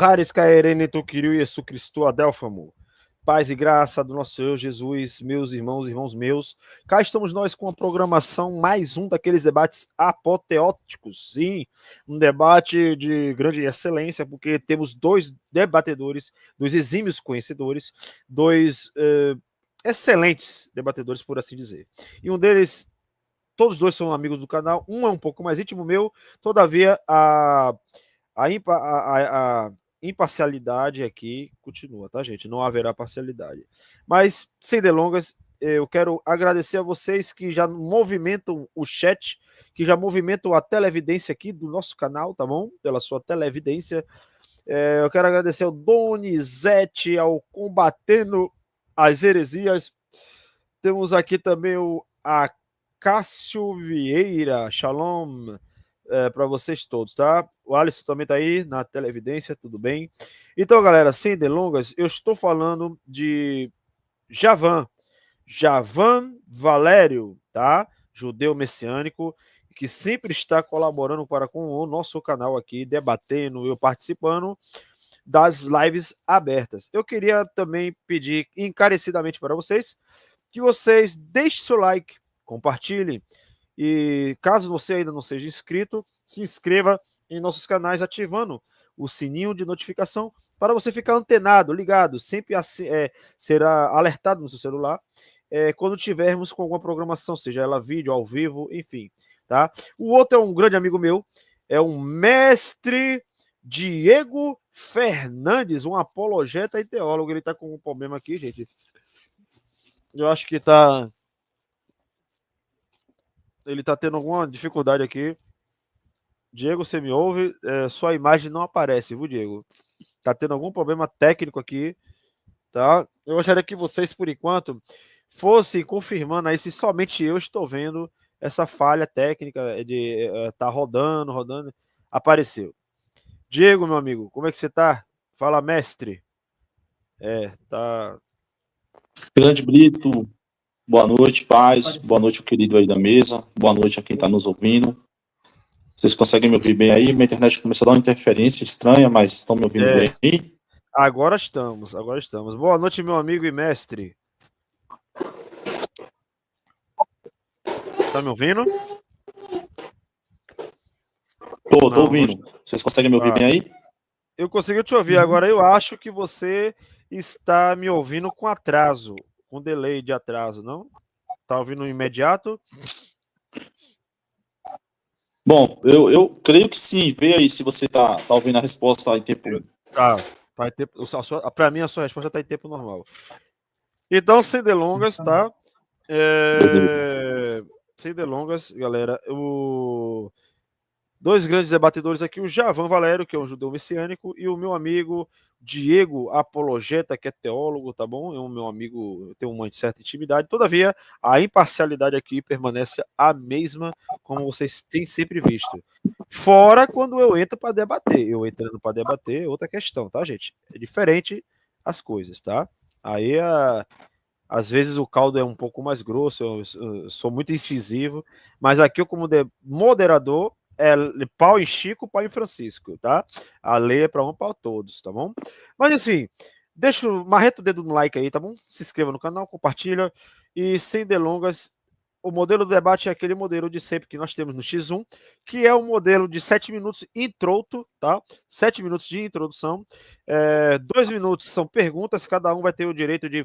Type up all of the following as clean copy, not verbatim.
Haris Kaerene Tokiriu Yesu Cristo Adelfamo. Paz e graça do nosso Senhor Jesus, meus irmãos meus. Cá estamos nós com a programação, mais um daqueles debates apoteóticos. Sim, um debate de grande excelência, porque temos dois debatedores, dois exímios conhecedores, dois excelentes debatedores, por assim dizer. E um deles, todos dois são amigos do canal, um é um pouco mais íntimo meu, todavia a imparcialidade aqui continua, tá, gente? Não haverá parcialidade. Mas, sem delongas, eu quero agradecer a vocês que já movimentam o chat, que já movimentam a televidência aqui do nosso canal, tá bom? Pela sua televidência. Eu quero agradecer ao Donizete, ao Combatendo as Heresias. Temos aqui também o Acácio Vieira. Shalom. Para vocês todos, tá? O Alisson também tá aí na televidência, tudo bem? Então, galera, sem delongas, eu estou falando de Javan Valério, tá? Judeu messiânico, que sempre está colaborando com o nosso canal aqui, debatendo, eu participando das lives abertas. Eu queria também pedir encarecidamente para vocês que vocês deixem seu like, compartilhem, e caso você ainda não seja inscrito, se inscreva em nossos canais ativando o sininho de notificação para você ficar antenado, ligado, sempre será alertado no seu celular quando tivermos com alguma programação, seja ela vídeo, ao vivo, enfim, tá? O outro é um grande amigo meu, é um mestre Diego Fernandes, um apologeta e teólogo. Ele tá com um problema aqui, gente. Eu acho que ele tá tendo alguma dificuldade aqui. Diego, você me ouve? Sua imagem não aparece, viu, Diego? Tá tendo algum problema técnico aqui, tá? Eu gostaria que vocês, por enquanto, fossem confirmando aí se somente eu estou vendo essa falha técnica de tá rodando, apareceu. Diego, meu amigo, como é que você tá? Fala, mestre. Tá. Grande Brito, boa noite, paz, boa noite, querido aí da mesa, boa noite a quem está nos ouvindo. Vocês conseguem me ouvir bem aí? Minha internet começou a dar uma interferência estranha, mas estão me ouvindo bem aí? Agora estamos. Boa noite, meu amigo e mestre. Tá me ouvindo? Tô ouvindo. Vocês conseguem me ouvir bem aí? Eu consigo te ouvir. Agora eu acho que você está me ouvindo com atraso, com delay de atraso, não? Tá ouvindo imediato? Bom, eu creio que sim. Vê aí se você tá ouvindo a resposta em tempo. Tá em tempo. Para mim, a sua resposta tá em tempo normal. Então, sem delongas, tá? Sem delongas, galera. Dois grandes debatedores aqui, o Javan Valério, que é um judeu messiânico, e o meu amigo Diego Apologeta, que é teólogo, tá bom? É um meu amigo, tem uma certa intimidade. Todavia, a imparcialidade aqui permanece a mesma, como vocês têm sempre visto. Fora quando eu entro para debater. Eu entrando para debater é outra questão, tá, gente? É diferente as coisas, tá? Aí, às vezes o caldo é um pouco mais grosso, eu sou muito incisivo, mas aqui eu, como moderador, pau em Chico, pau em Francisco, tá? A lei é para um, para todos, tá bom? Mas assim, marreta o dedo no like aí, tá bom? Se inscreva no canal, compartilha e sem delongas, o modelo do debate é aquele modelo de sempre que nós temos no X1, que é o modelo de 7 minutos introuto, tá? 7 minutos de introdução, 2 minutos são perguntas, cada um vai ter o direito de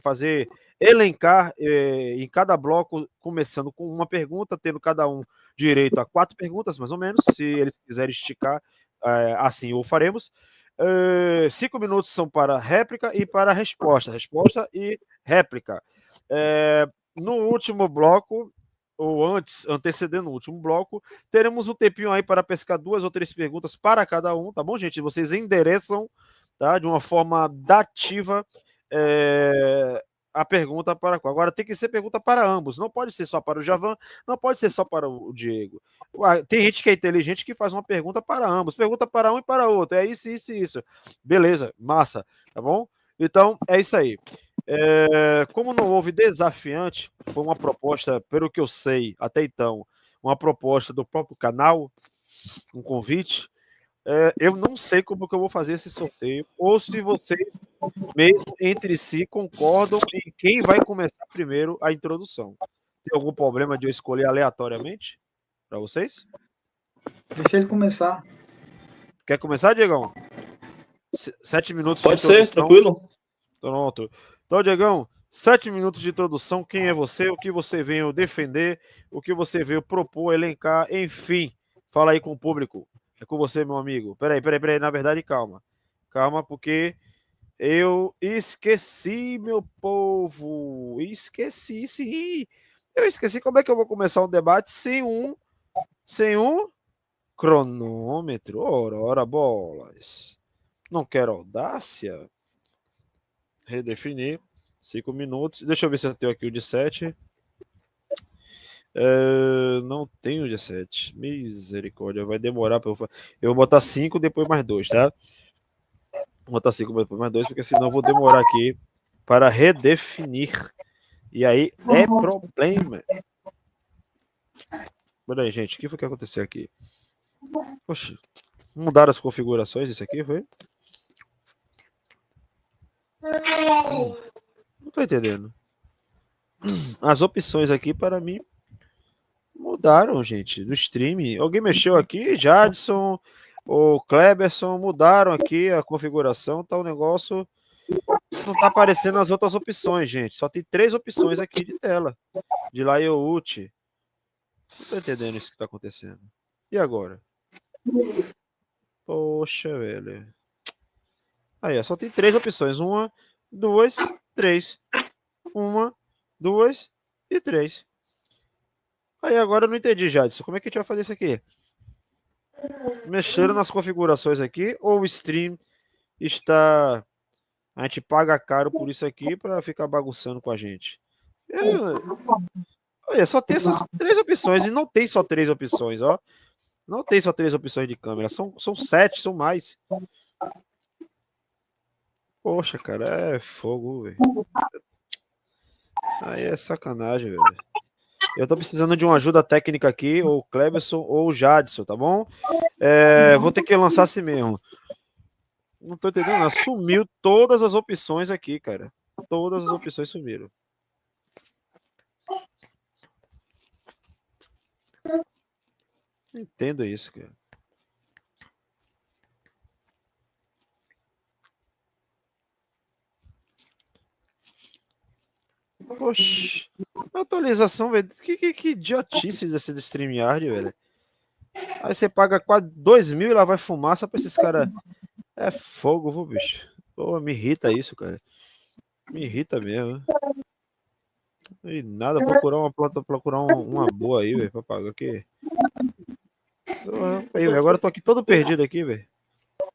elencar em cada bloco, começando com uma pergunta, tendo cada um direito a 4 perguntas, mais ou menos, se eles quiserem esticar, assim o faremos. 5 minutos são para réplica e para resposta e réplica. No último bloco, ou antecedendo o último bloco, teremos um tempinho aí para pescar 2 ou 3 perguntas para cada um, tá bom, gente? Vocês endereçam, tá, de uma forma dativa a pergunta para qual. Agora tem que ser pergunta para ambos, não pode ser só para o Javan, não pode ser só para o Diego. Tem gente que é inteligente que faz uma pergunta para ambos, pergunta para um e para outro, é isso, isso e isso. Beleza, massa, tá bom? Então, é isso aí. Como não houve desafiante, foi uma proposta, pelo que eu sei até então, uma proposta do próprio canal, um convite. Eu não sei como que eu vou fazer esse sorteio, ou se vocês mesmo entre si concordam em quem vai começar primeiro a introdução. Tem algum problema de eu escolher aleatoriamente para vocês? Deixa ele começar. Quer começar, Diegão? 7 minutos Pode de ser, introdução. tranquilo? Pronto. Então, Diegão, 7 minutos de introdução. Quem é você? O que você veio defender? O que você veio propor, elencar? Enfim, fala aí com o público. É com você, meu amigo. Peraí. Na verdade, calma. Calma, porque eu esqueci, meu povo. Esqueci, sim. Eu esqueci como é que eu vou começar um debate sem um cronômetro. Ora, bolas. Não quero audácia. Redefinir. 5 minutos. Deixa eu ver se eu tenho aqui o de 7. Não tenho o de 7. Misericórdia. Vai demorar para eu vou botar 5, depois mais 2, tá? Vou botar 5, depois mais 2, porque senão eu vou demorar aqui para redefinir. E aí é problema. Olha aí, gente. O que foi que aconteceu aqui? Poxa. Mudaram as configurações, isso aqui foi? Não tô entendendo. As opções aqui para mim mudaram, gente, do stream. Alguém mexeu aqui? Jadson, o Kleberson, mudaram aqui a configuração, tá um negócio... Não tá aparecendo as outras opções, gente. Só tem 3 opções aqui de tela. De layout. Não tô entendendo isso que tá acontecendo. E agora? Poxa, velho. Aí, ó, só tem 3 opções. 1, 2, 3. 1, 2 e 3. Aí agora eu não entendi, Jadson. Como é que a gente vai fazer isso aqui? Mexeram nas configurações aqui ou o stream está... A gente paga caro por isso aqui para ficar bagunçando com a gente. Olha, só tem essas 3 opções e não tem só 3 opções, ó. Não tem só 3 opções de câmera, são 7, são mais. Poxa, cara, é fogo, velho. Aí é sacanagem, velho. Eu tô precisando de uma ajuda técnica aqui, ou o Kleberson ou o Jadson, tá bom? Vou ter que lançar assim mesmo. Não tô entendendo, não. Sumiu todas as opções aqui, cara. Todas as opções sumiram. Não entendo isso, cara. Poxa, atualização, velho. Que idiotice desse StreamYard, velho. Aí você paga quase 2.000 e lá vai fumaça pra esses caras. É fogo, viu, bicho? Pô, me irrita isso, cara. Me irrita mesmo. E nada, procurar uma boa aí, velho, pra pagar aqui. Aí, agora eu tô aqui todo perdido aqui, velho.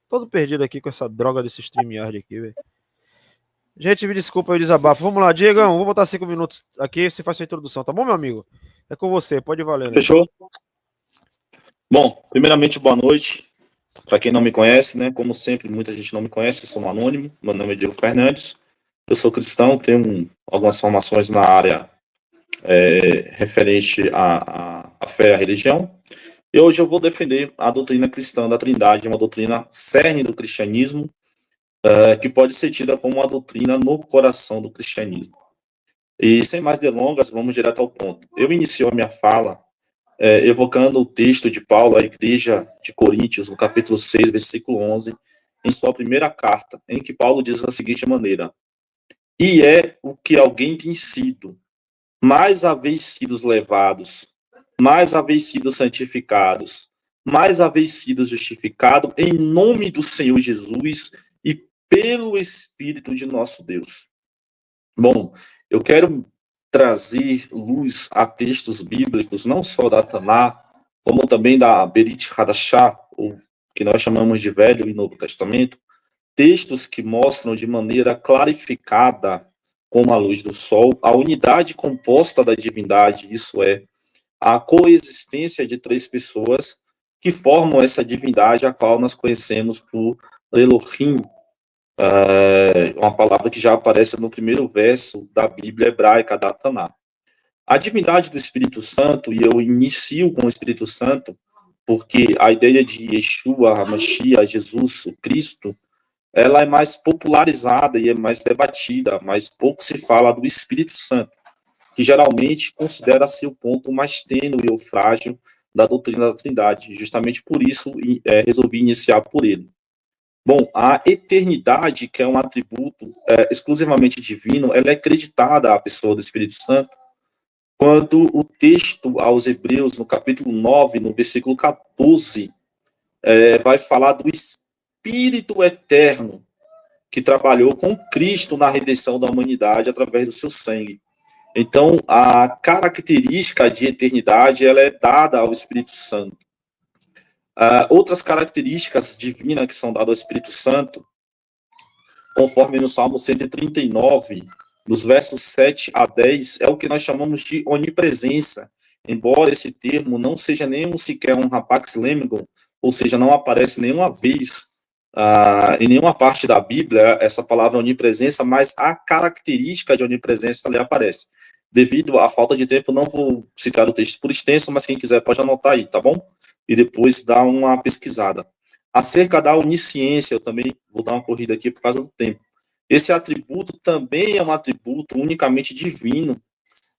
Todo perdido aqui com essa droga desse StreamYard aqui, velho. Gente, me desculpa o desabafo. Vamos lá, Diegão, vou botar 5 minutos aqui, você faz sua introdução, tá bom, meu amigo? É com você, pode valer, né? Fechou? Bom, primeiramente, boa noite. Para quem não me conhece, né? Como sempre, muita gente não me conhece, eu sou um anônimo. Meu nome é Diego Fernandes. Eu sou cristão, tenho algumas formações na área referente à fé e à religião. E hoje eu vou defender a doutrina cristã da Trindade, uma doutrina cerne do cristianismo, que pode ser tida como uma doutrina no coração do cristianismo. E sem mais delongas, vamos direto ao ponto. Eu inicio a minha fala evocando o texto de Paulo à igreja de Coríntios, no capítulo 6, versículo 11, em sua primeira carta, em que Paulo diz da seguinte maneira: e é o que alguém tem sido, mais haveis sido levados, mais haveis sido santificados, mais haveis sido justificados em nome do Senhor Jesus e pelo Espírito de nosso Deus. Bom, eu quero trazer luz a textos bíblicos, não só da Taná, como também da Berit Hadashah, ou que nós chamamos de Velho e Novo Testamento, textos que mostram de maneira clarificada, como a luz do sol, a unidade composta da divindade, isso é, a coexistência de 3 pessoas que formam essa divindade, a qual nós conhecemos por Elohim, uma palavra que já aparece no primeiro verso da Bíblia hebraica da Taná. A divindade do Espírito Santo, e eu inicio com o Espírito Santo, porque a ideia de Yeshua, Mashiach, Jesus, o Cristo, ela é mais popularizada e é mais debatida, mas pouco se fala do Espírito Santo, que geralmente considera-se o ponto mais tênue ou frágil da doutrina da Trindade. Justamente por isso resolvi iniciar por ele. Bom, a eternidade, que é um atributo exclusivamente divino, ela é acreditada à pessoa do Espírito Santo quando o texto aos Hebreus, no capítulo 9, no versículo 14, vai falar do Espírito eterno que trabalhou com Cristo na redenção da humanidade através do seu sangue. Então, a característica de eternidade, ela é dada ao Espírito Santo. Outras características divinas que são dadas ao Espírito Santo, conforme no Salmo 139, dos versos 7 a 10, é o que nós chamamos de onipresença, embora esse termo não seja nem sequer um rapax legomenon, ou seja, não aparece nenhuma vez em nenhuma parte da Bíblia essa palavra onipresença, mas a característica de onipresença ali aparece. Devido à falta de tempo, não vou citar o texto por extenso, mas quem quiser pode anotar aí, tá bom? E depois dar uma pesquisada. Acerca da onisciência, eu também vou dar uma corrida aqui por causa do tempo. Esse atributo também é um atributo unicamente divino,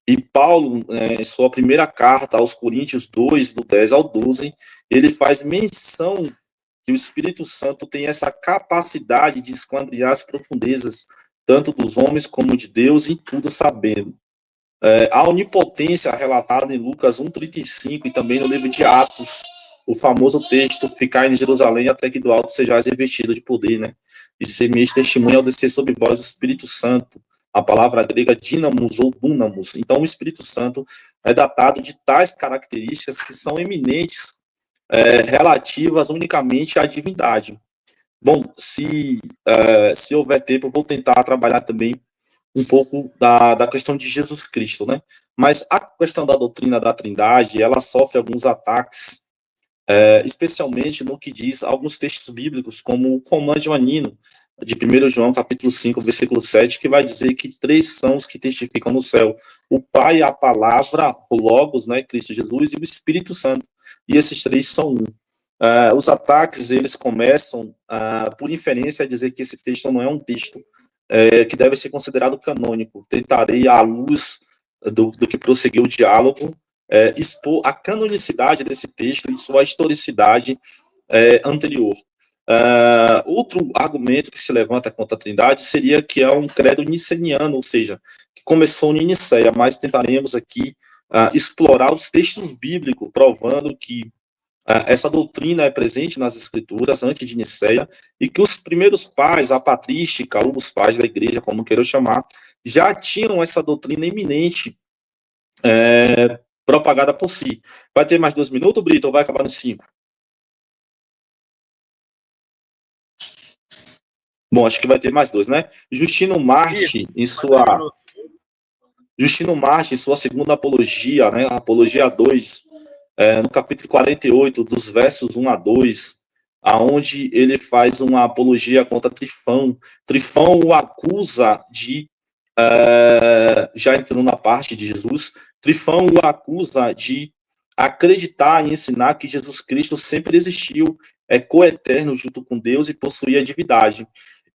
e Paulo, em sua primeira carta aos Coríntios 2, do 10 ao 12, ele faz menção que o Espírito Santo tem essa capacidade de esquadrinhar as profundezas, tanto dos homens como de Deus, em tudo sabendo. A onipotência relatada em Lucas 1,35 e também no livro de Atos, o famoso texto, ficar em Jerusalém até que do alto sejais revestido de poder, né? E ser meio testemunha ao descer sobre vós o Espírito Santo, a palavra grega dínamos ou dunamos. Então, o Espírito Santo é datado de tais características que são eminentes, relativas unicamente à divindade. Bom, se houver tempo, eu vou tentar trabalhar também um pouco da questão de Jesus Cristo, né? Mas a questão da doutrina da Trindade, ela sofre alguns ataques, especialmente no que diz alguns textos bíblicos, como o Comando Joanino, de 1 João, capítulo 5, versículo 7, que vai dizer que 3 são os que testificam no céu: o Pai, a Palavra, o Logos, né, Cristo Jesus, e o Espírito Santo. E esses 3 são um. Os ataques, eles começam, por inferência, a dizer que esse texto não é um texto que deve ser considerado canônico. Tentarei, à luz do que prosseguiu o diálogo, expor a canonicidade desse texto e sua historicidade anterior. Outro argumento que se levanta contra a Trindade seria que é um credo niceniano, ou seja, que começou em Nicéia, mas tentaremos aqui explorar os textos bíblicos, provando que essa doutrina é presente nas Escrituras antes de Nicéia, e que os primeiros pais, a patrística, ou os pais da igreja, como queiram chamar, já tinham essa doutrina iminente propagada por si. Vai ter mais 2 minutos, Brito, ou vai acabar nos 5? Bom, acho que vai ter mais 2, né? Justino Marte, em sua segunda apologia, né, Apologia 2, no capítulo 48, dos versos 1 a 2, aonde ele faz uma apologia contra Trifão. Trifão o acusa de, já entrando na parte de Jesus, Trifão o acusa de acreditar e ensinar que Jesus Cristo sempre existiu, é coeterno junto com Deus e possuía a divindade.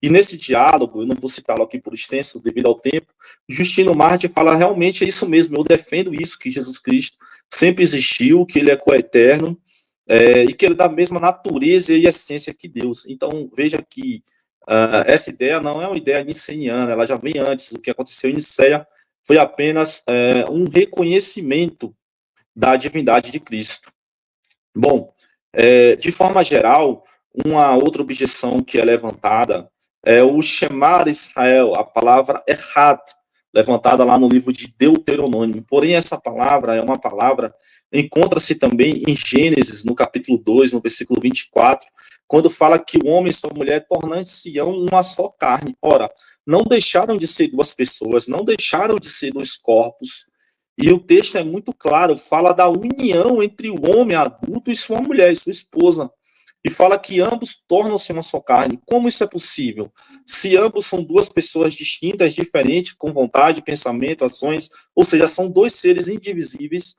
E nesse diálogo, eu não vou citá-lo aqui por extenso, devido ao tempo, Justino Marte fala: realmente é isso mesmo, eu defendo isso, que Jesus Cristo sempre existiu, que ele é coeterno, e que ele é da mesma natureza e essência que Deus. Então, veja que essa ideia não é uma ideia niceniana, ela já vem antes. O que aconteceu em Nicéia foi apenas um reconhecimento da divindade de Cristo. Bom, de forma geral, uma outra objeção que é levantada é o Shemar Israel, a palavra Echad, levantada lá no livro de Deuteronômio. Porém, essa palavra é uma palavra, encontra-se também em Gênesis, no capítulo 2, no versículo 24, quando fala que o homem e sua mulher tornam-se-ão uma só carne. Ora, não deixaram de ser 2 pessoas, não deixaram de ser 2 corpos, e o texto é muito claro, fala da união entre o homem adulto e sua mulher, e sua esposa, e fala que ambos tornam-se uma só carne. Como isso é possível? Se ambos são 2 pessoas distintas, diferentes, com vontade, pensamento, ações, ou seja, são 2 seres indivisíveis,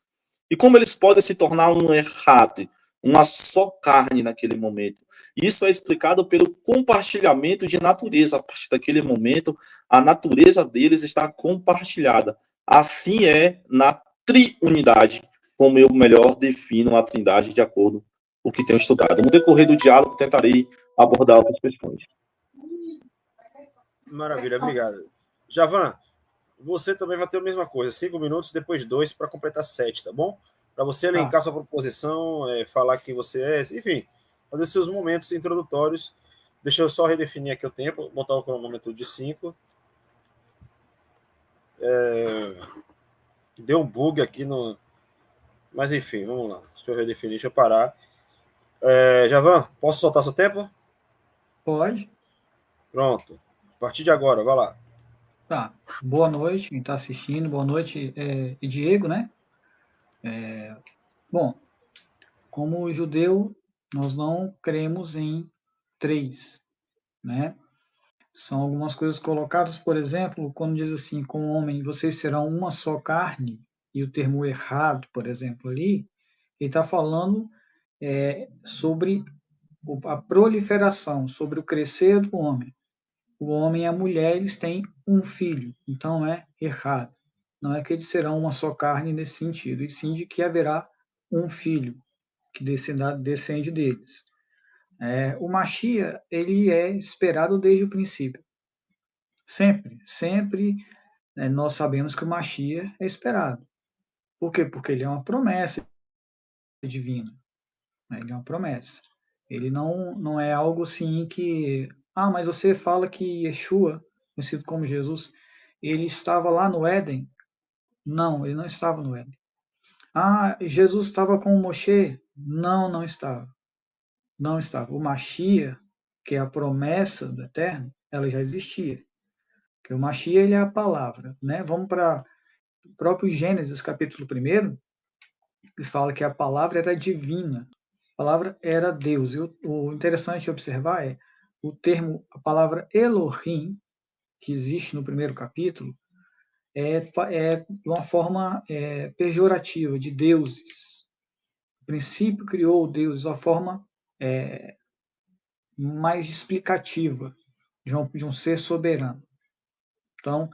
e como eles podem se tornar um errado, uma só carne naquele momento. Isso é explicado pelo compartilhamento de natureza. A partir daquele momento, a natureza deles está compartilhada. Assim é na triunidade, como eu melhor defino a trindade de acordo com o que tenho estudado. No decorrer do diálogo, tentarei abordar outras questões. Maravilha, obrigado. Javan, você também vai ter a mesma coisa, 5 minutos, depois 2 para completar 7, tá bom? Para você elencar sua proposição, falar quem você é, enfim, fazer seus momentos introdutórios. Deixa eu só redefinir aqui o tempo, botar o cronômetro de 5. Deu um bug aqui no. Mas enfim, vamos lá. Deixa eu redefinir, deixa eu parar. Javan, posso soltar seu tempo? Pode. Pronto. A partir de agora, vai lá. Tá. Boa noite, quem está assistindo. Boa noite, Diego, né? Bom, como judeu, nós não cremos em três, né? São algumas coisas colocadas, por exemplo, quando diz assim, com o homem, vocês serão uma só carne, e o termo errado, por exemplo, ali, ele está falando sobre a proliferação, sobre o crescer do homem. O homem e a mulher, eles têm um filho, então é errado. Não é que eles serão uma só carne nesse sentido, e sim de que haverá um filho que descende deles. O Machia, ele é esperado desde o princípio. Sempre nós sabemos que o Machia é esperado. Por quê? Porque ele é uma promessa divina. Ele é uma promessa. Ele não é algo assim que... mas você fala que Yeshua, conhecido como Jesus, ele estava lá no Éden. Não, ele não estava no Éden. Jesus estava com o Moshe? Não estava. Não estava. O Machia, que é a promessa do Eterno, ela já existia. Porque o Machia, ele é a palavra. Né? Vamos para o próprio Gênesis, capítulo 1, que fala que a palavra era divina. A palavra era Deus. E o interessante de observar é o termo, a palavra Elohim, que existe no primeiro capítulo, é de uma forma pejorativa, de deuses. O princípio criou Deus de uma forma mais explicativa, de um ser soberano. Então,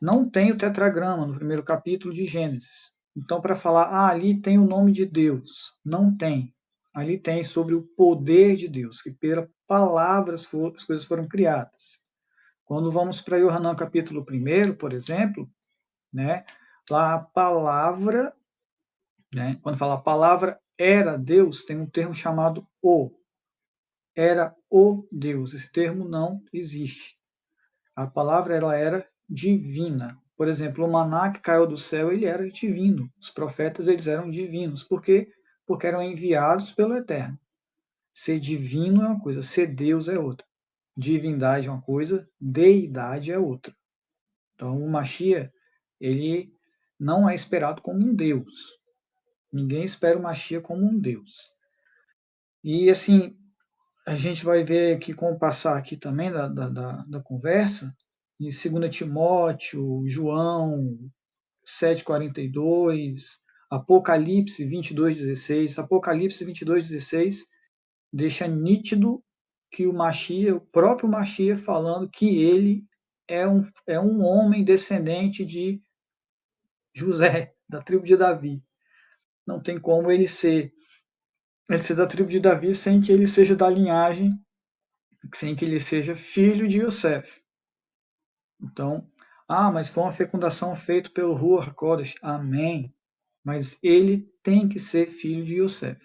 não tem o tetragrama no primeiro capítulo de Gênesis. Então, para falar, ali tem o nome de Deus. Não tem. Ali tem sobre o poder de Deus, que pela palavra as coisas foram criadas. Quando vamos para Yohanan capítulo 1, por exemplo, né, lá a palavra, né, quando fala a palavra era Deus, tem um termo chamado o. Era o Deus. Esse termo não existe. A palavra ela era divina. Por exemplo, o maná que caiu do céu, ele era divino. Os profetas, eles eram divinos. Por quê? Porque eram enviados pelo Eterno. Ser divino é uma coisa, ser Deus é outra. Divindade é uma coisa, deidade é outra. Então, o Mashiach, ele não é esperado como um Deus. Ninguém espera o Mashiach como um Deus. E, assim, a gente vai ver aqui, com o passar aqui também da conversa, em 2 Timóteo, João 7,42, Apocalipse 22,16. Apocalipse 22,16 deixa nítido que o Machia, o próprio Machia, falando que ele é um homem descendente de José, da tribo de Davi. Não tem como ele ser da tribo de Davi sem que ele seja da linhagem, sem que ele seja filho de Yosef. Então, mas foi uma fecundação feita pelo Ruach Kodesh. Amém. Mas ele tem que ser filho de Yosef.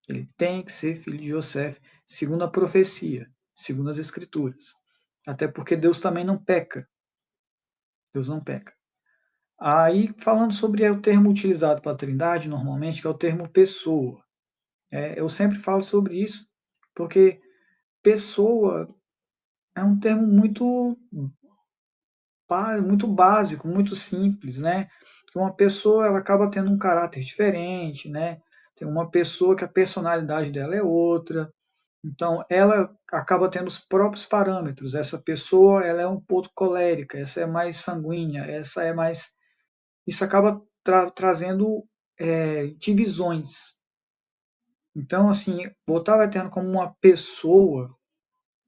Ele tem que ser filho de Yosef, segundo a profecia, segundo as escrituras. Até porque Deus também não peca. Deus não peca. Aí, falando sobre o termo utilizado para a Trindade, normalmente, que é o termo pessoa. Eu sempre falo sobre isso, porque pessoa é um termo muito básico, muito simples, né? Uma pessoa ela acaba tendo um caráter diferente, né? Tem uma pessoa que a personalidade dela é outra, então ela acaba tendo os próprios parâmetros. Essa pessoa ela é um pouco colérica, essa é mais sanguínea, essa é mais. Isso acaba trazendo divisões. Então, assim, botar o Eterno como uma pessoa,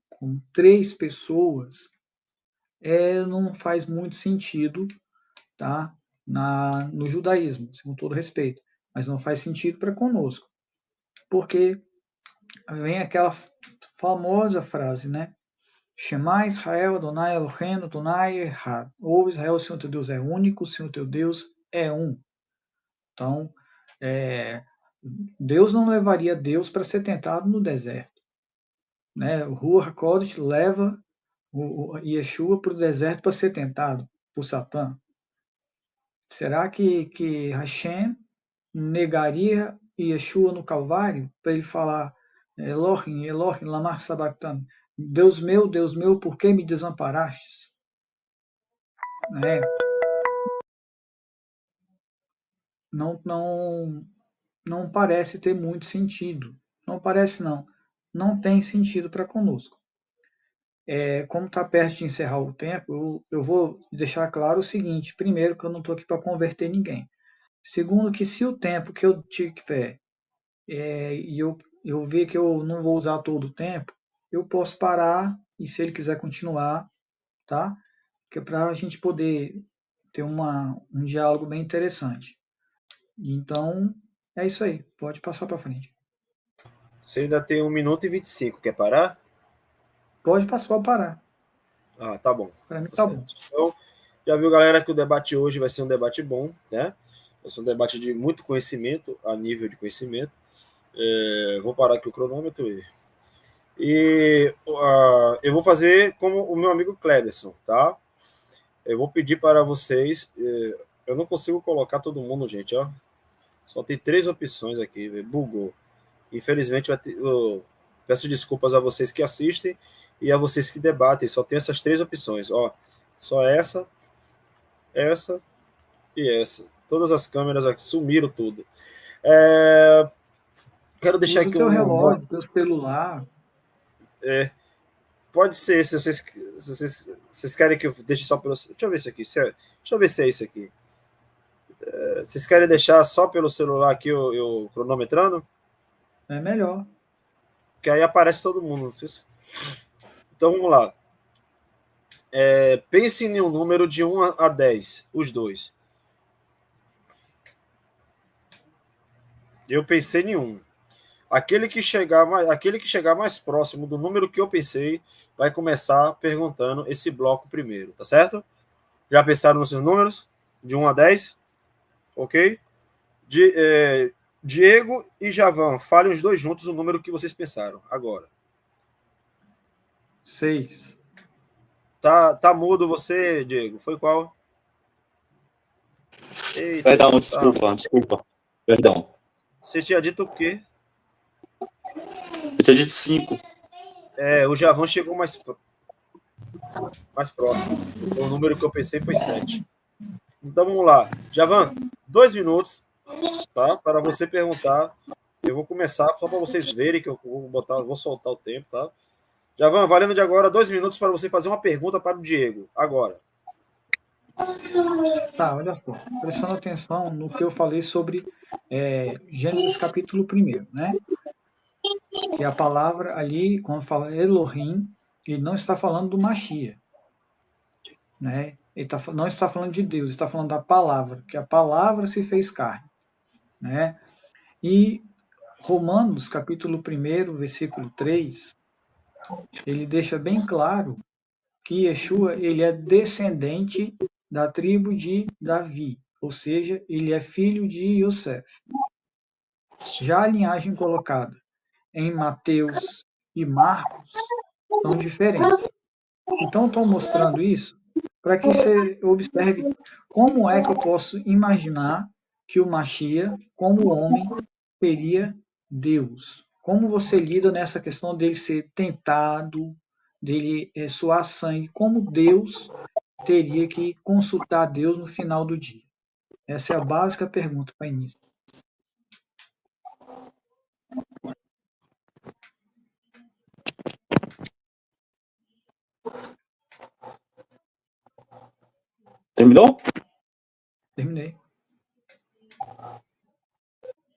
como 3 pessoas, não faz muito sentido, tá? No judaísmo, com todo respeito. Mas não faz sentido para conosco. Porque vem aquela famosa frase, né? Shema Israel, Adonai Eloheinu, Adonai Echad. Ou Israel, o Senhor teu Deus é único, o Senhor teu Deus é um. Então, Deus não levaria Deus para ser tentado no deserto. Né? O Ruach HaKodesh leva o Yeshua para o deserto para ser tentado por Satã. Será que Hashem negaria Yeshua no Calvário para ele falar Elohim, Elohim, lama sabachthani, Deus meu, por que me desamparastes? Né? Não parece ter muito sentido. Não parece não. Não tem sentido para conosco. Como está perto de encerrar o tempo, eu vou deixar claro o seguinte: primeiro, que eu não estou aqui para converter ninguém. Segundo, que se o tempo que eu tiver e eu ver que eu não vou usar todo o tempo, eu posso parar e se ele quiser continuar, tá? Que é para a gente poder ter um diálogo bem interessante. Então, é isso aí. Pode passar para frente. Você ainda tem 1 minuto e 25. Quer parar? Pode passar para parar. Ah, tá bom. Para mim Tá tá certo. bom. Então, já viu, galera, que o debate hoje vai ser um debate bom, né? Vai ser um debate de muito conhecimento, a nível de conhecimento. Vou parar aqui o cronômetro eu vou fazer como o meu amigo Cleberson, tá? Eu vou pedir para vocês. Eu não consigo colocar todo mundo, gente, ó. Só tem 3 opções aqui, bugou. Infelizmente, eu peço desculpas a vocês que assistem e a vocês que debatem. Só tem essas 3 opções, ó. Só essa e essa. Todas as câmeras aqui sumiram tudo. Quero deixar Usa o aqui teu um. relógio, teu celular. Pode ser, se vocês querem que eu deixe só pelo. Deixa eu ver isso aqui. Deixa eu ver se é isso aqui. Vocês querem deixar só pelo celular aqui eu cronometrando? É melhor. Que aí aparece todo mundo. Então vamos lá. Pense em um número de 1 a 10, os dois. Eu pensei em um. Aquele que chegar mais próximo do número que eu pensei vai começar perguntando esse bloco primeiro, tá certo? Já pensaram nos seus números? De 1 a 10? Ok? Diego e Javan, falem os dois juntos o número que vocês pensaram agora. 6. Tá mudo você, Diego? Foi qual? Eita, Perdão, tá. desculpa. Perdão. Você tinha dito o quê? Eu tinha dito 5. O Javan chegou mais próximo. O número que eu pensei foi 7. Então vamos lá. Javan, 2 minutos, tá? Para você perguntar. Eu vou começar só para vocês verem que eu vou soltar o tempo, tá? Javan, valendo de agora 2 minutos para você fazer uma pergunta para o Diego. Agora. Tá, olha só. Prestando atenção no que eu falei sobre Gênesis capítulo 1, né? Que a palavra ali, quando fala Elohim, ele não está falando do Machia, né? Não está falando de Deus, está falando da palavra, que a palavra se fez carne, né? E Romanos, capítulo 1, versículo 3, ele deixa bem claro que Yeshua ele é descendente da tribo de Davi, ou seja, ele é filho de Yosef. Já a linhagem colocada em Mateus e Marcos são diferentes. Então, estou mostrando isso para que você observe como é que eu posso imaginar que o Machia, como homem, seria Deus. Como você lida nessa questão dele ser tentado, dele suar sangue, como Deus teria que consultar Deus no final do dia? Essa é a básica pergunta para início. Terminou? Terminei.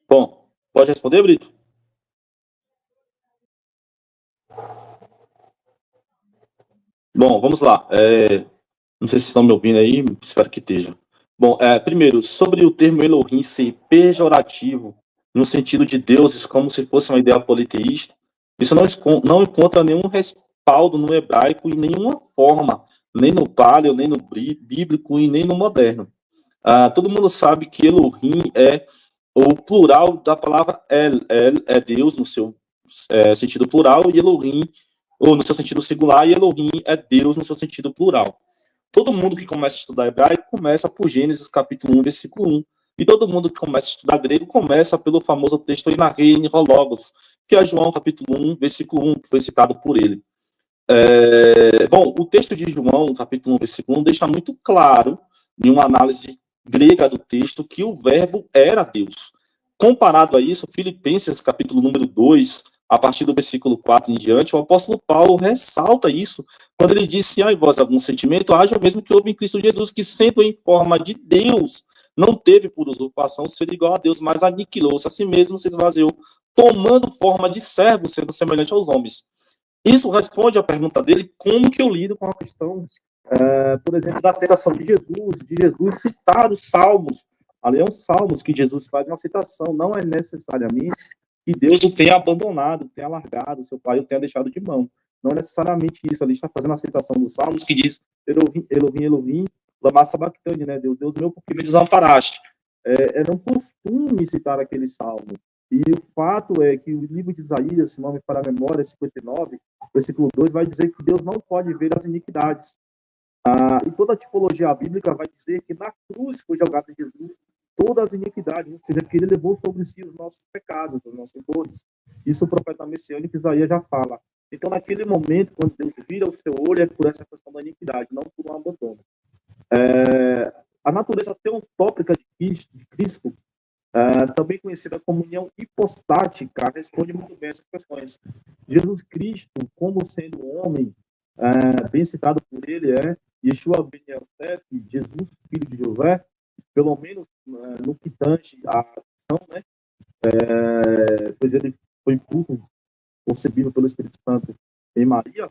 Bom, pode responder, Brito? Bom, vamos lá. Não sei se estão me ouvindo aí, espero que esteja. Bom, primeiro, sobre o termo Elohim ser pejorativo, no sentido de deuses como se fosse uma ideia politeísta, isso não encontra nenhum respaldo no hebraico em nenhuma forma, nem no paleo, nem no bíblico e nem no moderno. Todo mundo sabe que Elohim é o plural da palavra El é Deus no seu sentido plural, e Elohim, ou no seu sentido singular, e Elohim é Deus no seu sentido plural. Todo mundo que começa a estudar hebraico começa por Gênesis capítulo 1, versículo 1. E todo mundo que começa a estudar grego começa pelo famoso texto Inarrein Hologos, que é João capítulo 1, versículo 1, que foi citado por ele. Bom, o texto de João, capítulo 1, versículo 1, deixa muito claro, em uma análise grega do texto, que o verbo era Deus. Comparado a isso, Filipenses, capítulo número 2, a partir do versículo 4 em diante, o apóstolo Paulo ressalta isso, quando ele diz: se há em vós algum sentimento, haja o mesmo que houve em Cristo Jesus, que sendo em forma de Deus, não teve por usurpação ser igual a Deus, mas aniquilou-se a si mesmo, se esvaziou, tomando forma de servo, sendo semelhante aos homens. Isso responde à pergunta dele: como que eu lido com a questão, por exemplo, da tentação de Jesus citar os salmos. Ali é um salmos que Jesus faz uma citação, não é necessariamente que Deus o tenha abandonado, tenha largado, seu pai o tenha deixado de mão. Não é necessariamente isso, ali está fazendo a citação dos salmos que diz: Elohim, Elohim, Elohim, lama sabachthani, né? Deus, Deus meu, por que me desamparaste? É um costume citar aquele salmo. E o fato é que o livro de Isaías, se não me falha a memória, 59, versículo 2, vai dizer que Deus não pode ver as iniquidades. E toda a tipologia bíblica vai dizer que na cruz foi jogado em Jesus todas as iniquidades, ou seja, que ele levou sobre si os nossos pecados, os nossos dores. Isso o profeta messiânico Isaías já fala. Então, naquele momento, quando Deus vira o seu olho, é por essa questão da iniquidade, não por um abandono. A natureza teontópica de Cristo, também conhecida como união hipostática, responde muito bem essas questões. Jesus Cristo, como sendo homem, bem citado por ele, Yeshua ben Yosef, Jesus, filho de José, pelo menos no que tange a ação, né? Pois ele foi puro, concebido pelo Espírito Santo em Maria,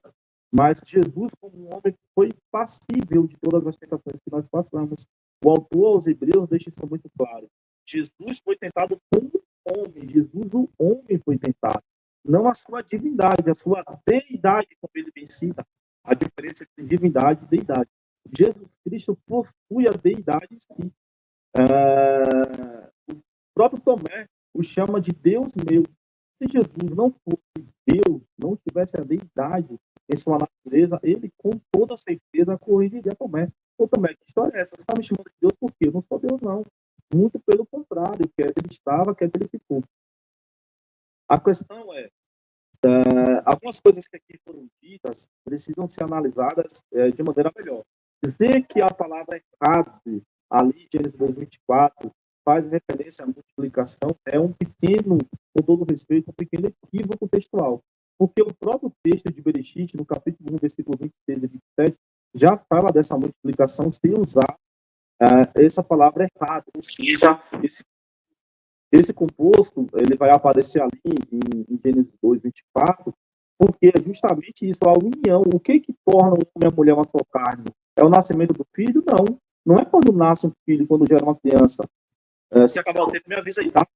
mas Jesus, como um homem, foi passível de todas as tentações que nós passamos. O autor aos Hebreus deixa isso muito claro. Jesus foi tentado como homem, Jesus, o homem, foi tentado. Não a sua divindade, a sua deidade, como ele bem cita, a diferença entre divindade e deidade. Jesus Cristo possui a deidade em si. O próprio Tomé o chama de Deus meu. Se Jesus não fosse Deus, não tivesse a deidade em sua natureza, ele com toda certeza corrigiria Tomé. Ô Tomé, que história é essa? Você está me chamando de Deus por quê? Eu não sou Deus, não. Muito pelo contrário, quer ele estava, quer ele ficou. A questão é, algumas coisas que aqui foram ditas precisam ser analisadas de maneira melhor. Dizer que a palavra "ecade", ali, Gênesis 2:24, faz referência à multiplicação, é um pequeno, com todo respeito, um pequeno equívoco textual. Porque o próprio texto de Bereshit, no capítulo 1, versículo 26 e 27, já fala dessa multiplicação sem usar essa palavra errada, ou seja, esse composto ele vai aparecer ali em Gênesis 2:24, porque é justamente isso, a união. O que torna o homem e a mulher uma só carne? É o nascimento do filho? Não. Não é quando nasce um filho, quando gera uma criança. Se acabar o tempo, me avisa aí, tá? O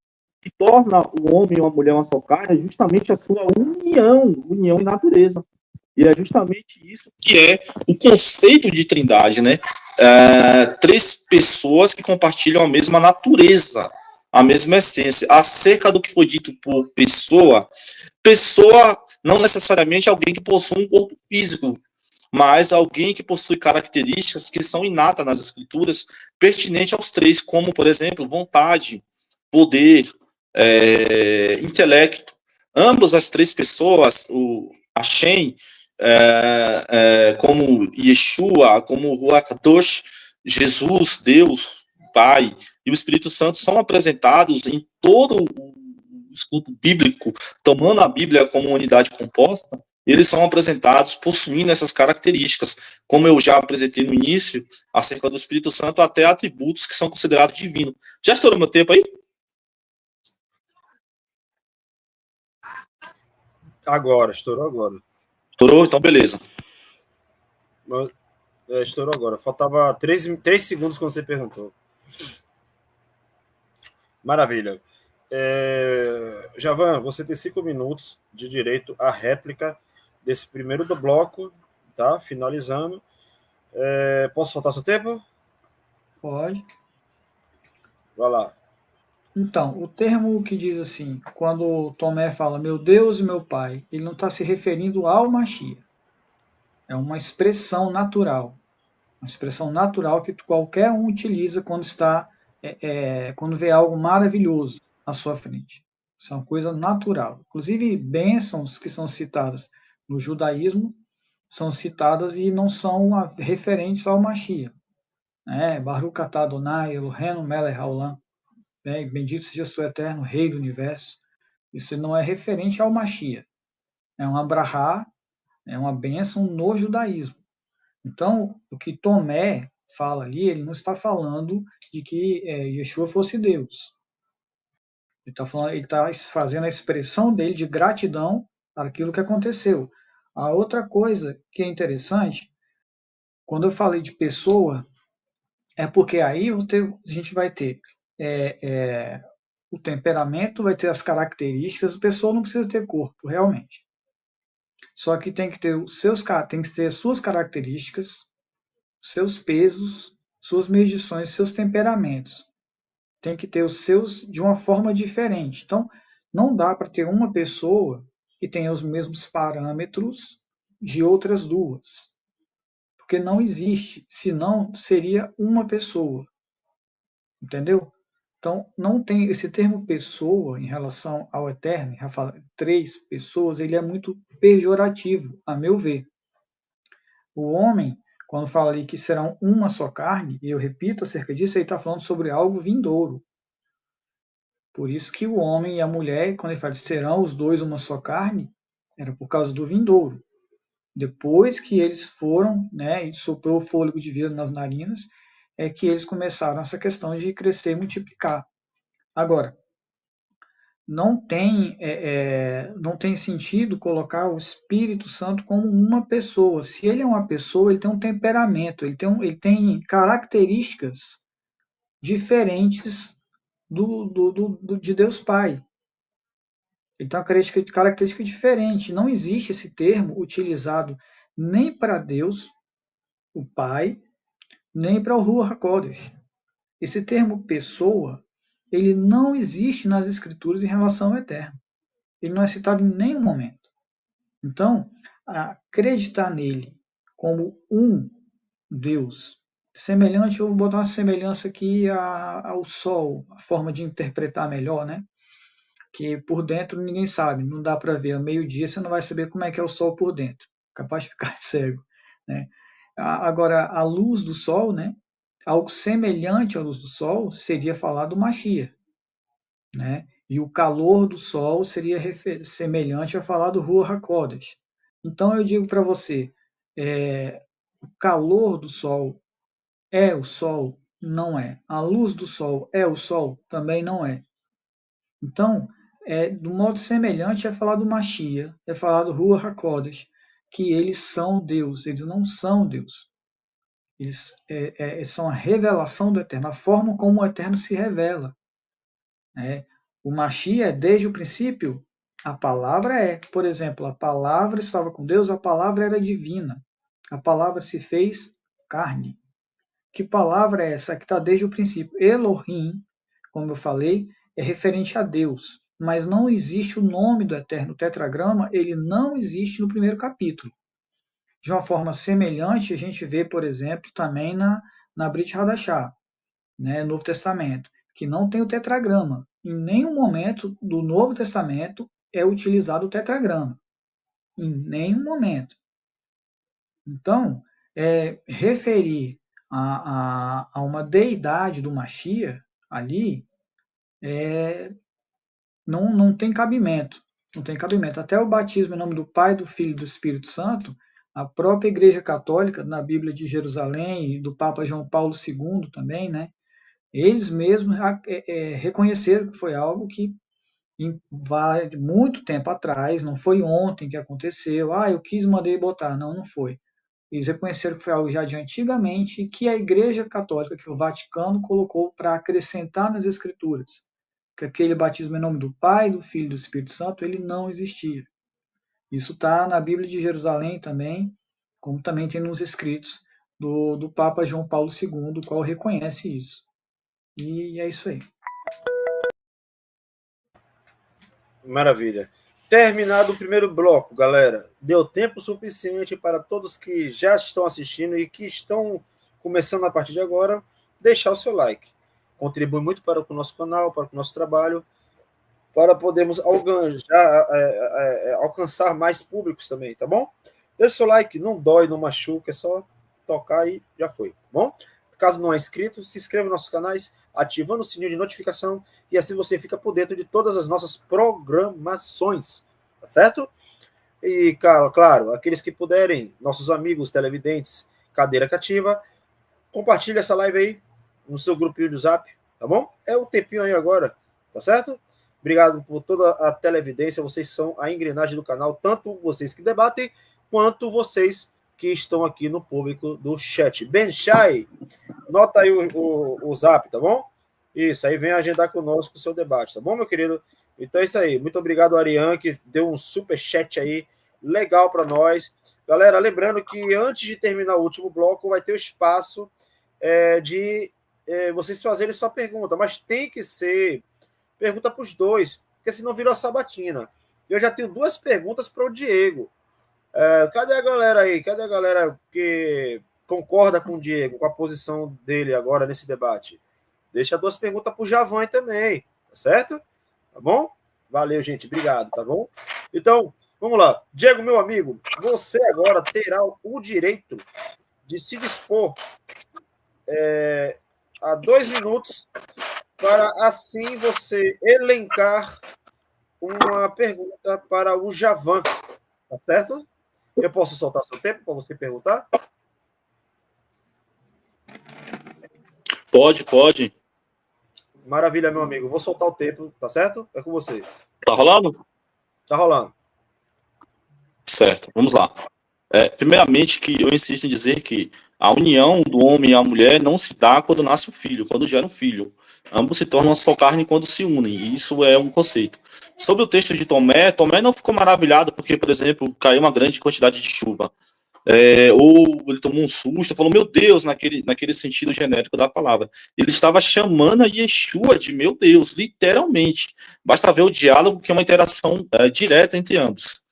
que torna o homem e a mulher uma só carne é justamente a sua união em natureza. E é justamente isso que é o conceito de trindade, né? Três pessoas que compartilham a mesma natureza, a mesma essência. Acerca do que foi dito por pessoa não necessariamente alguém que possui um corpo físico, mas alguém que possui características que são inatas nas escrituras, pertinentes aos três, como, por exemplo, vontade, poder, intelecto. Ambas as três pessoas, o Hashem, como Yeshua, como Ruach Kadosh, Jesus, Deus, Pai, e o Espírito Santo são apresentados em todo o estudo bíblico, tomando a Bíblia como unidade composta. Eles são apresentados possuindo essas características, como eu já apresentei no início, acerca do Espírito Santo, até atributos que são considerados divinos. Já estourou meu tempo aí? Agora, estourou agora. Estourou? Então, beleza. Estourou agora. Faltava 3 segundos quando você perguntou. Maravilha. Javan, você tem 5 minutos de direito à réplica desse primeiro do bloco, tá? Finalizando. Posso soltar seu tempo? Pode. Vai lá. Então, o termo que diz assim, quando Tomé fala meu Deus e meu Pai, ele não está se referindo ao Mashiach. É uma expressão natural. Uma expressão natural que qualquer um utiliza quando está quando vê algo maravilhoso à sua frente. Isso é uma coisa natural. Inclusive, bênçãos que são citadas no judaísmo são citadas e não são referentes ao Mashiach. Baruch atah Adonai Eloheinu melech haolam. Bendito seja tu eterno Rei do Universo. Isso não é referente ao Mashiach. É um abrahá, é uma bênção no judaísmo. Então, o que Tomé fala ali, ele não está falando de que Yeshua fosse Deus. Ele está fazendo a expressão dele de gratidão para aquilo que aconteceu. A outra coisa que é interessante, quando eu falei de pessoa, é porque aí a gente vai ter o temperamento, vai ter as características, a pessoa não precisa ter corpo, realmente. Só que tem que ter as suas características, seus pesos, suas medições, seus temperamentos. Tem que ter os seus de uma forma diferente. Então, não dá para ter uma pessoa que tenha os mesmos parâmetros de outras duas. Porque não existe, senão seria uma pessoa. Entendeu? Então, não tem esse termo pessoa em relação ao eterno, três pessoas, ele é muito pejorativo, a meu ver. O homem, quando fala ali que serão uma só carne, e eu repito acerca disso, ele está falando sobre algo vindouro. Por isso que o homem e a mulher, quando ele fala serão os dois uma só carne, era por causa do vindouro. Depois que eles foram, e soprou o fôlego de vida nas narinas, é que eles começaram essa questão de crescer e multiplicar. Agora, não tem sentido colocar o Espírito Santo como uma pessoa. Se ele é uma pessoa, ele tem um temperamento, ele tem características diferentes de Deus Pai. Ele tem uma característica diferente. Não existe esse termo utilizado nem para Deus, o Pai, nem para o Ruach HaKodesh. Esse termo pessoa, ele não existe nas Escrituras em relação ao Eterno. Ele não é citado em nenhum momento. Então, acreditar nele como um Deus, semelhante, eu vou botar uma semelhança aqui ao Sol, a forma de interpretar melhor, que por dentro ninguém sabe, não dá para ver. Ao meio-dia você não vai saber como é que é o Sol por dentro, capaz de ficar cego. Agora, a luz do Sol, algo semelhante à luz do Sol, seria falar do Mashiach. E o calor do Sol seria semelhante a falar do Ruach HaKodesh. Então eu digo para você, o calor do Sol é o Sol? Não é. A luz do Sol é o Sol? Também não é. Então, do modo semelhante é falar do Mashiach, é falar do Ruach HaKodesh, que eles são Deus, eles não são Deus. Eles são a revelação do Eterno, a forma como o Eterno se revela. O Mashiach, desde o princípio, a palavra por exemplo, a palavra estava com Deus, a palavra era divina. A palavra se fez carne. Que palavra é essa que está desde o princípio? Elohim, como eu falei, é referente a Deus. Mas não existe o nome do Eterno. O tetragrama, ele não existe no primeiro capítulo. De uma forma semelhante, a gente vê, por exemplo, também na Brit Hadashah, Novo Testamento, que não tem o tetragrama. Em nenhum momento do Novo Testamento é utilizado o tetragrama. Em nenhum momento. Então, referir a uma deidade do Mashiach ali não tem cabimento. Não tem cabimento. Até o batismo em nome do Pai, do Filho e do Espírito Santo, a própria Igreja Católica, na Bíblia de Jerusalém e do Papa João Paulo II também, eles mesmos reconheceram que foi algo que vai muito tempo atrás, não foi ontem que aconteceu, eu mandei botar, não foi. Eles reconheceram que foi algo já de antigamente e que a Igreja Católica, que o Vaticano colocou para acrescentar nas Escrituras, que aquele batismo em nome do Pai, do Filho e do Espírito Santo, ele não existia. Isso está na Bíblia de Jerusalém também, como também tem nos escritos do Papa João Paulo II, o qual reconhece isso. E é isso aí. Maravilha. Terminado o primeiro bloco, galera. Deu tempo suficiente para todos que já estão assistindo e que estão começando a partir de agora, deixar o seu like. Contribui muito para o nosso canal, para o nosso trabalho, para podermos alcançar mais públicos também, tá bom? Deixa o seu like, não dói, não machuca, é só tocar e já foi, tá bom? Caso não é inscrito, se inscreva nos nossos canais, ativando o sininho de notificação e assim você fica por dentro de todas as nossas programações, tá certo? E, claro, aqueles que puderem, nossos amigos televidentes, cadeira cativa, compartilha essa live aí no seu grupinho do Zap, tá bom? É o tempinho aí agora, tá certo? Obrigado por toda a televidência, vocês são a engrenagem do canal, tanto vocês que debatem, quanto vocês que estão aqui no público do chat. Ben Shai, nota aí o Zap, tá bom? Isso, aí vem agendar conosco o seu debate, tá bom, meu querido? Então é isso aí. Muito obrigado, Ariane, que deu um super chat aí, legal para nós. Galera, lembrando que antes de terminar o último bloco, vai ter o espaço de vocês fazerem sua pergunta, mas tem que ser pergunta para os dois, porque senão virou a sabatina. Eu já tenho 2 perguntas para o Diego. Cadê a galera aí? Cadê a galera que concorda com o Diego, com a posição dele agora nesse debate? Deixa 2 perguntas para o Javan também, tá certo? Tá bom? Valeu, gente. Obrigado, tá bom? Então, vamos lá. Diego, meu amigo, você agora terá o direito de se dispor a 2 minutos para assim você elencar uma pergunta para o Javan, tá certo? Eu posso soltar seu tempo para você perguntar? Pode. Maravilha, meu amigo. Vou soltar o tempo, tá certo? É com você. Tá rolando? Tá rolando. Certo, vamos lá. Primeiramente, que eu insisto em dizer que a união do homem e a mulher não se dá quando nasce o filho, quando gera um filho. Ambos se tornam uma só carne quando se unem, e isso é um conceito. Sobre o texto de Tomé não ficou maravilhado porque, por exemplo, caiu uma grande quantidade de chuva. Ou ele tomou um susto, falou, meu Deus, naquele sentido genérico da palavra. Ele estava chamando a Yeshua de meu Deus, literalmente. Basta ver o diálogo, que é uma interação direta entre ambos.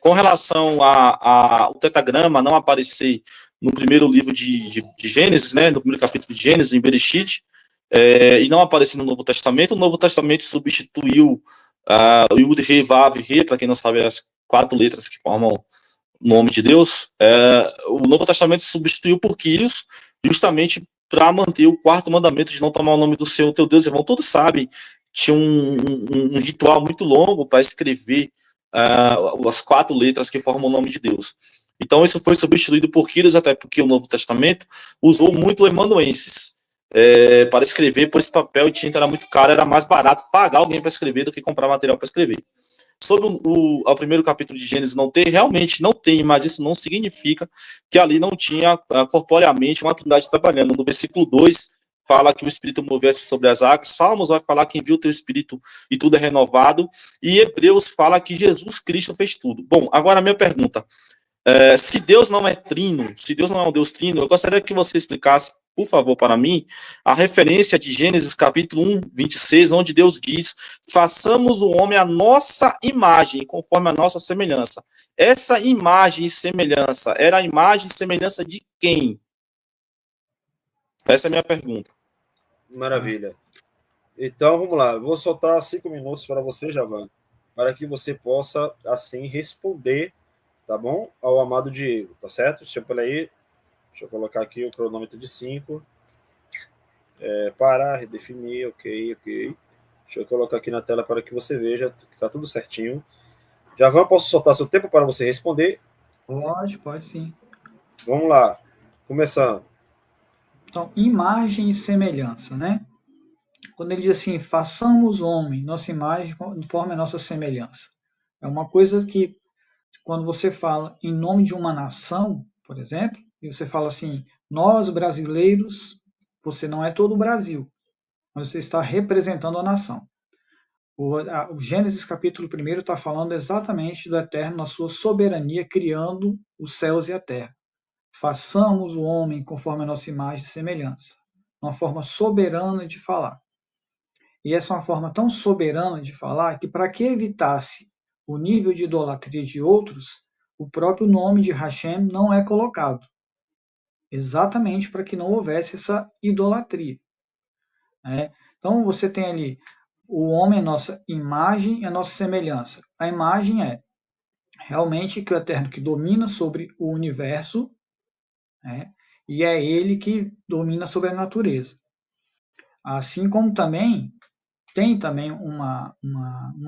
Com relação ao tetragrama não aparecer no primeiro livro de Gênesis, né, no primeiro capítulo de Gênesis, em Bereshit, e não aparecer no Novo Testamento, o Novo Testamento substituiu o Yud, Re, Vav, Re, para quem não sabe, as 4 letras que formam o nome de Deus. O Novo Testamento substituiu por Kyrios, justamente para manter o 4º mandamento de não tomar o nome do Senhor, teu Deus. Irmão, todos sabem, tinha um ritual muito longo para escrever as 4 letras que formam o nome de Deus. Então isso foi substituído por Kyrios, até porque o Novo Testamento usou muito emanuenses para escrever, por esse papel de tinta era muito caro, era mais barato pagar alguém para escrever do que comprar material para escrever. Sobre o primeiro capítulo de Gênesis realmente não tem, mas isso não significa que ali não tinha corporeamente uma trindade trabalhando. No versículo 2 fala que o Espírito movesse sobre as águas, Salmos vai falar que envia o teu Espírito e tudo é renovado, e Hebreus fala que Jesus Cristo fez tudo. Bom, agora a minha pergunta, se Deus não é trino, se Deus não é um Deus trino, eu gostaria que você explicasse, por favor, para mim, a referência de Gênesis capítulo 1, 26, onde Deus diz, façamos o homem à nossa imagem, conforme a nossa semelhança. Essa imagem e semelhança, era a imagem e semelhança de quem? Essa é a minha pergunta. Maravilha. Então, vamos lá. Eu vou soltar 5 minutos para você, Javan, para que você possa, assim, responder, tá bom? Ao amado Diego, tá certo? Deixa eu colocar aqui o cronômetro de 5. Parar, redefinir, ok. Deixa eu colocar aqui na tela para que você veja que tá tudo certinho. Javan, posso soltar seu tempo para você responder? Pode sim. Vamos lá. Começando. Então, imagem e semelhança, né? Quando ele diz assim, façamos o homem, nossa imagem, conforme a nossa semelhança. É uma coisa que quando você fala em nome de uma nação, por exemplo, e você fala assim, nós brasileiros, você não é todo o Brasil, mas você está representando a nação. O Gênesis capítulo 1 está falando exatamente do Eterno na sua soberania, criando os céus e a terra. Façamos o homem conforme a nossa imagem e semelhança. Uma forma soberana de falar. E essa é uma forma tão soberana de falar que, para que evitasse o nível de idolatria de outros, o próprio nome de Hashem não é colocado. Exatamente para que não houvesse essa idolatria. Então você tem ali o homem é nossa imagem e a nossa semelhança. A imagem é realmente que o Eterno que domina sobre o universo, e é ele que domina sobre a natureza. Assim como também tem também uma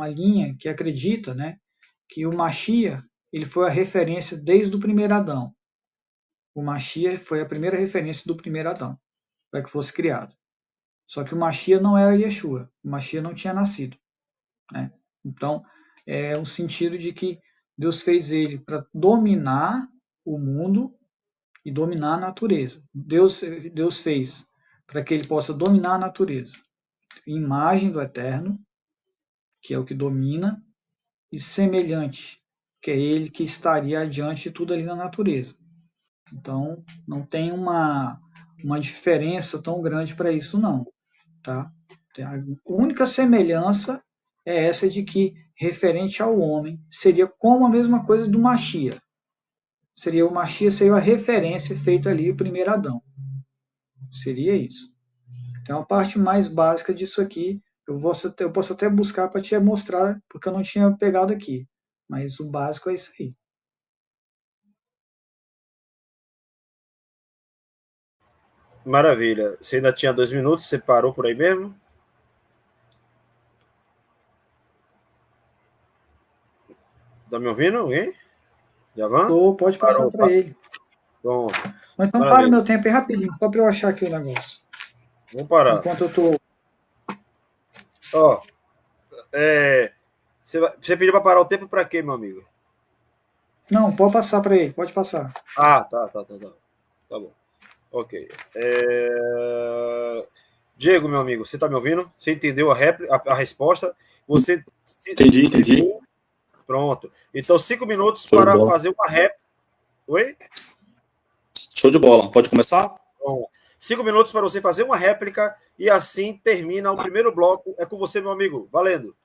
linha que acredita, que o Mashiach ele foi a referência desde o primeiro Adão. O Mashiach foi a primeira referência do primeiro Adão, para que fosse criado. Só que o Mashiach não era Yeshua, o Mashiach não tinha nascido. Então, é um sentido de que Deus fez ele para dominar o mundo e dominar a natureza. Deus fez para que ele possa dominar a natureza. Imagem do Eterno, que é o que domina, e semelhante, que é ele que estaria adiante de tudo ali na natureza. Então, não tem uma diferença tão grande para isso, não. Tá? A única semelhança é essa de que, referente ao homem, seria como a mesma coisa do Mashiach. O Mashiach seria a referência feita ali, o primeiro Adão. Seria isso. Então, a parte mais básica disso aqui, eu posso até buscar para te mostrar, porque eu não tinha pegado aqui. Mas o básico é isso aí. Maravilha. Você ainda tinha 2 minutos, você parou por aí mesmo? Tá me ouvindo alguém? Javan? Pode passar para ele. Bom, então para o meu tempo aí rapidinho, só para eu achar aqui o negócio. Vamos parar. Enquanto eu tô... Você pediu para parar o tempo para quê, meu amigo? Não, pode passar para ele, pode passar. Ah, tá. Tá bom. Ok. Diego, meu amigo, você tá me ouvindo? Você entendeu a resposta? Você... Entendi. Pronto. Então, 5 minutos para fazer uma réplica. Oi? Show de bola. Pode começar? Bom, 5 minutos para você fazer uma réplica e assim termina o primeiro bloco. É com você, meu amigo. Valendo.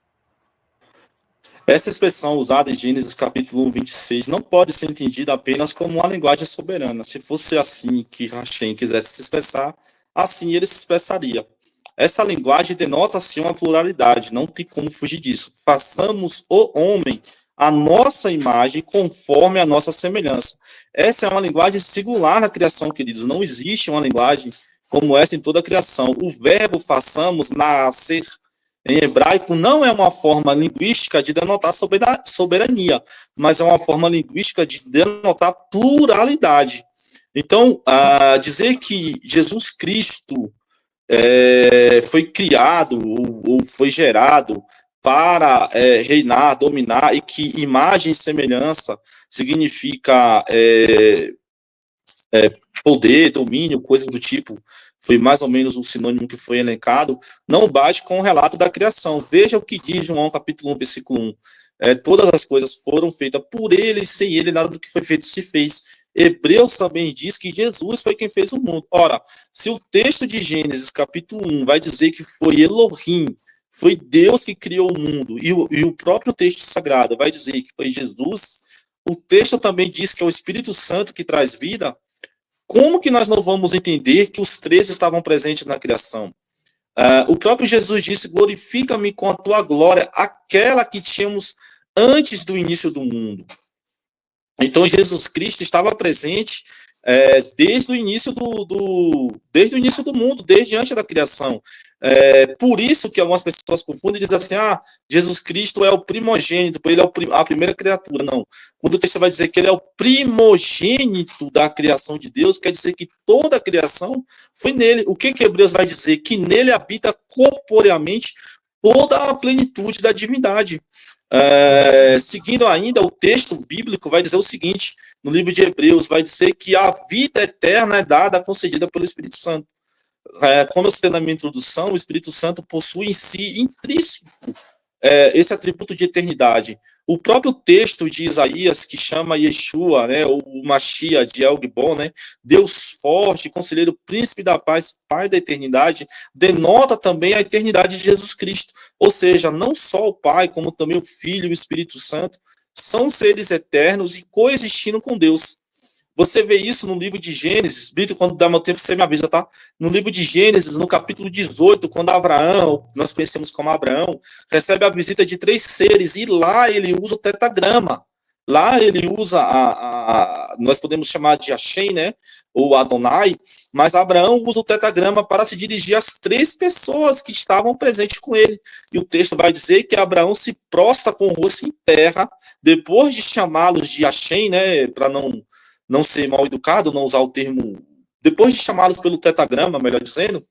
Essa expressão usada em Gênesis capítulo 1, 26 não pode ser entendida apenas como uma linguagem soberana. Se fosse assim que Hashem quisesse se expressar, assim ele se expressaria. Essa linguagem denota-se uma pluralidade, não tem como fugir disso. Façamos o homem a nossa imagem conforme a nossa semelhança. Essa é uma linguagem singular na criação, queridos. Não existe uma linguagem como essa em toda a criação. O verbo façamos, nascer, em hebraico, não é uma forma linguística de denotar soberania, mas é uma forma linguística de denotar pluralidade. Então, dizer que Jesus Cristo foi criado ou foi gerado para reinar, dominar, e que imagem e semelhança significa poder, domínio, coisa do tipo, foi mais ou menos o sinônimo que foi elencado, não bate com o relato da criação. Veja o que diz João capítulo 1, versículo 1. Todas as coisas foram feitas por ele, e sem ele nada do que foi feito se fez. Hebreus também diz que Jesus foi quem fez o mundo. Ora, se o texto de Gênesis capítulo 1 vai dizer que foi Elohim, foi Deus que criou o mundo, e o próprio texto sagrado vai dizer que foi Jesus, o texto também diz que é o Espírito Santo que traz vida. Como que nós não vamos entender que os três estavam presentes na criação? O próprio Jesus disse, glorifica-me com a tua glória, aquela que tínhamos antes do início do mundo. Então, Jesus Cristo estava presente desde o início desde o início do mundo, desde antes da criação. Por isso que algumas pessoas confundem e dizem assim, Jesus Cristo é o primogênito, ele é a primeira criatura. Não. Quando o texto vai dizer que ele é o primogênito da criação de Deus, quer dizer que toda a criação foi nele. O que Hebreus vai dizer? Que nele habita corporeamente toda a plenitude da divindade. Seguindo ainda, o texto bíblico vai dizer o seguinte, no livro de Hebreus, vai dizer que a vida eterna é dada, concedida pelo Espírito Santo. Como eu citei na minha introdução, o Espírito Santo possui em si, intrínseco, esse atributo de eternidade. O próprio texto de Isaías, que chama Yeshua, né, o Mashiach de El Gibon, né, Deus forte, conselheiro, príncipe da paz, pai da eternidade, denota também a eternidade de Jesus Cristo. Ou seja, não só o Pai, como também o Filho e o Espírito Santo são seres eternos e coexistindo com Deus. Você vê isso no livro de Gênesis, Brito, quando dá meu tempo, você me avisa, tá? No livro de Gênesis, no capítulo 18, quando Abraão, nós conhecemos como Abraão, recebe a visita de 3 seres, e lá ele usa o tetagrama. Lá ele usa nós podemos chamar de Hashem, né? Ou Adonai, mas Abraão usa o tetagrama para se dirigir às 3 pessoas que estavam presentes com ele. E o texto vai dizer que Abraão se prostra com o rosto em terra, depois de chamá-los de Hashem, né? Para não ser mal educado, não usar o termo, depois de chamá-los pelo tetagrama, melhor dizendo,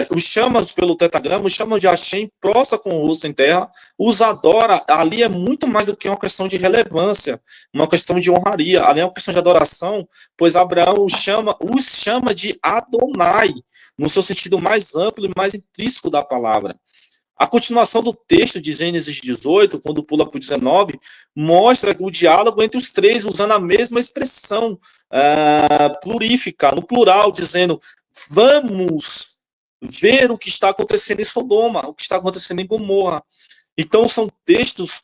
os chama pelo tetagrama, os chama de Hashem, prostra com o rosto em terra, os adora. Ali é muito mais do que uma questão de relevância, uma questão de honraria, ali é uma questão de adoração, pois Abraão os chama de Adonai, no seu sentido mais amplo e mais intrínseco da palavra. A continuação do texto de Gênesis 18, quando pula para o 19, mostra o diálogo entre os 3, usando a mesma expressão plurífica, no plural, dizendo: vamos ver o que está acontecendo em Sodoma, o que está acontecendo em Gomorra. Então, são textos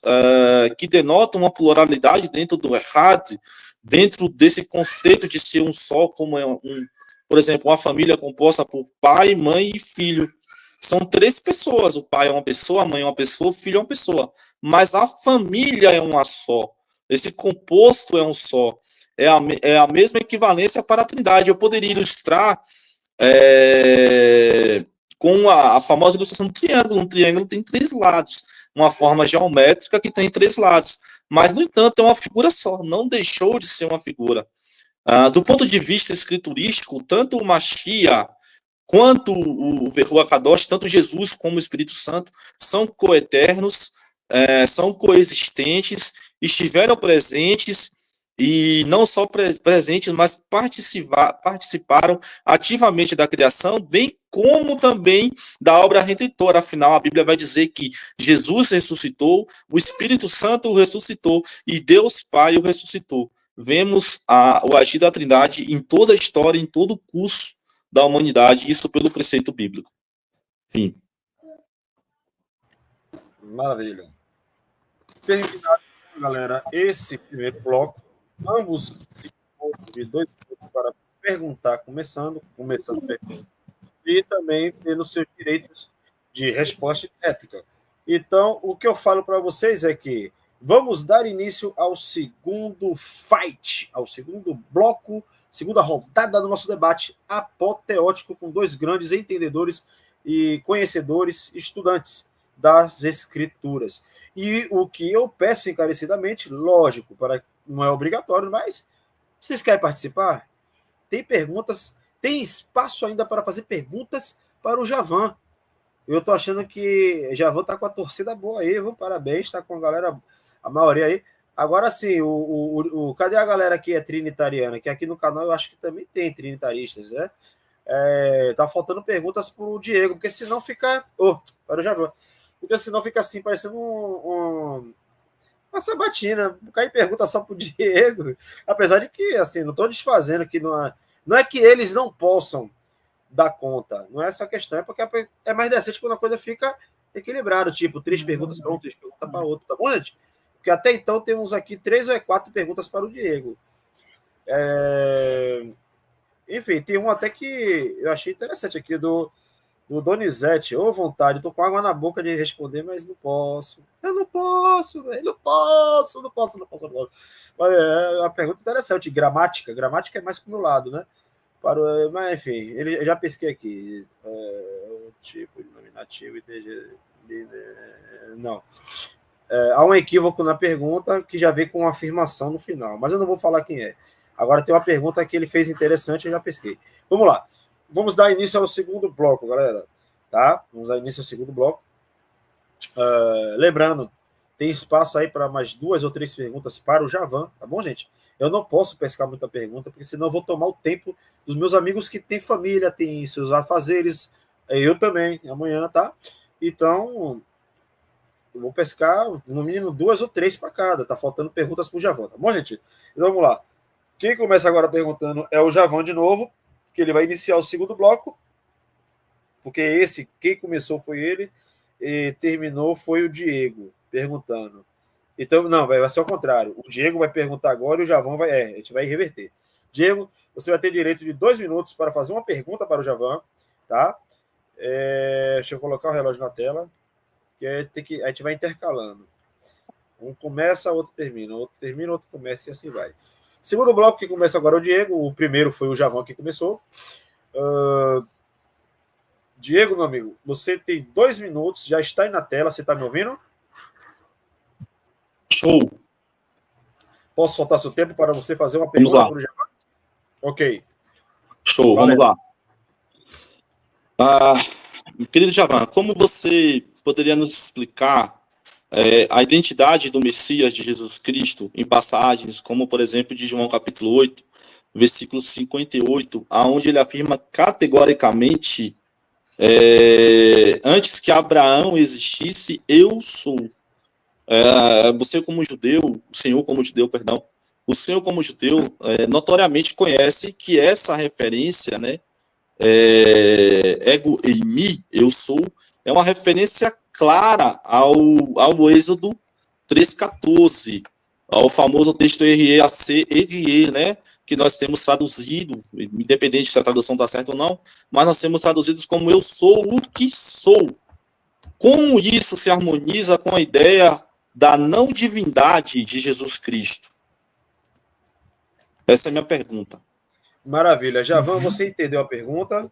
que denotam uma pluralidade dentro do Echad, dentro desse conceito de ser um só, como por exemplo, uma família composta por pai, mãe e filho. São 3 pessoas, o pai é uma pessoa, a mãe é uma pessoa, o filho é uma pessoa, mas a família é uma só, esse composto é um só, é a mesma equivalência para a Trindade. Eu poderia ilustrar com a famosa ilustração do triângulo. Um triângulo tem 3 lados, uma forma geométrica que tem 3 lados, mas, no entanto, é uma figura só, não deixou de ser uma figura. Do ponto de vista escriturístico, tanto o Mashiach quanto o Ruach Kadosh, tanto Jesus como o Espírito Santo, são coeternos, são coexistentes, estiveram presentes, e não só presentes, mas participaram ativamente da criação, bem como também da obra redentora. Afinal, a Bíblia vai dizer que Jesus ressuscitou, o Espírito Santo o ressuscitou, e Deus Pai o ressuscitou. Vemos o agir da Trindade em toda a história, em todo o curso da humanidade, isso pelo preceito bíblico. Fim. Maravilha. Terminado, galera, esse primeiro bloco, ambos se de 2 minutos para perguntar, começando pergunta, e também pelos seus direitos de resposta e réplica. Então, o que eu falo para vocês é que vamos dar início ao segundo fight, ao segundo bloco, segunda rodada do nosso debate apoteótico com 2 grandes entendedores e conhecedores, estudantes das Escrituras. E o que eu peço encarecidamente, lógico, não é obrigatório, mas vocês querem participar? Tem perguntas, tem espaço ainda para fazer perguntas para o Javan. Eu tô achando que o Javan tá com a torcida boa aí, viu? Parabéns, tá com a galera, a maioria aí. Agora sim, cadê a galera que é trinitariana? Que aqui no canal eu acho que também tem trinitaristas, né? Tá faltando perguntas para o Diego, porque senão fica. Para o Javan. Porque senão fica assim, parecendo uma sabatina. Cair pergunta só para o Diego. Apesar de que, assim, não estou desfazendo que não é que eles não possam dar conta. Não é essa a questão, é porque é mais decente quando a coisa fica equilibrada. Tipo, 3 perguntas para um, 3 perguntas para outro. Tá bom, gente? Porque até então temos aqui 3 ou 4 perguntas para o Diego. Enfim, tem um até que eu achei interessante aqui do Donizete. Ô, vontade, tô com água na boca de responder, mas não posso. Eu não posso, velho. Não posso. Mas a pergunta interessante. Gramática é mais pro meu lado, né? Mas, enfim, eu já pesquei aqui. O tipo de nominativo, não. Há um equívoco na pergunta que já vem com uma afirmação no final, mas eu não vou falar quem é. Agora tem uma pergunta que ele fez interessante, eu já pesquei. Vamos lá. Vamos dar início ao segundo bloco, galera. Tá? Vamos dar início ao segundo bloco. Lembrando Tem espaço aí para mais 2 ou 3 perguntas para o Javan, tá bom, gente? Eu não posso pescar muita pergunta, porque senão eu vou tomar o tempo dos meus amigos que têm família, têm seus afazeres, eu também, amanhã, tá? Então, eu vou pescar no mínimo 2 ou 3 para cada, tá faltando perguntas para o Javan, tá bom, gente? Então vamos lá. Quem começa agora perguntando é o Javan de novo, que ele vai iniciar o segundo bloco, porque quem começou foi ele, e terminou foi o Diego, perguntando. Então, não, vai ser ao contrário. O Diego vai perguntar agora e o Javan vai. A gente vai reverter. Diego, você vai ter direito de 2 minutos para fazer uma pergunta para o Javan, tá? Deixa eu colocar o relógio na tela, que a gente vai intercalando. Um começa, outro termina, outro começa e assim vai. Segundo bloco que começa agora é o Diego. O primeiro foi o Javan que começou. Diego, meu amigo, você tem 2 minutos, já está aí na tela, você está me ouvindo? Show. Posso soltar seu tempo para você fazer uma Vamos pergunta lá. para o Javan? Ok. Show, Valeu. vamos lá. Querido Javan, como você poderia nos explicar a identidade do Messias de Jesus Cristo em passagens como, por exemplo, de João capítulo 8, versículo 58, aonde ele afirma categoricamente, antes que Abraão existisse, eu sou. Você como judeu, o Senhor como judeu, perdão, o Senhor como judeu notoriamente conhece que essa referência, né, ego eimi, eu sou, é uma referência clara ao Êxodo 3,14, ao famoso texto REAC, RE, né, que nós temos traduzido, independente se a tradução está certa ou não, mas nós temos traduzidos como eu sou o que sou. Como isso se harmoniza com a ideia da não divindade de Jesus Cristo? Essa é a minha pergunta. Maravilha. Javan, você entendeu a pergunta?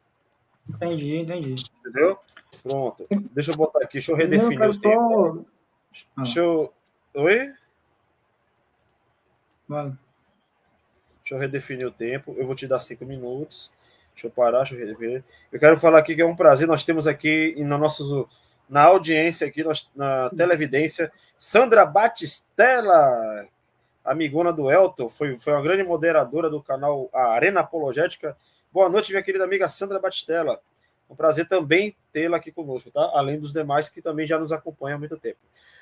Entendi. Entendeu? Pronto. Deixa eu botar aqui, deixa eu Primeiro eu redefinir quero o tempo. só. Deixa eu. Oi? Vai. Deixa eu redefinir o tempo. Eu vou te dar 5 minutos. Deixa eu parar, deixa eu rever. Eu quero falar aqui que é um prazer. Nós temos aqui na audiência, aqui na televidência, Sandra Batistella, amigona do Elton, foi uma grande moderadora do canal Arena Apologética. Boa noite, minha querida amiga Sandra Batistella. Um prazer também tê-la aqui conosco, tá? Além dos demais que também já nos acompanham há muito tempo.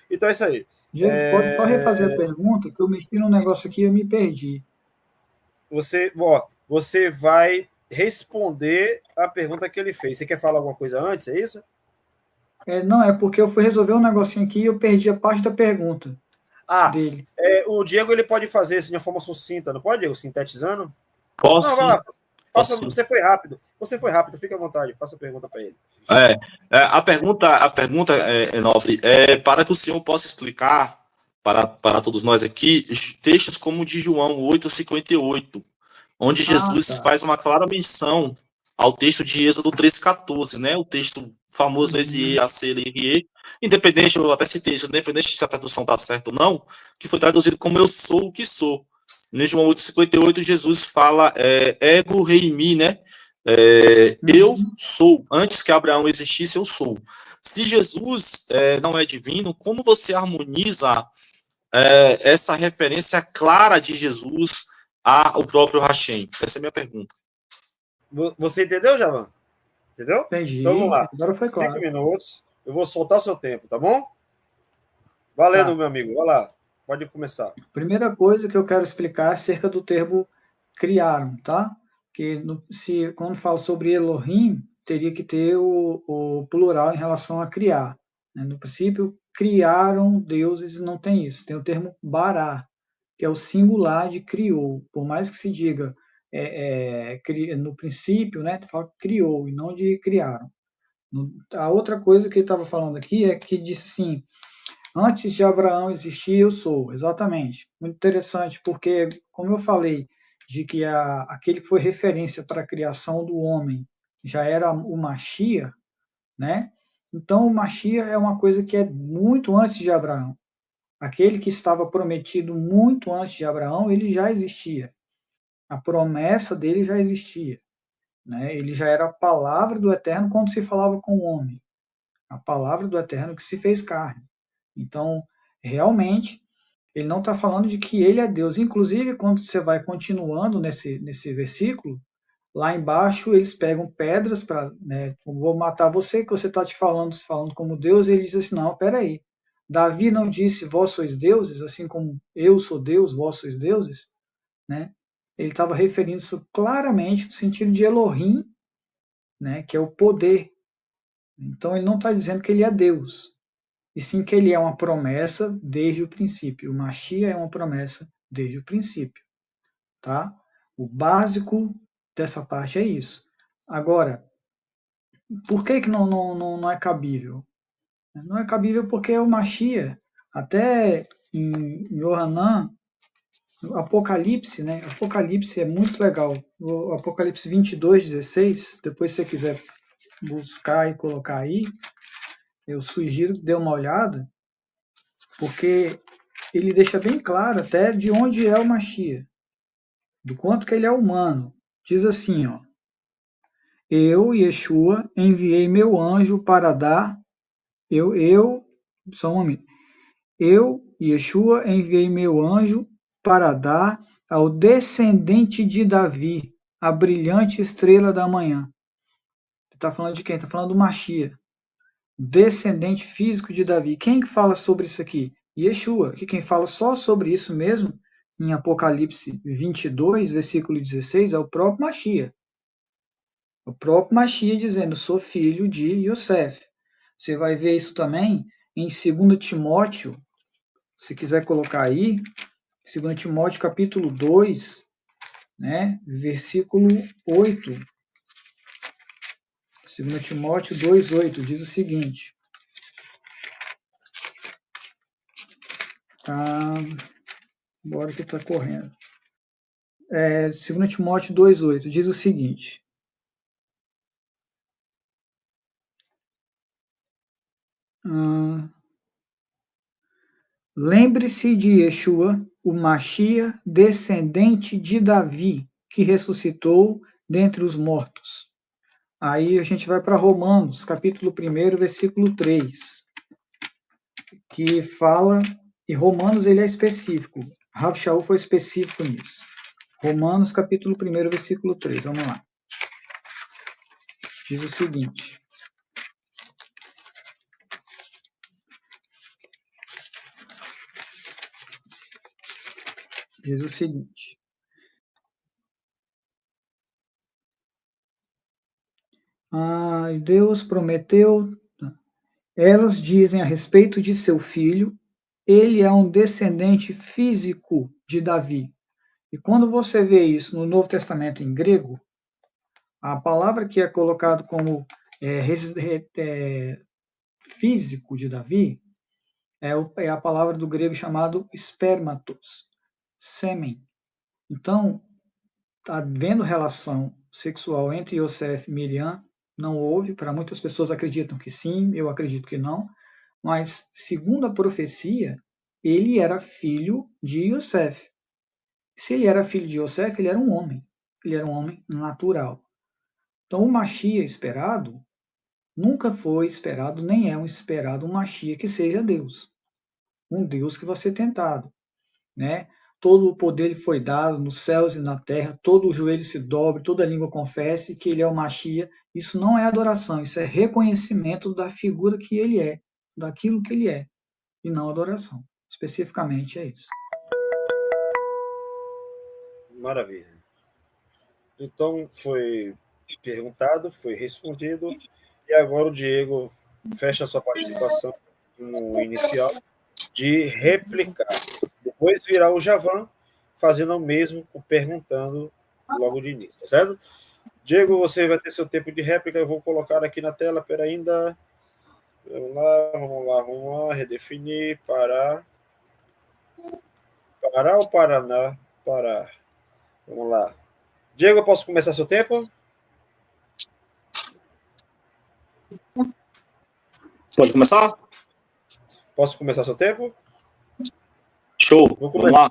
Então é isso aí. Diego, pode só refazer a pergunta, que eu mexi num negócio aqui e eu me perdi. Você vai responder a pergunta que ele fez. Você quer falar alguma coisa antes, é isso? Não, é porque eu fui resolver um negocinho aqui e eu perdi a parte da pergunta dele. O Diego ele pode fazer isso de uma forma sucinta, não pode, Diego? Sintetizando? Posso? Não, vai lá. Posso. Você foi rápido. Fica à vontade, faça a pergunta para ele. A pergunta é nobre, para que o senhor possa explicar para todos nós aqui textos como o de João 8,58, onde Jesus faz uma clara menção ao texto de Êxodo 3,14, né? O texto famoso RE, independente, eu até citei isso, independente se a tradução está certa ou não, que foi traduzido como eu sou o que sou. No João 8,58, Jesus fala ego reimi, né? Eu sou, antes que Abraão existisse, eu sou. Se Jesus não é divino, como você harmoniza essa referência clara de Jesus ao próprio Hashem? Essa é a minha pergunta. Você entendeu, Javan? Entendeu? Entendi. Então vamos lá. Agora foi claro. 5 minutos. Eu vou soltar seu tempo, tá bom? Valendo, meu amigo. Vai lá. Pode começar. Primeira coisa que eu quero explicar é acerca do termo criaram, tá? Que quando falo sobre Elohim, teria que ter o plural em relação a criar. Né? No princípio, criaram deuses, não tem isso. Tem o termo bará, que é o singular de criou. Por mais que se diga no princípio, né, tu fala criou e não de criaram. A outra coisa que ele estava falando aqui é que disse assim, antes de Abraão existir, eu sou. Exatamente. Muito interessante, porque, como eu falei, de que aquele que foi referência para a criação do homem já era o Mashiach, né? Então, o Mashiach é uma coisa que é muito antes de Abraão. Aquele que estava prometido muito antes de Abraão, ele já existia. A promessa dele já existia. Né? Ele já era a palavra do Eterno quando se falava com o homem. A palavra do Eterno que se fez carne. Então, realmente, ele não está falando de que ele é Deus. Inclusive, quando você vai continuando nesse versículo, lá embaixo eles pegam pedras para, né, vou matar você, que você está te falando como Deus, e ele diz assim, não, peraí, Davi não disse, vós sois deuses, assim como eu sou Deus, vós sois deuses, né? Ele estava referindo-se claramente no sentido de Elohim, né, que é o poder. Então ele não está dizendo que ele é Deus, e sim que ele é uma promessa desde o princípio. O Mashiach é uma promessa desde o princípio, tá? O básico dessa parte é isso. Agora, por que não é cabível? Não é cabível porque o Mashiach, até em Yohanan, Apocalipse, né? Apocalipse é muito legal. O Apocalipse 22:16, depois se você quiser buscar e colocar aí, eu sugiro que dê uma olhada, porque ele deixa bem claro até de onde é o Mashiach, do quanto que ele é humano. Diz assim, ó: eu, Yeshua, enviei meu anjo para dar, só um momento. Eu, Yeshua, enviei meu anjo para dar ao descendente de Davi a brilhante estrela da manhã. Está falando de quem? Está falando do Mashiach, descendente físico de Davi. Quem que fala sobre isso aqui? Yeshua, que quem fala só sobre isso mesmo, em Apocalipse 22, versículo 16, é o próprio Mashiach. O próprio Mashiach dizendo, sou filho de Yosef. Você vai ver isso também em 2 Timóteo, se quiser colocar aí, 2 Timóteo capítulo 2, né, versículo 8. 2 Timóteo 2:8 diz o seguinte. Bora que está correndo. 2 Timóteo 2:8 diz o seguinte. Lembre-se de Yeshua, o Mashiach, descendente de Davi, que ressuscitou dentre os mortos. Aí a gente vai para Romanos, capítulo 1, versículo 3, que fala, e Romanos ele é específico, Rav Shaul foi específico nisso. Romanos, capítulo 1, versículo 3, vamos lá. Diz o seguinte. Diz o seguinte. Deus prometeu, elas dizem a respeito de seu filho, ele é um descendente físico de Davi. E quando você vê isso no Novo Testamento em grego, a palavra que é colocado como físico de Davi é a palavra do grego chamado spermatos, sêmen. Então, havendo relação sexual entre Yosef e Miriam, não houve, para muitas pessoas acreditam que sim, eu acredito que não, mas segundo a profecia, ele era filho de Yosef. Se ele era filho de Yosef, ele era um homem natural. Então o Mashiach esperado nunca foi esperado, nem é um esperado um Mashiach que seja Deus. Um Deus que vai ser tentado, né? Todo o poder lhe foi dado nos céus e na terra, todo o joelho se dobre, toda a língua confesse que ele é o Mashiach. Isso não é adoração, isso é reconhecimento da figura que ele é, daquilo que ele é, e não adoração. Especificamente é isso. Maravilha. Então, foi perguntado, foi respondido, e agora o Diego fecha a sua participação no inicial de replicar. Depois virá o Javan fazendo o mesmo, perguntando logo de início, tá certo? Diego, você vai ter seu tempo de réplica, eu vou colocar aqui na tela, pera ainda. Vamos lá, redefinir, Pará ou Paraná? Pará. Vamos lá. Diego, eu posso começar seu tempo? Pode começar? Posso começar seu tempo? Show, vamos lá.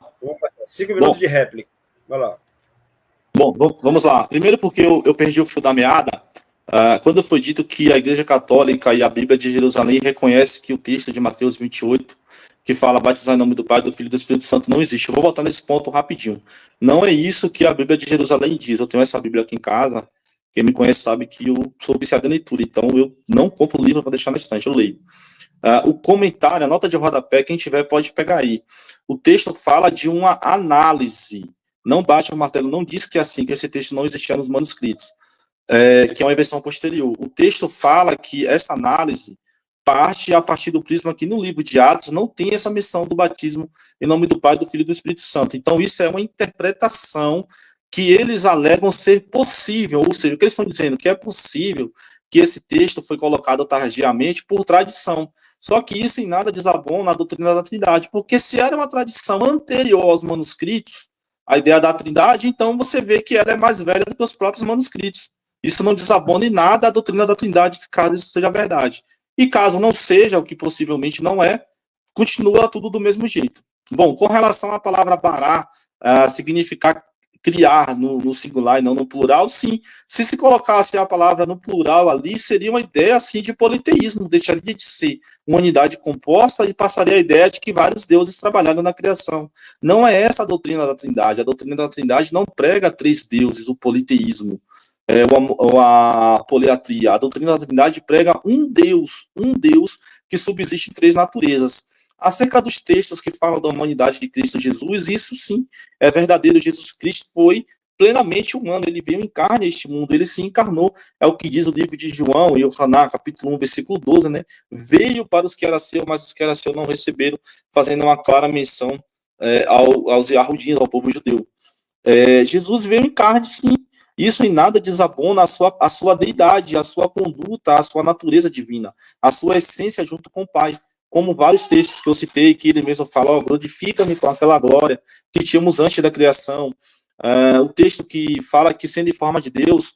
5 minutos de réplica. Vai lá. Bom, vamos lá. Primeiro porque eu perdi o fio da meada. Quando foi dito que a Igreja Católica e a Bíblia de Jerusalém reconhece que o texto de Mateus 28 que fala batizar em nome do Pai, do Filho e do Espírito Santo, não existe. Eu vou voltar nesse ponto rapidinho. Não é isso que a Bíblia de Jerusalém diz. Eu tenho essa Bíblia aqui em casa. Quem me conhece sabe que eu sou viciado em leitura, então eu não compro livro para deixar na estante, eu leio. O comentário, a nota de rodapé, quem tiver pode pegar aí. O texto fala de uma análise. Não bate o martelo, não diz que é assim, que esse texto não existia nos manuscritos, que é uma invenção posterior. O texto fala que essa análise parte a partir do prisma que no livro de Atos não tem essa missão do batismo em nome do Pai, do Filho e do Espírito Santo. Então isso é uma interpretação que eles alegam ser possível, ou seja, o que eles estão dizendo que é possível que esse texto foi colocado tardiamente por tradição. Só que isso em nada desabona a doutrina da Trindade, porque se era uma tradição anterior aos manuscritos, a ideia da Trindade, então você vê que ela é mais velha do que os próprios manuscritos. Isso não desabona em nada a doutrina da Trindade, caso isso seja verdade. E caso não seja, o que possivelmente não é, continua tudo do mesmo jeito. Bom, com relação à palavra bará, significar criar no singular e não no plural, sim. Se colocasse a palavra no plural ali, seria uma ideia assim de politeísmo, deixaria de ser uma unidade composta e passaria a ideia de que vários deuses trabalharam na criação. Não é essa a doutrina da Trindade. A doutrina da Trindade não prega três deuses, o politeísmo, ou a poliatria. A doutrina da Trindade prega um Deus que subsiste em três naturezas. Acerca dos textos que falam da humanidade de Cristo Jesus, isso sim é verdadeiro. Jesus Cristo foi plenamente humano, ele veio em carne a este mundo, ele se encarnou, é o que diz o livro de João, e Yohaná, capítulo 1, versículo 12, né? Veio para os que era seu, mas os que era seu não receberam, fazendo uma clara menção aos Yahudim, ao povo judeu. Jesus veio em carne, sim. Isso em nada desabona a sua deidade, a sua conduta, a sua natureza divina, a sua essência junto com o Pai. Como vários textos que eu citei, que ele mesmo fala, glorifica-me com aquela glória que tínhamos antes da criação. O texto que fala que sendo em forma de Deus,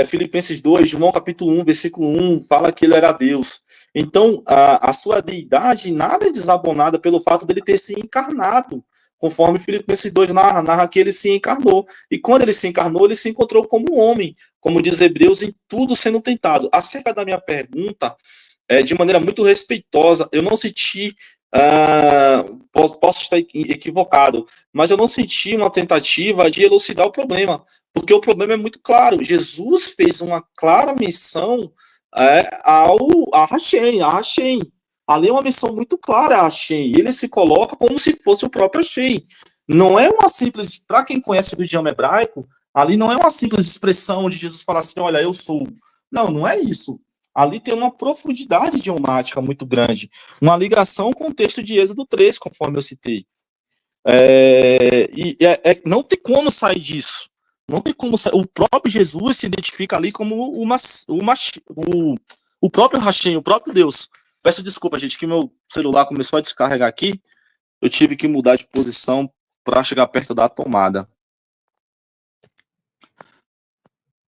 Filipenses 2, João capítulo 1, versículo 1, fala que ele era Deus. Então, a sua deidade nada é desabonada pelo fato dele ter se encarnado, conforme Filipenses 2 narra que ele se encarnou. E quando ele se encarnou, ele se encontrou como homem, como diz Hebreus, em tudo sendo tentado. Acerca da minha pergunta, de maneira muito respeitosa, eu não senti, posso estar equivocado, mas eu não senti uma tentativa de elucidar o problema, porque o problema é muito claro. Jesus fez uma clara menção a Hashem. Ali é uma missão muito clara a Hashem. Ele se coloca como se fosse o próprio Hashem. Não é uma simples, para quem conhece o idioma hebraico, ali não é uma simples expressão de Jesus falar assim, olha, eu sou. Não é isso. Ali tem uma profundidade idiomática muito grande, uma ligação com o texto de Êxodo 3, conforme eu citei. Não tem como sair disso. Não tem como sair. O próprio Jesus se identifica ali como o próprio Hashem, o próprio Deus. Peço desculpa, gente, que meu celular começou a descarregar aqui. Eu tive que mudar de posição para chegar perto da tomada.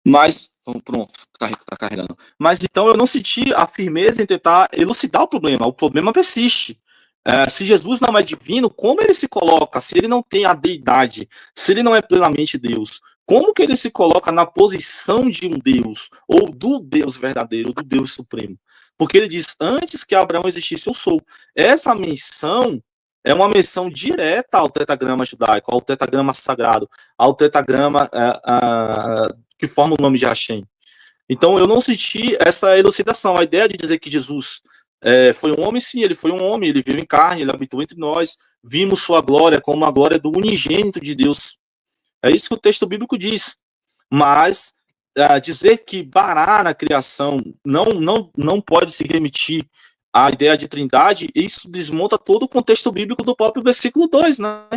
Mas, pronto, tá carregando. Mas então eu não senti a firmeza em tentar elucidar o problema persiste. Se Jesus não é divino, como ele se coloca? Se ele não tem a deidade, se ele não é plenamente Deus, como que ele se coloca na posição de um Deus, ou do Deus verdadeiro, do Deus supremo? Porque ele diz, antes que Abraão existisse, eu sou. Essa menção é uma menção direta ao tetragrama judaico, ao tetragrama sagrado, ao tetragrama que forma o nome de Hashem. Então, eu não senti essa elucidação. A ideia de dizer que Jesus foi um homem, sim, ele foi um homem, ele veio em carne, ele habitou entre nós, vimos sua glória como a glória do unigênito de Deus. É isso que o texto bíblico diz. Mas dizer que bará na criação não pode se remitir à ideia de trindade, isso desmonta todo o contexto bíblico do próprio versículo 2, né?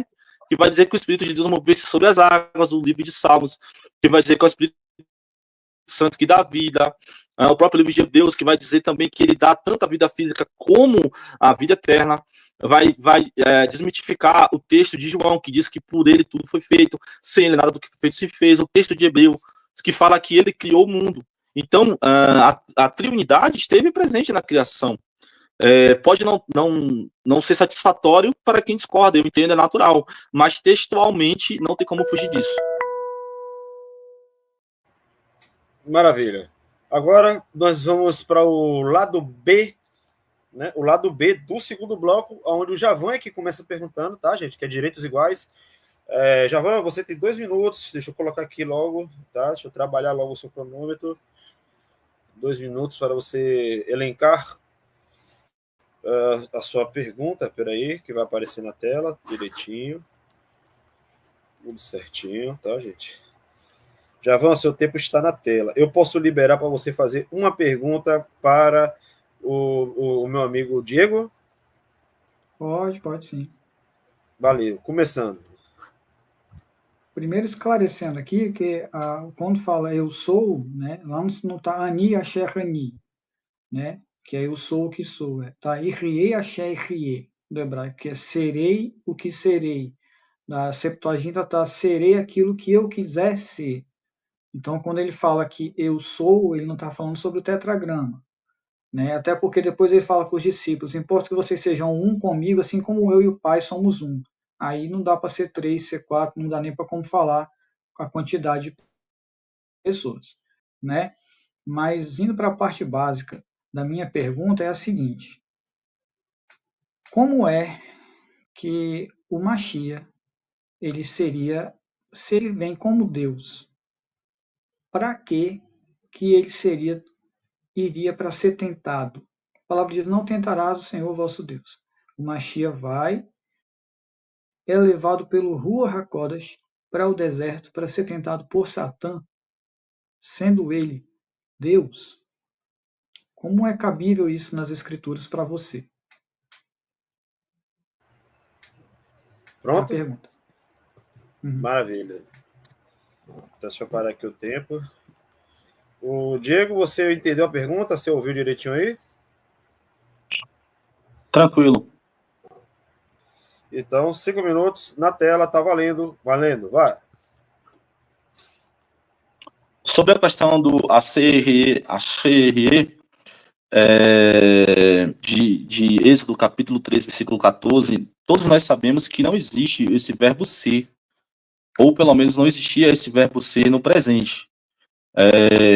Que vai dizer que o Espírito de Deus movesse sobre as águas, o livro de Salmos, que vai dizer que é o Espírito Santo que dá vida, o próprio livro de Hebreus, que vai dizer também que ele dá tanto a vida física como a vida eterna, vai desmitificar o texto de João, que diz que por ele tudo foi feito, sem ele nada do que foi feito se fez, o texto de Hebreus, que fala que ele criou o mundo. Então, a triunidade esteve presente na criação. Pode não ser satisfatório para quem discorda, eu entendo, é natural, mas textualmente não tem como fugir disso. Maravilha. Agora nós vamos para o lado B né, o lado B do segundo bloco, onde o Javan é que começa perguntando, tá, gente? Que é direitos iguais. Javan, você tem 2 minutos, deixa eu colocar aqui logo, tá? Deixa eu trabalhar logo o seu cronômetro. 2 minutos para você elencar a sua pergunta, peraí, que vai aparecer na tela, direitinho. Tudo certinho, tá, gente? Javan, seu tempo está na tela. Eu posso liberar para você fazer uma pergunta para o meu amigo Diego? Pode sim. Valeu, começando. Primeiro esclarecendo aqui que quando fala eu sou, né, lá não está ani axé rani, né, que é eu sou o que sou, tá irriei axé irriei, do hebraico, que é serei o que serei. Na Septuaginta está serei aquilo que eu quiser ser. Então, quando ele fala que eu sou, ele não está falando sobre o tetragrama, né? Até porque depois ele fala com os discípulos: importa que vocês sejam um comigo, assim como eu e o Pai somos um. Aí não dá para ser 3, ser 4, não dá nem para como falar com a quantidade de pessoas, né? Mas indo para a parte básica da minha pergunta é a seguinte: como é que o Mashiach ele seria, se ele vem como Deus, para que ele iria para ser tentado? A palavra diz: não tentarás o Senhor vosso Deus. O Mashiach é levado pelo Ruach HaKodesh para o deserto para ser tentado por Satã, sendo ele Deus. Como é cabível isso nas Escrituras para você? Pronto? É a pergunta. Maravilha. Então, deixa eu parar aqui o tempo. O Diego, você entendeu a pergunta? Você ouviu direitinho aí? Tranquilo. Então, 5 minutos na tela, tá valendo. Valendo, vai. Sobre a questão do ACRE, de Êxodo capítulo 3, versículo 14, todos nós sabemos que não existe esse verbo ser, ou pelo menos não existia esse verbo ser no presente.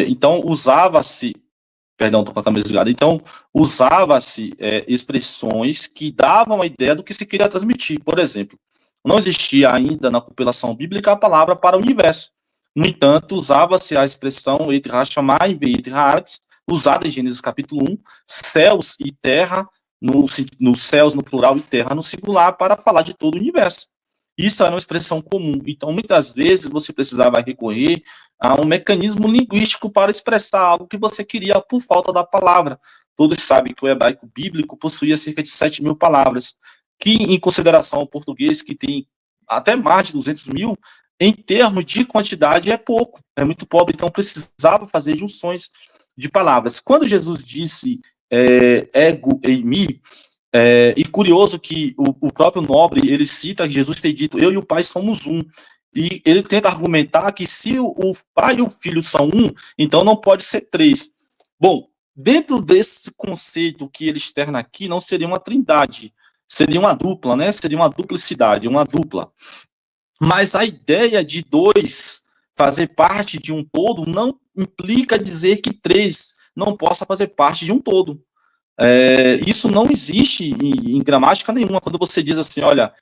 Então, usava-se, perdão, estou com a camisa desligada, então, usava-se expressões que davam a ideia do que se queria transmitir. Por exemplo, não existia ainda na compilação bíblica a palavra para o universo. No entanto, usava-se a expressão et hashamai ve'et haaretz, usada em Gênesis capítulo 1, céus e terra, nos céus no plural e terra no singular, para falar de todo o universo. Isso era uma expressão comum. Então, muitas vezes, você precisava recorrer a um mecanismo linguístico para expressar algo que você queria por falta da palavra. Todos sabem que o hebraico bíblico possuía cerca de 7.000 palavras, que, em consideração ao português, que tem até mais de 200 mil, em termos de quantidade, é pouco, é muito pobre. Então, precisava fazer junções de palavras. Quando Jesus disse ego eimi, e curioso que o próprio Nobre, ele cita que Jesus tem dito, eu e o Pai somos um. E ele tenta argumentar que se o Pai e o Filho são um, então não pode ser 3. Bom, dentro desse conceito que ele externa aqui, não seria uma trindade, seria uma dupla, né? Seria uma duplicidade, uma dupla. Mas a ideia de 2 fazer parte de um todo não implica dizer que 3 não possa fazer parte de um todo. Isso não existe em gramática nenhuma. Quando você diz assim, olha,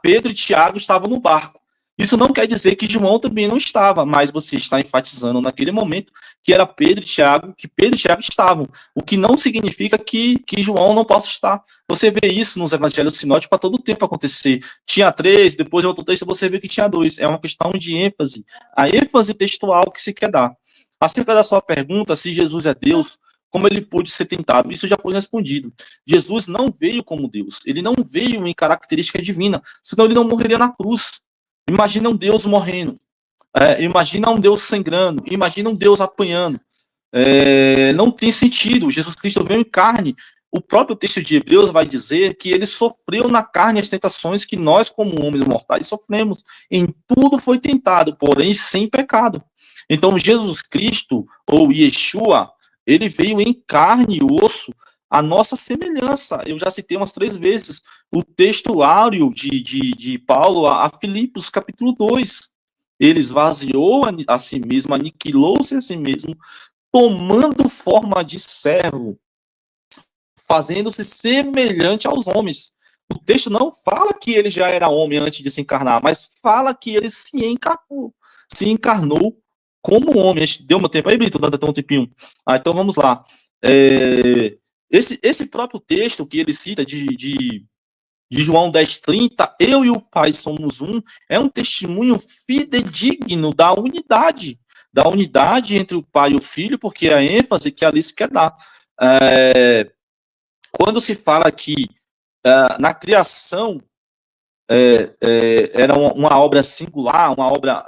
Pedro e Tiago estavam no barco. Isso não quer dizer que João também não estava, mas você está enfatizando naquele momento que era Pedro e Tiago, que Pedro e Tiago estavam, o que não significa que João não possa estar. Você vê isso nos evangelhos sinóticos a todo tempo acontecer. Tinha 3, depois em outro texto você vê que tinha 2. É uma questão de ênfase, a ênfase textual que se quer dar. Acerca da sua pergunta, se Jesus é Deus, como ele pôde ser tentado? Isso já foi respondido. Jesus não veio como Deus, ele não veio em característica divina, senão ele não morreria na cruz. Imagina um Deus morrendo, imagina um Deus sangrando, imagina um Deus apanhando. Não tem sentido. Jesus Cristo veio em carne. O próprio texto de Hebreus vai dizer que ele sofreu na carne as tentações que nós, como homens mortais, sofremos. Em tudo foi tentado, porém sem pecado. Então, Jesus Cristo, ou Yeshua, ele veio em carne e osso, a nossa semelhança. Eu já citei umas 3 vezes o texto áureo de Paulo a Filipos, capítulo 2. Ele esvaziou a si mesmo, aniquilou-se a si mesmo, tomando forma de servo, fazendo-se semelhante aos homens. O texto não fala que ele já era homem antes de se encarnar, mas fala que ele se encarnou como homem. Deu meu tempo aí, Brito? Dá até um tempinho. Então vamos lá. Esse próprio texto que ele cita de João 10:30, eu e o Pai somos um, é um testemunho fidedigno da unidade entre o Pai e o Filho, porque é a ênfase que ali se quer dar. Quando se fala que na criação era uma obra singular, uma obra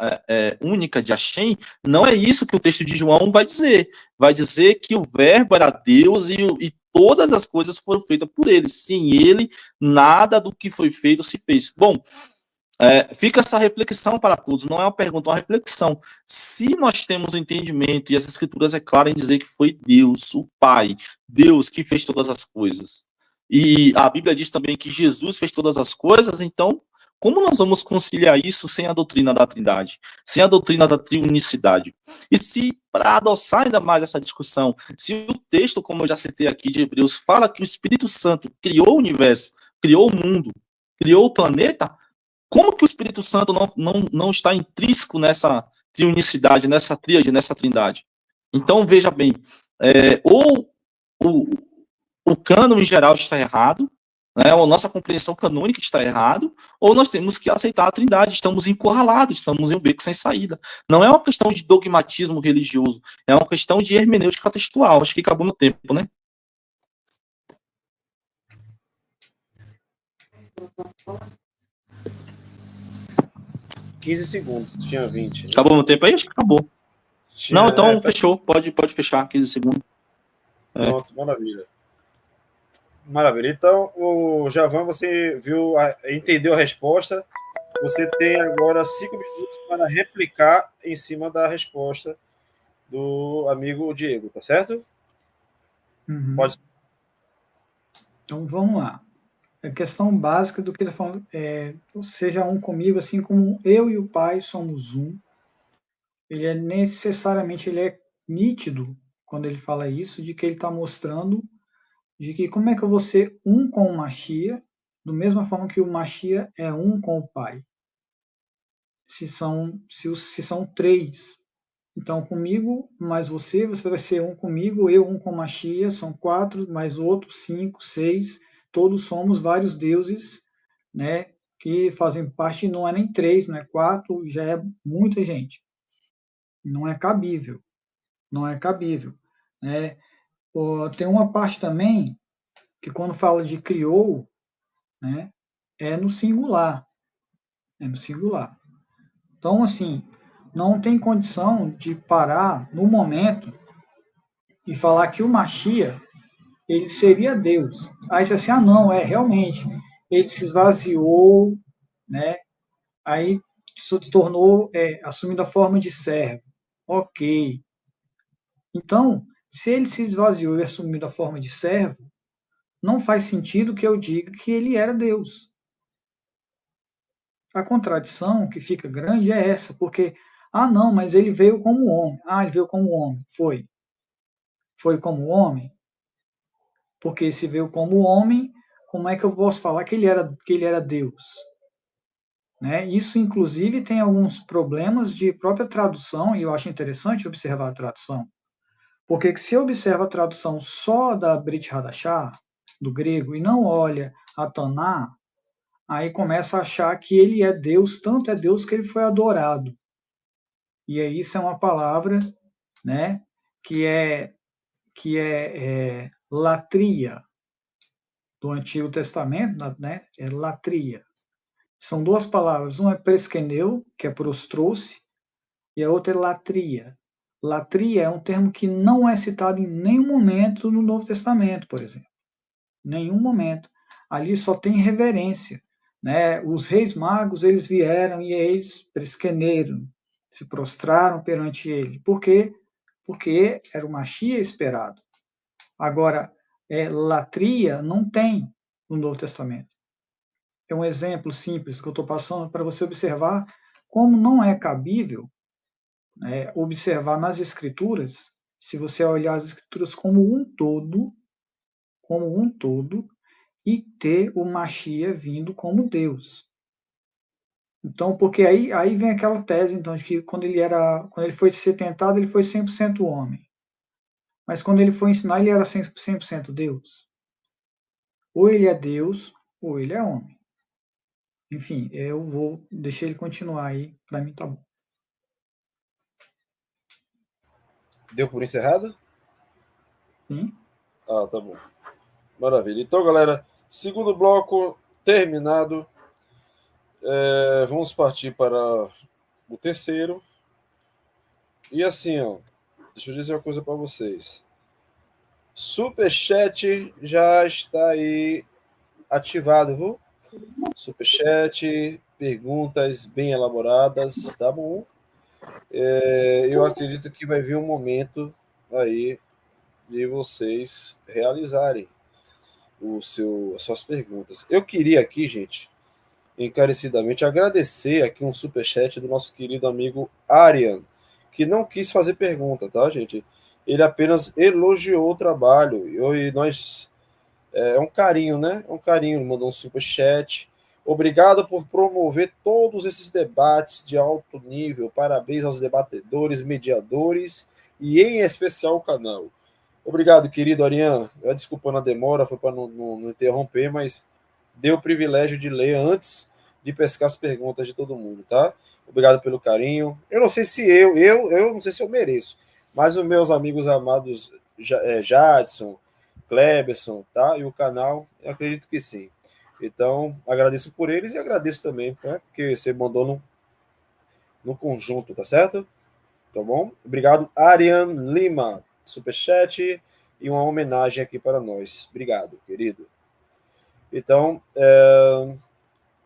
única de Hashem, não é isso que o texto de João vai dizer. Vai dizer que o verbo era Deus e todas as coisas foram feitas por ele. Sem ele, nada do que foi feito se fez. Bom, fica essa reflexão para todos, não é uma pergunta, é uma reflexão. Se nós temos o entendimento, e as escrituras é claro em dizer que foi Deus, o Pai, Deus que fez todas as coisas, e a Bíblia diz também que Jesus fez todas as coisas, então, como nós vamos conciliar isso sem a doutrina da Trindade, sem a doutrina da triunicidade? E se, para adoçar ainda mais essa discussão, se o texto, como eu já citei aqui de Hebreus, fala que o Espírito Santo criou o universo, criou o mundo, criou o planeta, como que o Espírito Santo não está intrínseco nessa triunicidade, nessa tríade, nessa trindade? Então, veja bem, ou o cânon em geral está errado, né, ou a nossa compreensão canônica está errado, ou nós temos que aceitar a trindade, estamos encurralados, estamos em um beco sem saída. Não é uma questão de dogmatismo religioso, é uma questão de hermenêutica textual. Acho que acabou no tempo, né? segundos, tinha 20. Né? Acabou no tempo aí? Acho que acabou. Não, então fechou, pode fechar, 15 segundos. Pronto, maravilha. Maravilha. Então, o Javan, você entendeu a resposta. Você tem agora 5 minutos para replicar em cima da resposta do amigo Diego, tá certo? Uhum. Pode. Então, vamos lá. A questão básica do que ele está falando seja um comigo, assim como eu e o Pai somos um. Ele é necessariamente, ele é nítido quando ele fala isso, de que ele está mostrando de que como é que eu vou ser um com o Mashiach, da mesma forma que o Mashiach é um com o Pai. Se são 3. Então, comigo mais você vai ser um comigo, eu um com o Mashiach, são 4, mais outro, 5, 6. Todos somos vários deuses, né, que fazem parte, não é nem 3, não é 4, já é muita gente. Não é cabível. Não é cabível. Né? Tem uma parte também que quando fala de criou, né, é no singular. É no singular. Então, assim, não tem condição de parar no momento e falar que o Mashiach, ele seria Deus. Aí diz assim, não, realmente, ele se esvaziou, né? Aí se tornou, assumindo a forma de servo. Ok. Então, se ele se esvaziou e assumiu a forma de servo, não faz sentido que eu diga que ele era Deus. A contradição que fica grande é essa, porque, não, mas ele veio como homem. Ele veio como homem. Foi. Foi como homem? Porque se veio como homem, como é que eu posso falar que ele era Deus? Né? Isso, inclusive, tem alguns problemas de própria tradução, e eu acho interessante observar a tradução. Porque se eu observo a tradução só da Brit Hadashah, do grego, e não olha a Taná, aí começa a achar que ele é Deus, tanto é Deus que ele foi adorado. E aí isso é uma palavra, né, que é latria, do Antigo Testamento, né, é latria. São 2 palavras, uma é preskeneu, que é prostrou-se, e a outra é latria. Latria é um termo que não é citado em nenhum momento no Novo Testamento, por exemplo. Nenhum momento. Ali só tem reverência. Né? Os reis magos, eles vieram e eles presqueneram, se prostraram perante ele. Por quê? Porque era o Mashiach esperado. Agora, latria não tem no Novo Testamento. É um exemplo simples que eu estou passando para você observar como não é cabível observar nas Escrituras se você olhar as escrituras como um todo, e ter o Mashiach vindo como Deus. Então, porque aí vem aquela tese, então, de que quando ele foi ser tentado, ele foi 100% homem. Mas quando ele foi ensinar, ele era 100% Deus. Ou ele é Deus, ou ele é homem. Enfim, eu vou deixar ele continuar aí, para mim tá bom. Deu por encerrado? Sim. Ah, tá bom. Maravilha. Então, galera, segundo bloco terminado. Vamos partir para o terceiro. E assim, ó, deixa eu dizer uma coisa para vocês. Superchat já está aí ativado, viu? Superchat, perguntas bem elaboradas, tá bom? Eu acredito que vai vir um momento aí de vocês realizarem as suas perguntas. Eu queria aqui, gente, encarecidamente agradecer aqui um superchat do nosso querido amigo Arian, que não quis fazer pergunta, tá, gente? Ele apenas elogiou o trabalho e nós é um carinho, né? É um carinho, ele mandou um superchat. Obrigado por promover todos esses debates de alto nível. Parabéns aos debatedores, mediadores e em especial o canal. Obrigado, querido Arian. Desculpando a demora, foi para não interromper, mas deu o privilégio de ler antes de pescar as perguntas de todo mundo, tá? Obrigado pelo carinho. Eu não sei se eu não sei se eu mereço, mas os meus amigos amados Jadson, Kleberson, tá? E o canal, eu acredito que sim. Então, agradeço por eles e agradeço também, né? Porque você mandou no conjunto, tá certo? Tá bom? Obrigado, Arian Lima, superchat e uma homenagem aqui para nós. Obrigado, querido. Então,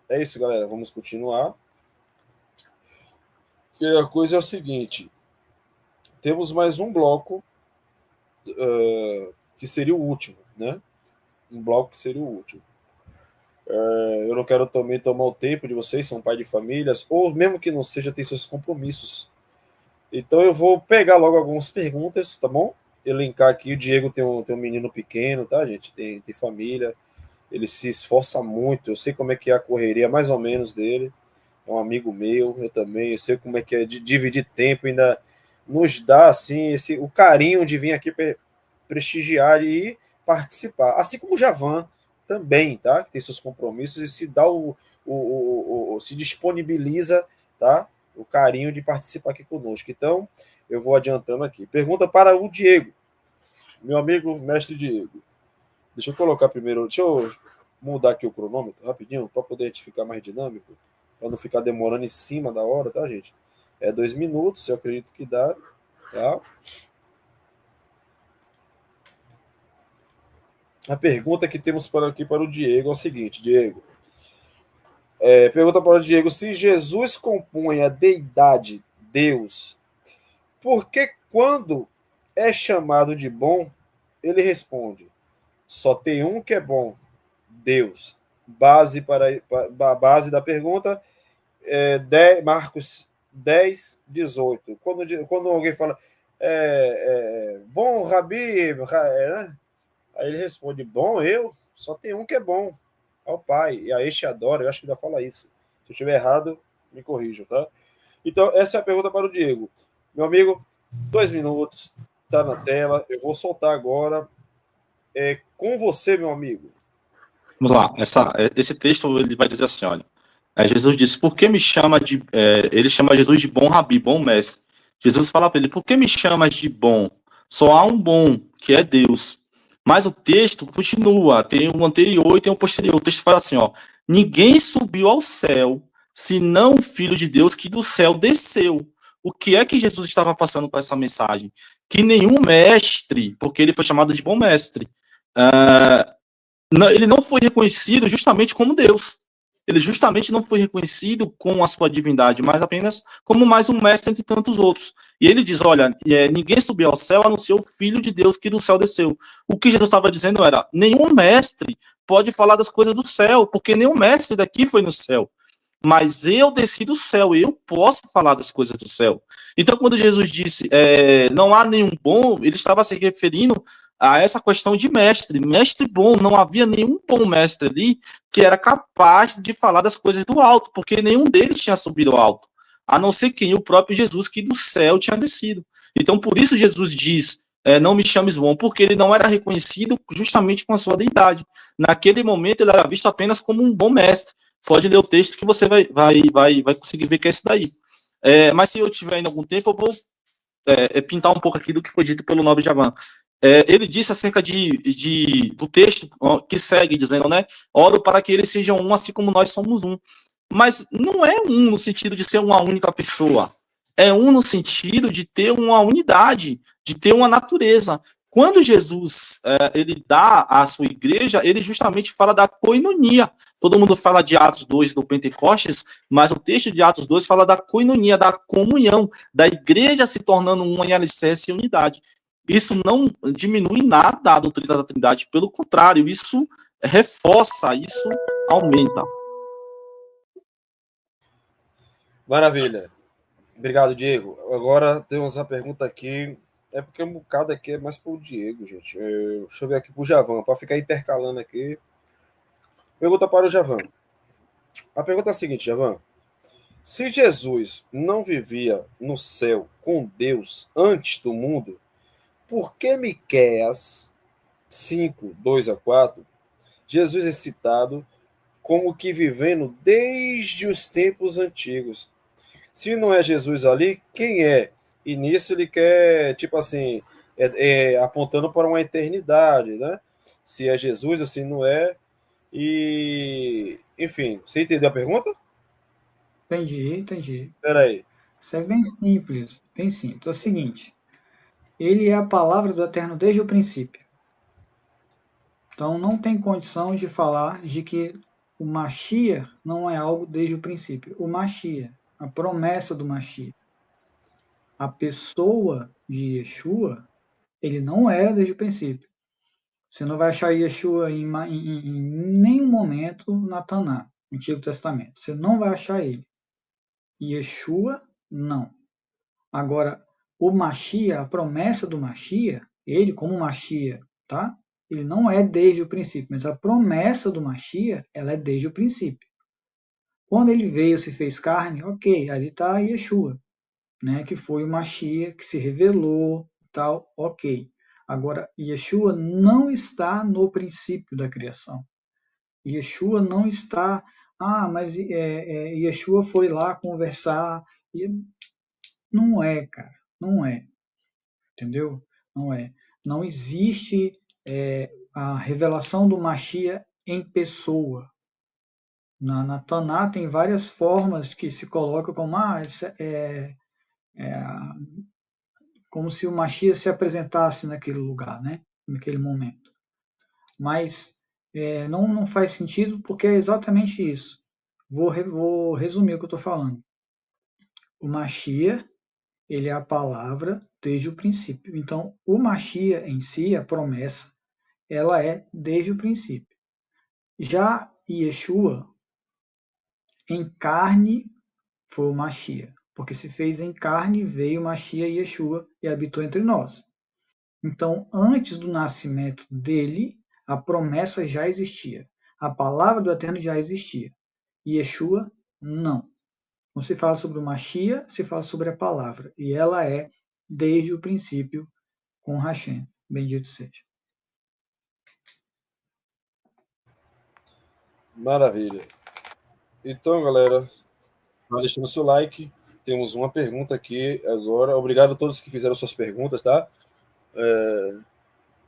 é isso, galera. Vamos continuar. E a coisa é o seguinte: temos mais um bloco que seria o último, né? Um bloco que seria o último. Eu não quero também tomar o tempo de vocês, são pai de famílias, ou mesmo que não seja, tem seus compromissos. Então eu vou pegar logo algumas perguntas, tá bom? Elencar aqui. O Diego tem um menino pequeno, tá, gente? Tem família. Ele se esforça muito. Eu sei como é que é a correria, mais ou menos, dele. É um amigo meu, eu também. Eu sei como é que é de dividir tempo, ainda nos dá assim o carinho de vir aqui prestigiar e participar. Assim como o Javan também, tá? Que tem seus compromissos e se dá se disponibiliza, tá? O carinho de participar aqui conosco. Então, eu vou adiantando aqui. Pergunta para o Diego, meu amigo mestre Diego. Deixa eu colocar primeiro, deixa eu mudar aqui o cronômetro rapidinho, para poder a gente ficar mais dinâmico, para não ficar demorando em cima da hora, tá, gente? 2 minutos, eu acredito que dá, tá? A pergunta que temos aqui para o Diego é o seguinte, Diego. Pergunta para o Diego: se Jesus compõe a deidade, Deus, por que quando é chamado de bom, ele responde: só tem um que é bom, Deus. Base da pergunta, Marcos 10, 18. Quando alguém fala, bom, Rabi, né? Aí ele responde: bom, só tem um que é bom, ao Pai, e a este adora. Eu acho que ainda fala isso. Se eu estiver errado, me corrijam, tá? Então, essa é a pergunta para o Diego. Meu amigo, 2 minutos, tá na tela. Eu vou soltar agora. Com você, meu amigo. Vamos lá. Esse texto ele vai dizer assim, olha. Jesus disse: por que me chama de... ele chama Jesus de bom rabi, bom mestre. Jesus fala para ele: por que me chamas de bom? Só há um bom, que é Deus. Mas o texto continua, tem o anterior e tem o posterior. O texto fala assim, ó: ninguém subiu ao céu, senão o Filho de Deus que do céu desceu. O que é que Jesus estava passando com essa mensagem? Que nenhum mestre, porque ele foi chamado de bom mestre, ele não foi reconhecido justamente como Deus. Ele justamente não foi reconhecido com a sua divindade, mas apenas como mais um mestre entre tantos outros. E ele diz, olha, ninguém subiu ao céu a não ser o Filho de Deus que do céu desceu. O que Jesus estava dizendo era: nenhum mestre pode falar das coisas do céu, porque nenhum mestre daqui foi no céu. mas eu desci do céu, eu posso falar das coisas do céu. Então, quando Jesus disse, não há nenhum bom, ele estava se referindo a essa questão de mestre bom, não havia nenhum bom mestre ali que era capaz de falar das coisas do alto, porque nenhum deles tinha subido ao alto, a não ser quem? O próprio Jesus, que do céu tinha descido. Então, por isso Jesus diz, não me chames bom, porque ele não era reconhecido justamente com a sua deidade. Naquele momento, ele era visto apenas como um bom mestre. Pode ler o texto que você vai conseguir ver que é isso daí. Mas se eu tiver ainda algum tempo, eu vou pintar um pouco aqui do que foi dito pelo nobre Javan. Ele disse acerca do texto que segue, dizendo, né? Oro para que eles sejam um, assim como nós somos um. Mas não é um no sentido de ser uma única pessoa. É um no sentido de ter uma unidade, de ter uma natureza. Quando Jesus ele dá à sua igreja, ele justamente fala da koinonia. Todo mundo fala de Atos 2 do Pentecostes, mas o texto de Atos 2 fala da koinonia, da comunhão, da igreja se tornando uma em alicerce e unidade. Isso não diminui nada a doutrina da Trindade, pelo contrário, isso reforça, isso aumenta. Maravilha. Obrigado, Diego. Agora temos uma pergunta aqui. É porque um bocado aqui é mais pro Diego, gente. Deixa eu ver aqui pro Javan, para ficar intercalando aqui. Pergunta para o Javan. A pergunta é a seguinte, Javan. Se Jesus não vivia no céu com Deus antes do mundo, por que Miqueias 5, 2 a 4, Jesus é citado como que vivendo desde os tempos antigos? Se não é Jesus ali, quem é? E nisso ele quer, tipo assim, apontando para uma eternidade, né? Se é Jesus ou se não é. E, enfim, você entendeu a pergunta? Entendi. Espera aí. Isso é bem simples, bem simples. É o seguinte, ele é a palavra do Eterno desde o princípio. Então não tem condição de falar de que o Mashiach não é algo desde o princípio. O Mashiach, a promessa do Mashiach, a pessoa de Yeshua, ele não era desde o princípio. Você não vai achar Yeshua em nenhum momento na Taná, no Antigo Testamento. Você não vai achar ele. Yeshua, não. Agora, o Mashiach, a promessa do Mashiach, ele como Mashiach, tá? Ele não é desde o princípio, mas a promessa do Mashiach, ela é desde o princípio. Quando ele veio, se fez carne, ok, ali está Yeshua, né? Que foi o Mashiach, que se revelou, tal, ok. Agora, Yeshua não está no princípio da criação. Yeshua não está, mas Yeshua foi lá conversar. Não é, cara, não é. Entendeu? Não é. Não existe a revelação do Mashiach em pessoa. Na Taná tem várias formas que se coloca como como se o Mashiach se apresentasse naquele lugar, né? Naquele momento. Mas não faz sentido porque é exatamente isso. Vou resumir o que eu estou falando. O Mashiach, ele é a palavra desde o princípio. Então, o Mashiach em si, a promessa, ela é desde o princípio. Já Yeshua, em carne, foi o Mashiach, porque se fez em carne, veio o Mashiach Yeshua e habitou entre nós. Então, antes do nascimento dele, a promessa já existia. A palavra do Eterno já existia. Yeshua, não. Não se fala sobre o Mashiach, se fala sobre a palavra. E ela é desde o princípio com Hashem. Bendito seja. Maravilha. Então, galera, deixando seu like. Temos uma pergunta aqui agora. Obrigado a todos que fizeram suas perguntas, tá?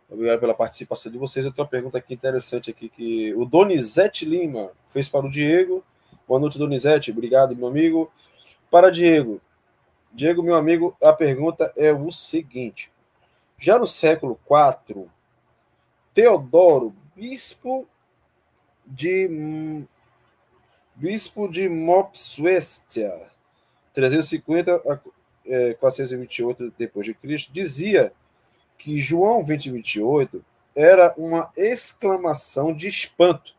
Obrigado pela participação de vocês. Eu tenho uma pergunta aqui interessante aqui que o Donizete Lima fez para o Diego. Boa noite, Donizete. Obrigado, meu amigo. Para Diego. Diego, meu amigo, a pergunta é o seguinte. Já no século IV, Teodoro, bispo de Mopsuestia, 350 a 428 depois de Cristo, dizia que João 20:28 era uma exclamação de espanto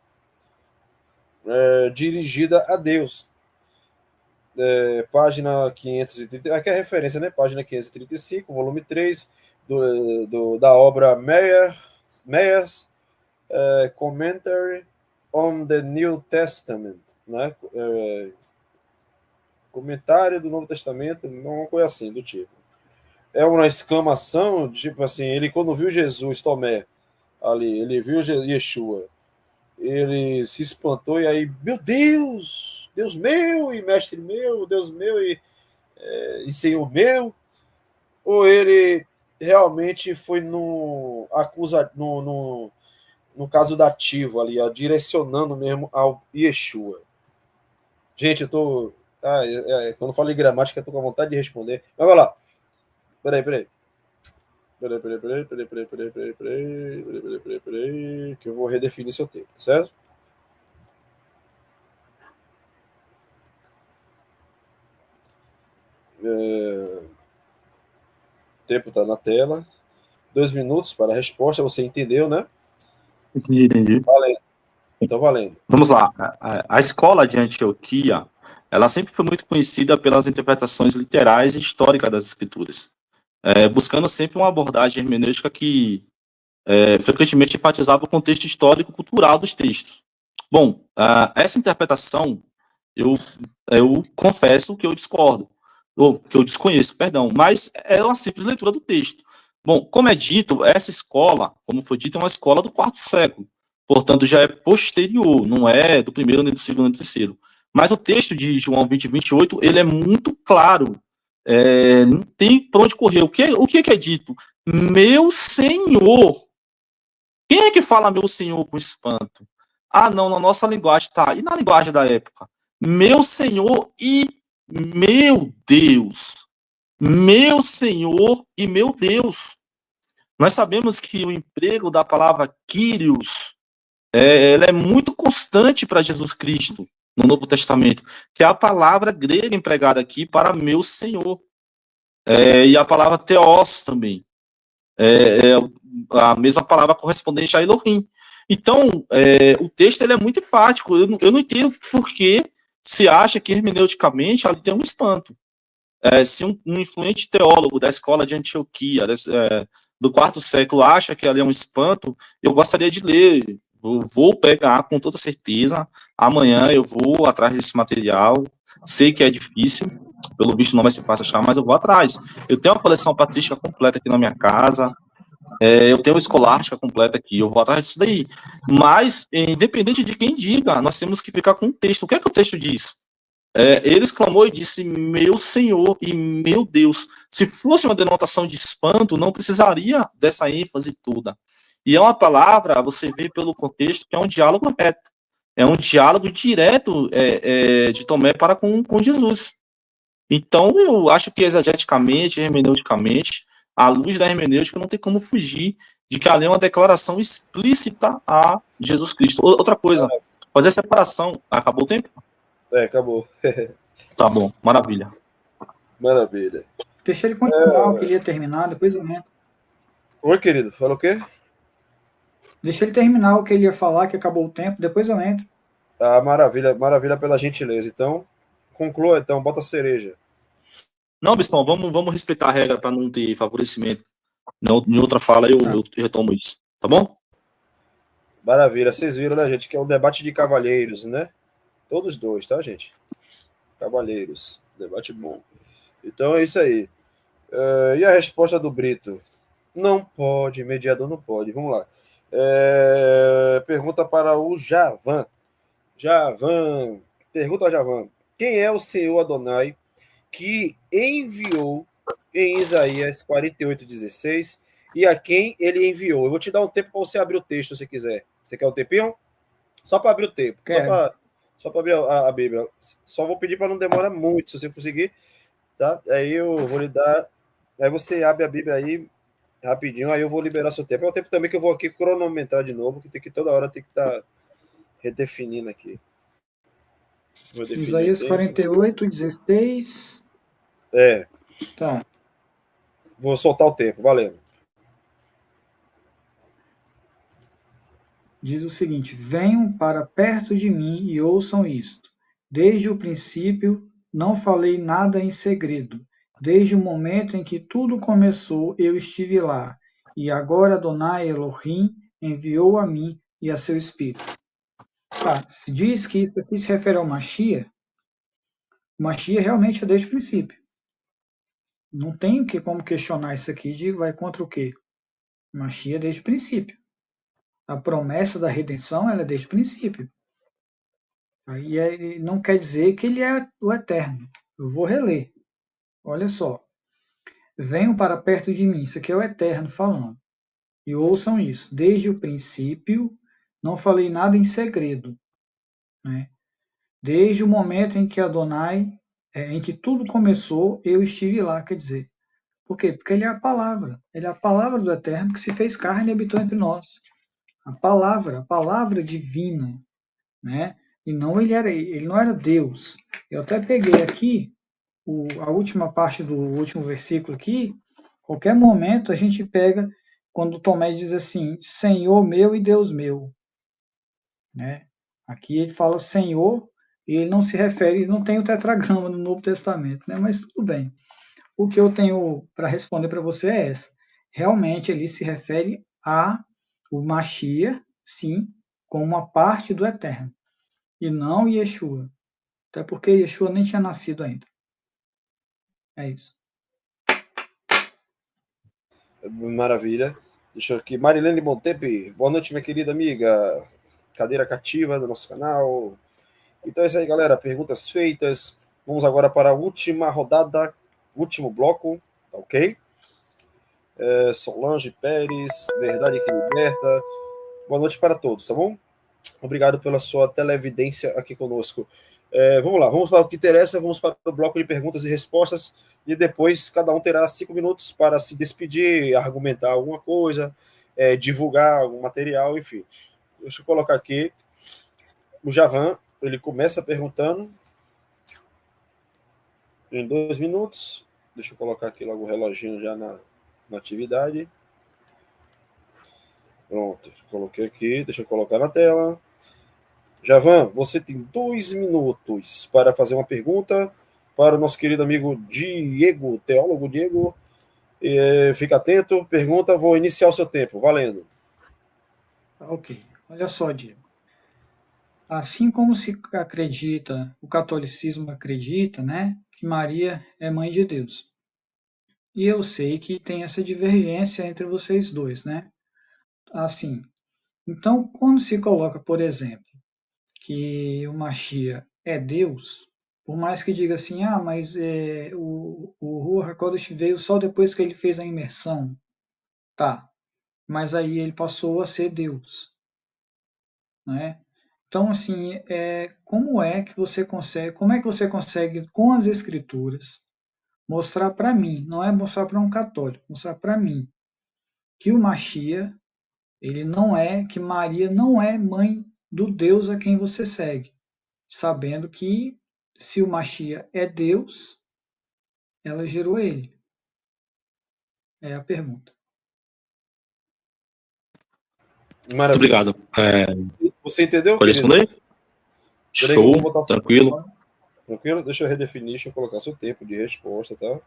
dirigida a Deus. página 530, aqui é a referência, né? Página 535, volume 3, da obra Meyer's Commentary on the New Testament, né? Comentário do Novo Testamento, uma coisa assim, do tipo. É uma exclamação, tipo assim, ele quando viu Jesus, Tomé, ali, ele viu Yeshua, ele se espantou e aí, meu Deus, Deus meu e mestre meu, Deus meu e Senhor meu, ou ele realmente foi no caso dativo ali, ó, direcionando mesmo ao Yeshua. Gente, eu tô. Quando eu falo em gramática, eu tô com vontade de responder. Mas vai lá. Peraí. Que eu vou redefinir seu tempo, certo? O tempo está na tela. 2 minutos para a resposta, você entendeu, né? Entendi. Valendo. Então, valendo. Vamos lá. A escola de Antioquia, ela sempre foi muito conhecida pelas interpretações literais e históricas das escrituras, buscando sempre uma abordagem hermenêutica que frequentemente enfatizava o contexto histórico-cultural dos textos. Bom, essa interpretação, eu confesso que eu discordo, ou que eu desconheço, perdão, mas é uma simples leitura do texto. Bom, como é dito, essa escola, como foi dito, é uma escola do quarto século, portanto já é posterior, não é do primeiro, nem do segundo, nem do terceiro. Mas o texto de João 20, 28, ele é muito claro, não tem para onde correr. O que é dito? Meu Senhor. Quem é que fala meu Senhor com espanto? Ah, não, na nossa linguagem tá. E na linguagem da época? Meu Senhor e meu Deus. Meu Senhor e meu Deus. Nós sabemos que o emprego da palavra Kyrios ela é muito constante para Jesus Cristo no Novo Testamento, que é a palavra grega empregada aqui para meu Senhor. E a palavra Theos também. É a mesma palavra correspondente a Elohim. Então, o texto ele é muito enfático. Eu não entendo por que se acha que hermeneuticamente ali tem um espanto. Se um influente teólogo da escola de Antioquia, do quarto século, acha que ali é um espanto, eu gostaria de ler. Eu vou pegar com toda certeza. Amanhã eu vou atrás desse material. Sei que é difícil, pelo visto não vai ser fácil achar, mas eu vou atrás. Eu tenho uma coleção patrística completa aqui na minha casa. Eu tenho uma escolástica completa aqui, eu vou atrás disso daí. Mas, independente de quem diga, nós temos que ficar com o texto. O que é que o texto diz? Ele exclamou e disse, meu Senhor e meu Deus. Se fosse uma denotação de espanto, não precisaria dessa ênfase toda. E é uma palavra, você vê pelo contexto, que é um diálogo reto. É um diálogo direto de Tomé para com Jesus. Então, eu acho que exegeticamente, hermeneuticamente, à luz da hermenêutica, não tem como fugir de que ali é uma declaração explícita a Jesus Cristo. Outra coisa, fazer a separação. Acabou o tempo? Acabou. Tá bom, maravilha. Maravilha. Deixa ele continuar, eu queria terminar, depois eu entro. Oi, querido, falou o quê? Deixa ele terminar o que ele ia falar, que acabou o tempo, depois eu entro. Maravilha pela gentileza. Então, conclua, então, bota a cereja. Não, Bispão, vamos respeitar a regra para não ter favorecimento. Em outra fala eu retomo isso, tá bom? Maravilha, vocês viram, né, gente, que é um debate de cavalheiros, né? Todos dois, tá, gente? Cavalheiros, debate bom. Então é isso aí. E a resposta do Brito? Não pode, mediador não pode. Vamos lá. Pergunta para o Javan. Pergunta ao Javan. Quem é o Senhor Adonai que enviou em Isaías 48:16 e a quem ele enviou? Eu vou te dar um tempo para você abrir o texto, se quiser. Você quer um tempinho? Só para abrir o tempo. Quero. Só para abrir a Bíblia. Só vou pedir para não demorar muito, se você conseguir. Tá? Aí eu vou lhe dar. Aí você abre a Bíblia aí rapidinho, aí eu vou liberar seu tempo. É o tempo também que eu vou aqui cronometrar de novo, que tem que toda hora tem que estar redefinindo aqui. Isaías 48:16. Tá. Vou soltar o tempo, valendo. Diz o seguinte: venham para perto de mim e ouçam isto. Desde o princípio não falei nada em segredo. Desde o momento em que tudo começou, eu estive lá. E agora Adonai Elohim enviou a mim e a seu Espírito. Tá, se diz que isso aqui se refere ao Mashiach, o Mashiach realmente é desde o princípio. Não tem como questionar isso aqui de vai contra o quê? O Mashiach é desde o princípio. A promessa da redenção ela é desde o princípio. Aí não quer dizer que ele é o eterno. Eu vou reler. Olha só. Venham para perto de mim. Isso aqui é o eterno falando. E ouçam isso. Desde o princípio, não falei nada em segredo. Né? Desde o momento em que Adonai, em que tudo começou, eu estive lá. Quer dizer, por quê? Porque ele é a palavra. Ele é a palavra do eterno que se fez carne e habitou entre nós. A palavra divina. Né? E não ele não era Deus. Eu até peguei aqui a última parte do último versículo aqui. Qualquer momento a gente pega quando Tomé diz assim, Senhor meu e Deus meu. Né? Aqui ele fala Senhor e ele não se refere, não tem o tetragrama no Novo Testamento, né? Mas tudo bem. O que eu tenho para responder para você é essa. Realmente ele se refere a o Mashiach, sim, como uma parte do Eterno, e não Yeshua. Até porque Yeshua nem tinha nascido ainda. É isso. Maravilha. Deixa eu aqui. Marilene Montepe, boa noite, minha querida amiga. Cadeira cativa do nosso canal. Então é isso aí, galera. Perguntas feitas. Vamos agora para a última rodada, último bloco, tá ok? Solange Pérez, Verdade que Liberta. Boa noite para todos, tá bom? Obrigado pela sua televidência aqui conosco. Vamos lá, vamos para o que interessa, vamos para o bloco de perguntas e respostas, e depois cada um terá 5 minutos para se despedir, argumentar alguma coisa, divulgar algum material, enfim. Deixa eu colocar aqui o Javan, ele começa perguntando em 2 minutos. Deixa eu colocar aqui logo o reloginho já na atividade. Pronto, coloquei aqui, deixa eu colocar na tela. Javan, você tem 2 minutos para fazer uma pergunta para o nosso querido amigo Diego, teólogo Diego. Fica atento, pergunta, vou iniciar o seu tempo, valendo. Ok, olha só, Diego. Assim como se acredita, o catolicismo acredita, né, que Maria é mãe de Deus. E eu sei que tem essa divergência entre vocês dois, né? Assim, então quando se coloca, por exemplo, que o Mashiach é Deus, por mais que diga assim, mas o Ruach HaKodesh veio só depois que ele fez a imersão, tá? Mas aí ele passou a ser Deus, né? Então, assim, como é que você consegue, com as escrituras, mostrar para mim, não é mostrar para um católico, mostrar para mim, que o Mashiach, que Maria não é mãe do Deus a quem você segue, sabendo que se o Mashiach é Deus, ela gerou ele. É a pergunta. Muito obrigado. Você entendeu? Pode responder? Show, tranquilo. Tranquilo? Deixa eu redefinir, deixa eu colocar seu tempo de resposta, tá?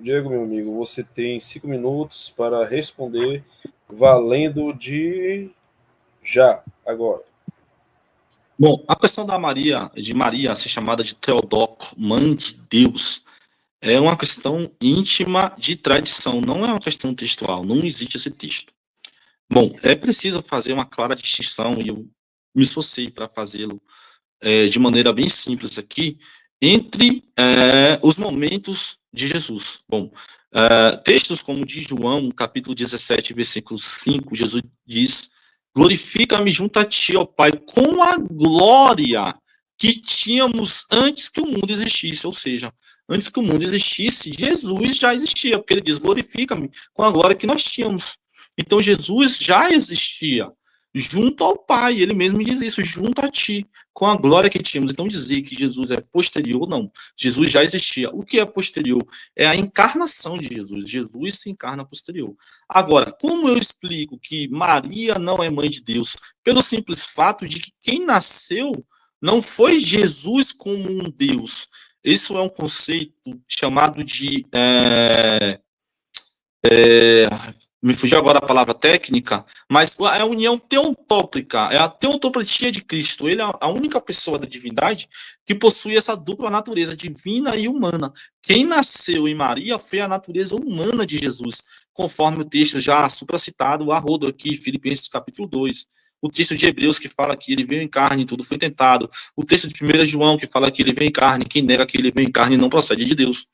Diego, meu amigo, você tem 5 minutos para responder, valendo de já, agora. Bom, a questão de Maria ser chamada de Theotokos, mãe de Deus, é uma questão íntima de tradição, não é uma questão textual, não existe esse texto. Bom, é preciso fazer uma clara distinção, e eu me esforcei para fazê-lo de maneira bem simples aqui, entre os momentos de Jesus. Bom, textos como de João, capítulo 17, versículo 5, Jesus diz: glorifica-me junto a ti, ó Pai, com a glória que tínhamos antes que o mundo existisse. Ou seja, antes que o mundo existisse, Jesus já existia, porque ele diz: glorifica-me com a glória que nós tínhamos. Então, Jesus já existia. junto ao Pai. Ele mesmo diz isso, junto a ti, com a glória que tínhamos. Então, dizer que Jesus é posterior, não. Jesus já existia. O que é posterior? É a encarnação de Jesus. Jesus se encarna posterior. Agora, como eu explico que Maria não é mãe de Deus? Pelo simples fato de que quem nasceu não foi Jesus como um Deus. Isso é um conceito chamado de me fugiu agora a palavra técnica, mas é a união teontópica, é a teontoplastia de Cristo. Ele é a única pessoa da divindade que possui essa dupla natureza divina e humana. Quem nasceu em Maria foi a natureza humana de Jesus, conforme o texto já supracitado a rodo aqui, Filipenses capítulo 2. O texto de Hebreus que fala que ele veio em carne, tudo foi tentado. O texto de 1 João que fala que ele veio em carne, quem nega que ele veio em carne não procede de Deus.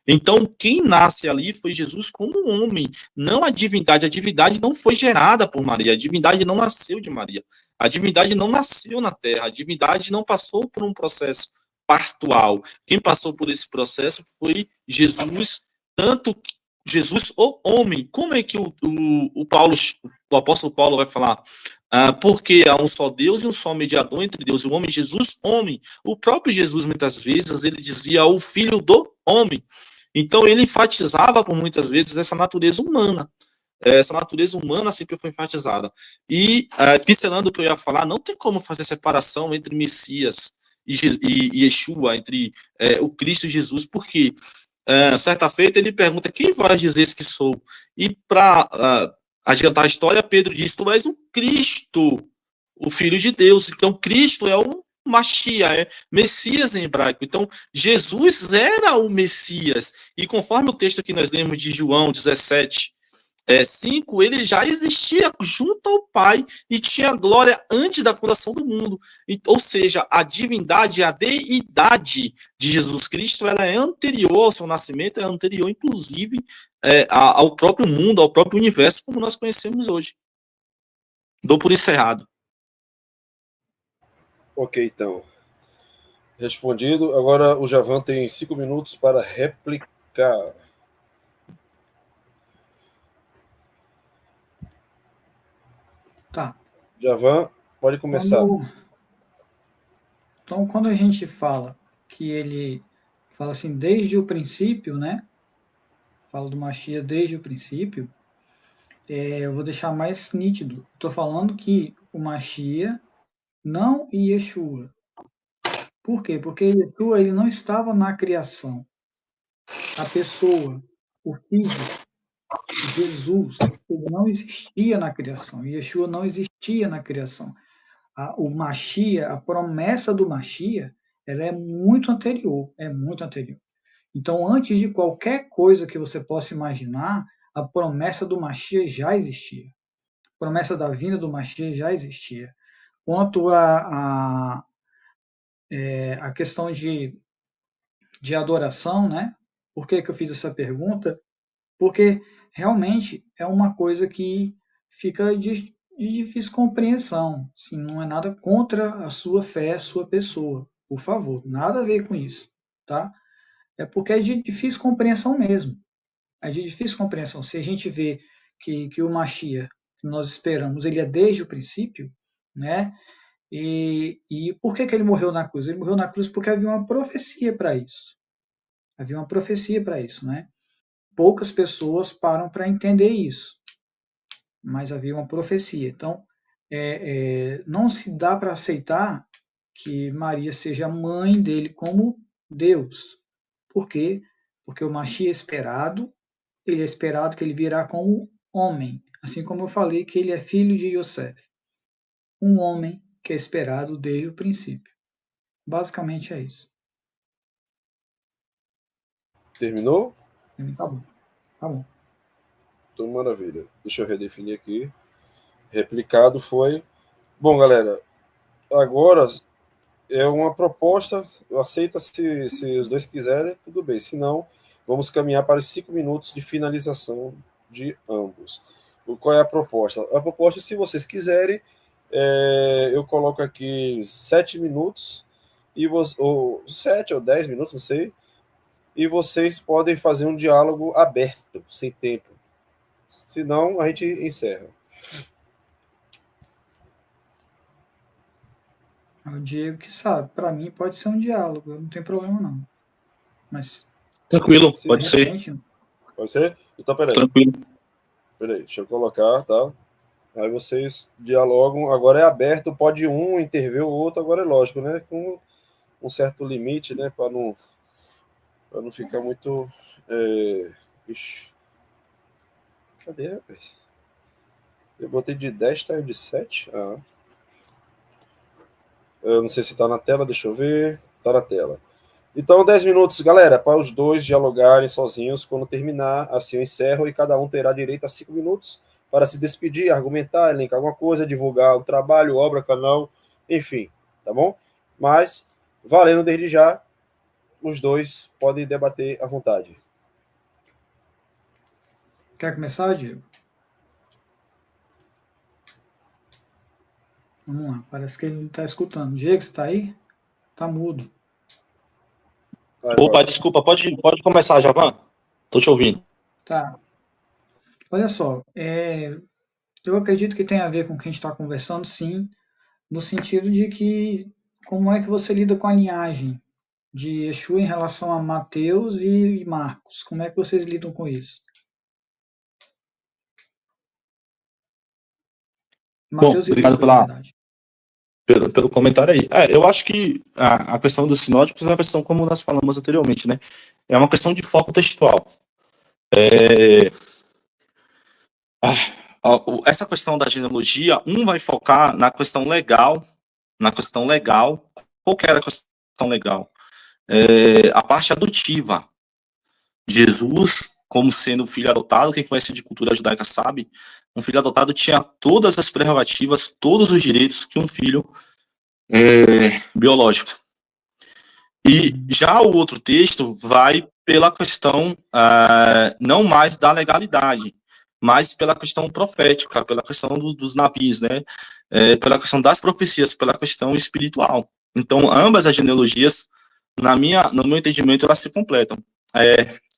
Então, quem nasce ali foi Jesus como homem, não a divindade. A divindade não foi gerada por Maria, a divindade não nasceu de Maria. A divindade não nasceu na terra, a divindade não passou por um processo partual. Quem passou por esse processo foi Jesus, tanto Jesus, o homem. Como é que o apóstolo Paulo vai falar? Porque há um só Deus e um só mediador entre Deus e o homem, Jesus, homem. O próprio Jesus, muitas vezes, ele dizia o filho do homem. Então, ele enfatizava por muitas vezes essa natureza humana. Essa natureza humana sempre foi enfatizada. E, pincelando o que eu ia falar, não tem como fazer separação entre Messias e Yeshua, entre o Cristo e Jesus, porque certa feita ele pergunta: quem vai dizer que sou? E para adiantar a história, Pedro diz: tu és o Cristo, o Filho de Deus. Então, Cristo é o Mashiach, é Messias em hebraico. Então, Jesus era o Messias. E conforme o texto que nós lemos de João 17, 5, ele já existia junto ao Pai e tinha glória antes da fundação do mundo. Ou seja, a divindade, a deidade de Jesus Cristo, ela é anterior ao seu nascimento, é anterior, inclusive, ao próprio mundo, ao próprio universo, como nós conhecemos hoje. Dou por encerrado. Ok, então. Respondido. Agora o Javan tem 5 minutos para replicar. Tá. Javan, pode começar. Então, quando a gente fala que ele fala assim, desde o princípio, né? Fala do Mashiach desde o princípio, eu vou deixar mais nítido. Estou falando que o Mashiach não Yeshua. Por quê? Porque Yeshua ele não estava na criação. A pessoa, o físico, Jesus, ele não existia na criação. Yeshua não existia na criação. O Mashiach, a promessa do Mashiach, ela é muito anterior, Então, antes de qualquer coisa que você possa imaginar, a promessa do Mashiach já existia. A promessa da vinda do Mashiach já existia. Quanto a questão de adoração, né? Por que eu fiz essa pergunta? Porque realmente é uma coisa que fica de difícil compreensão. Assim, não é nada contra a sua fé, a sua pessoa. Por favor, nada a ver com isso. Tá? É porque é de difícil compreensão mesmo. É de difícil compreensão. Se a gente vê que o Mashiach, que nós esperamos, ele é desde o princípio, né? E por que ele morreu na cruz? Ele morreu na cruz porque havia uma profecia para isso. Havia uma profecia para isso, né? Poucas pessoas param para entender isso, mas havia uma profecia. Então, não se dá para aceitar que Maria seja mãe dele como Deus. Por quê? Porque o Mashiach ele é esperado que ele virá como homem, assim como eu falei que ele é filho de Yosef, um homem que é esperado desde o princípio. Basicamente é isso. Terminou? Tá bom. Tá bom. Então, maravilha. Deixa eu redefinir aqui. Replicado foi. Bom, galera, agora é uma proposta. Aceita se os dois quiserem, tudo bem. Se não, vamos caminhar para os 5 minutos de finalização de ambos. Qual é a proposta? A proposta, se vocês quiserem, eu coloco aqui 7 minutos, ou 7 ou 10 minutos, não sei, e vocês podem fazer um diálogo aberto, sem tempo. Senão, a gente encerra. É o Diego que sabe. Para mim pode ser um diálogo, eu não tenho problema não. Mas, Tranquilo, Se- de pode ser. repente, Pode ser? Então, peraí. Tranquilo. Peraí, deixa eu colocar, tá? Aí vocês dialogam. Agora é aberto, pode um intervir o outro, agora é lógico, né? Com um certo limite, né? Para não ficar muito. Ixi, cadê, rapaz? Eu botei de 10, tá de 7. Ah. Eu não sei se tá na tela, deixa eu ver. Tá na tela. Então, 10 minutos, galera, para os dois dialogarem sozinhos. Quando terminar, assim eu encerro e cada um terá direito a 5 minutos para se despedir, argumentar, elencar alguma coisa, divulgar o trabalho, obra, canal, enfim, tá bom? Mas, valendo desde já, os dois podem debater à vontade. quer começar, Diego? Vamos lá, parece que ele não está escutando. Diego, você está aí? Tá mudo. Opa, desculpa, pode começar, Javan? Tô te ouvindo. Tá. Olha só, eu acredito que tem a ver com o que a gente está conversando, sim, no sentido de que como é que você lida com a linhagem de Yeshua em relação a Mateus e Marcos? Como é que vocês lidam com isso? Bom, Mateus e obrigado Lucas, na verdade. pelo comentário aí. Eu acho que a questão dos sinóticos é uma questão, como nós falamos anteriormente, né? É uma questão de foco textual. É, essa questão da genealogia, um vai focar na questão legal, qual que era a questão legal? A parte adotiva. Jesus, como sendo filho adotado, quem conhece de cultura judaica sabe, um filho adotado tinha todas as prerrogativas, todos os direitos que um filho biológico. E já o outro texto vai pela questão não mais da legalidade, mas pela questão profética, pela questão dos navios, né? Pela questão das profecias, pela questão espiritual. Então, ambas as genealogias, no meu entendimento, elas se completam.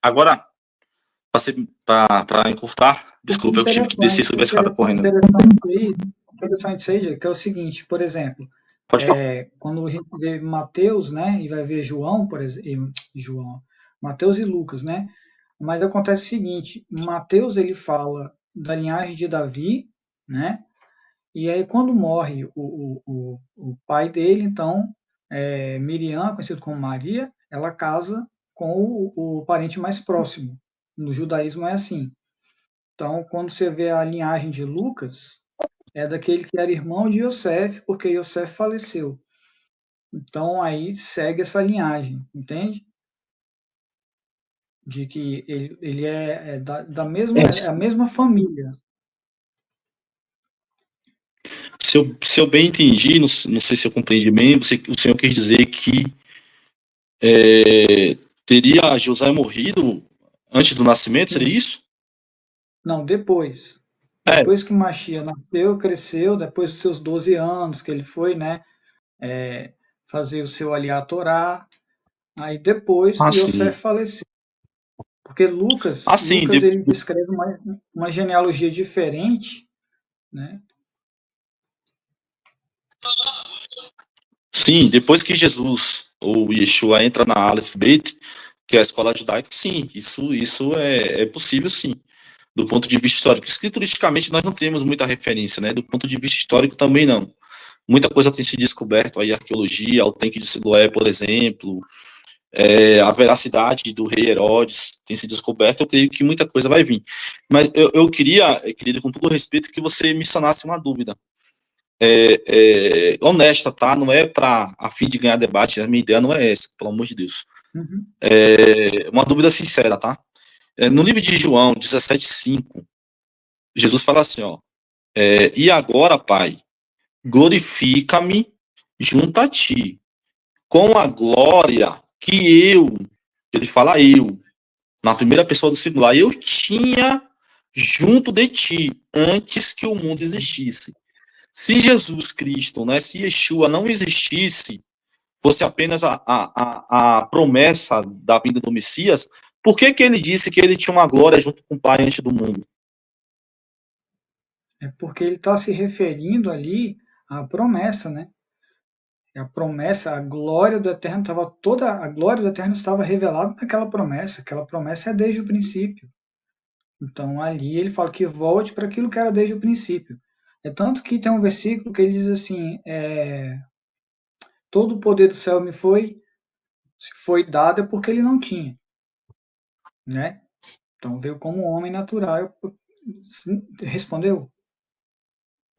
Agora, para encurtar, desculpa, eu tive que descer sobre a escada correndo. Interessante isso aí, que é o seguinte, por exemplo, Pode falar. quando a gente vê Mateus, né, e vai ver João, por exemplo, Mateus e Lucas, né, mas acontece o seguinte, Mateus ele fala da linhagem de Davi, né, e aí quando morre o pai dele, então, Miriam, conhecido como Maria, ela casa com o parente mais próximo. No judaísmo é assim. Então, quando você vê a linhagem de Lucas, é daquele que era irmão de Yosef, porque Yosef faleceu. Então, aí segue essa linhagem, entende? De que ele é da mesma, é a mesma família. Se eu bem entendi, não sei se eu compreendi bem, o senhor quis dizer que teria José morrido antes do nascimento, seria Sim. isso? Não, depois. É, Depois que o Machia nasceu, cresceu, depois dos seus 12 anos, que ele foi, né, fazer o seu Aliá Torá, aí depois sim. Yosef faleceu. Porque Sim, Lucas ele descreve uma genealogia diferente, né? sim, depois que Jesus ou Yeshua entra na Aleph Bet, que é a escola judaica, sim, isso é possível, sim, do ponto de vista histórico. Escrituristicamente nós não temos muita referência, né? Do ponto de vista histórico também não. Muita coisa tem se descoberto aí, arqueologia, o tanque de Siloé, por exemplo, a veracidade do rei Herodes tem se descoberto, eu creio que muita coisa vai vir. Mas eu queria, querido, com todo respeito, que você me sanasse uma dúvida. Honesta, tá? Não é para a fim de ganhar debate, a minha ideia não é essa, pelo amor de Deus. Uhum. Uma dúvida sincera, tá? No livro de João 17,5, Jesus fala assim, ó, e agora, Pai, glorifica-me junto a ti, com a glória que ele fala eu, na primeira pessoa do singular, eu tinha junto de ti, antes que o mundo existisse. Se Jesus Cristo, né, se Yeshua não existisse, fosse apenas a promessa da vinda do Messias, por que ele disse que ele tinha uma glória junto com o Pai antes do mundo? É porque ele está se referindo ali à promessa, né? A promessa, a glória do Eterno estava toda, a glória do Eterno estava revelada naquela promessa. Aquela promessa é desde o princípio. Então ali ele fala que volte para aquilo que era desde o princípio. É tanto que tem um versículo que ele diz assim: todo o poder do céu me foi dado é porque ele não tinha, né? Então veio como um homem natural. Respondeu?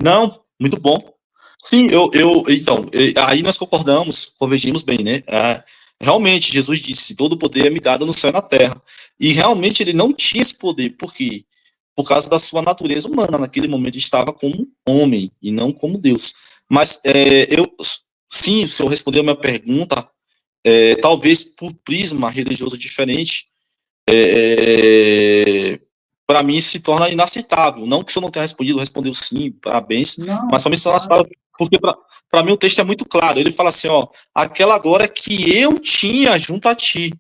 Não, muito bom. Sim, então, aí nós concordamos, convergimos bem, né? Realmente, Jesus disse, todo poder é me dado no céu e na terra. E realmente ele não tinha esse poder. Por quê? Por causa da sua natureza humana. Naquele momento ele estava como homem e não como Deus. Mas sim, o senhor respondeu a minha pergunta, talvez por prisma religioso diferente, para mim se torna inaceitável. Não que o senhor não tenha respondido, respondeu sim, parabéns, Não, mas para mim se torna inaceitável, porque para mim o texto é muito claro. Ele fala assim, ó, aquela glória que eu tinha junto a ti.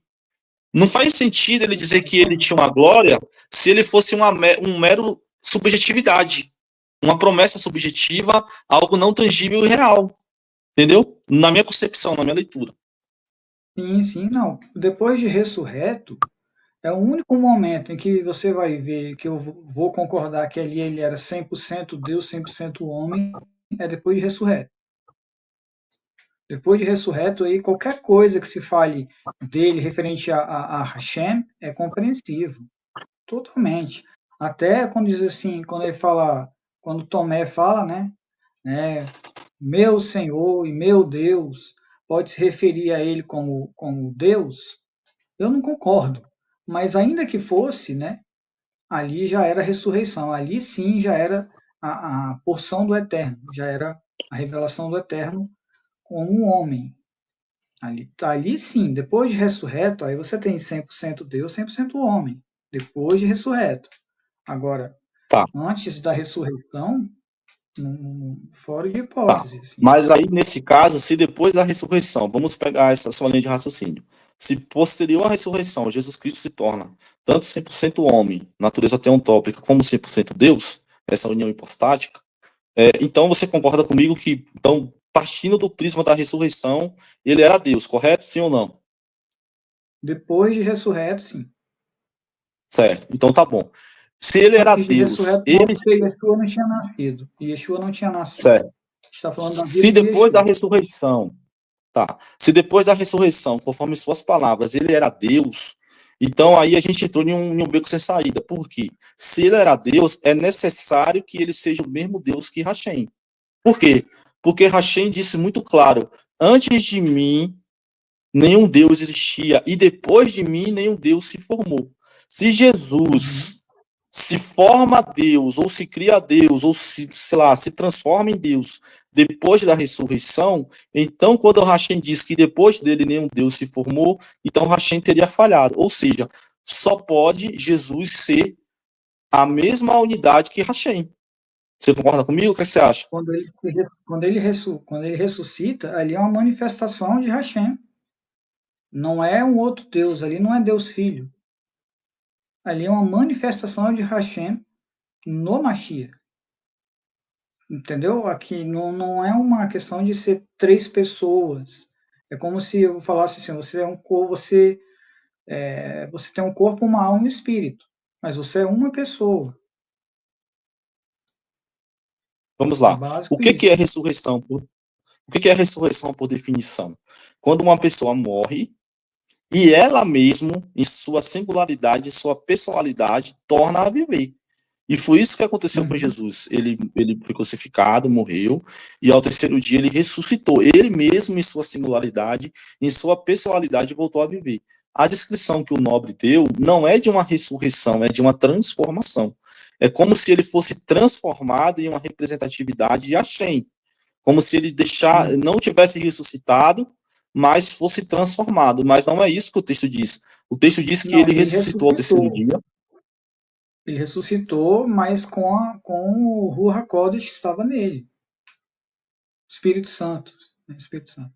Não faz sentido ele dizer que ele tinha uma glória se ele fosse um mero subjetividade, uma promessa subjetiva, algo não tangível e real. Entendeu? Na minha concepção, na minha leitura. sim, não. Depois de ressurreto, é o único momento em que você vai ver que eu vou concordar que ali ele era 100% Deus, 100% homem, é depois de ressurreto. Depois de ressurreto, aí, qualquer coisa que se fale dele referente a Hashem é compreensível. Totalmente. Até quando diz assim, quando ele fala, quando Tomé fala, né, meu Senhor e meu Deus, pode se referir a ele como Deus, eu não concordo. Mas ainda que fosse, né, ali já era a ressurreição, ali sim já era a porção do Eterno, já era a revelação do Eterno como um homem. Ali sim, depois de ressurreto, aí você tem 100% Deus, 100% homem, depois de ressurreto. Agora, Tá. antes da ressurreição, fora de Tá. hipótese. Assim. Mas aí, nesse caso, se depois da ressurreição, vamos pegar essa sua linha de raciocínio, se posterior à ressurreição, Jesus Cristo se torna tanto 100% homem, natureza teontópica, como 100% Deus, essa união hipostática, então você concorda comigo que, então, partindo do prisma da ressurreição, ele era Deus, correto? Sim ou não? Depois de ressurreto, sim. Certo. Então tá bom. Se ele era Antes de Deus, ressurreto, não, ele... porque Yeshua não tinha nascido. Yeshua não tinha nascido. Certo. A gente está falando da Se vida de depois da Yeshua. ressurreição, tá. Se depois da ressurreição, conforme suas palavras, ele era Deus, então aí a gente entrou em um beco sem saída. Por quê? Se ele era Deus, é necessário que ele seja o mesmo Deus que Hashem. Por quê? Porque Hashem disse muito claro: antes de mim, nenhum Deus existia, e depois de mim, nenhum Deus se formou. Se Jesus se forma Deus, ou se cria Deus, ou se, sei lá, se transforma em Deus depois da ressurreição, então quando o Hashem diz que depois dele nenhum Deus se formou, então Hashem teria falhado. Ou seja, só pode Jesus ser a mesma unidade que Hashem. Você concorda comigo? O que você acha? Quando ele ressuscita, ali é uma manifestação de Hashem. Não é um outro Deus, ali não é Deus Filho. Ali é uma manifestação de Hashem no Mashiach. Entendeu? Aqui não é uma questão de ser três pessoas. É como se eu falasse assim, você é um corpo, você tem um corpo, uma alma e um espírito, mas você é uma pessoa. Vamos É lá. O básico que isso. é ressurreição? O que é ressurreição por definição? Quando uma pessoa morre e ela mesmo, em sua singularidade, em sua personalidade, torna a viver. E foi isso que aconteceu com Jesus. Ele foi crucificado, morreu, e ao terceiro dia ele ressuscitou. Ele mesmo, em sua singularidade, em sua personalidade, voltou a viver. A descrição que o nobre deu não é de uma ressurreição, é de uma transformação. É como se ele fosse transformado em uma representatividade de Hashem. Como se ele não tivesse ressuscitado, mas fosse transformado. Mas não é isso que o texto diz. O texto diz que Não, ele ressuscitou ao terceiro dia. Ele ressuscitou, mas com o Ruach HaKodesh que estava nele. Espírito Santo. Espírito Santo.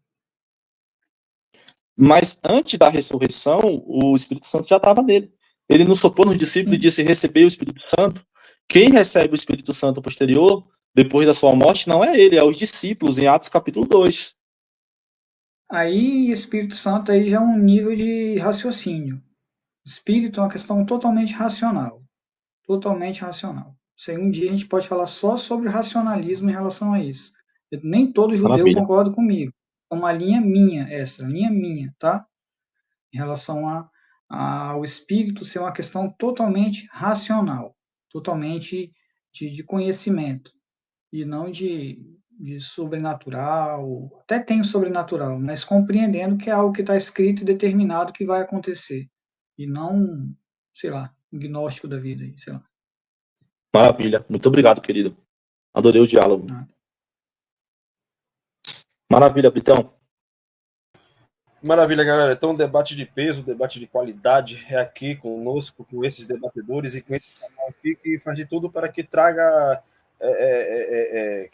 Mas antes da ressurreição, o Espírito Santo já estava nele. Ele não soprou nos discípulos e disse: recebei o Espírito Santo. Quem recebe o Espírito Santo posterior, depois da sua morte, não é ele, é os discípulos, em Atos capítulo 2. Aí, Espírito Santo aí já é um nível de raciocínio. Espírito é uma questão totalmente racional. Totalmente racional. Um dia a gente pode falar só sobre o racionalismo em relação a isso. Nem todo judeu Maravilha. concorda comigo. É uma linha minha essa, linha minha, tá? Em relação ao espírito ser uma questão totalmente racional, totalmente de conhecimento, e não de sobrenatural. Até tem o sobrenatural, mas compreendendo que é algo que está escrito e determinado que vai acontecer, e não, sei lá, um gnóstico da vida, sei lá. Maravilha. Muito obrigado, querido. Adorei o diálogo. Né? Maravilha, Britão. Maravilha, galera. Então, debate de peso, debate de qualidade é aqui conosco, com esses debatedores e com esse canal aqui que faz de tudo para que traga.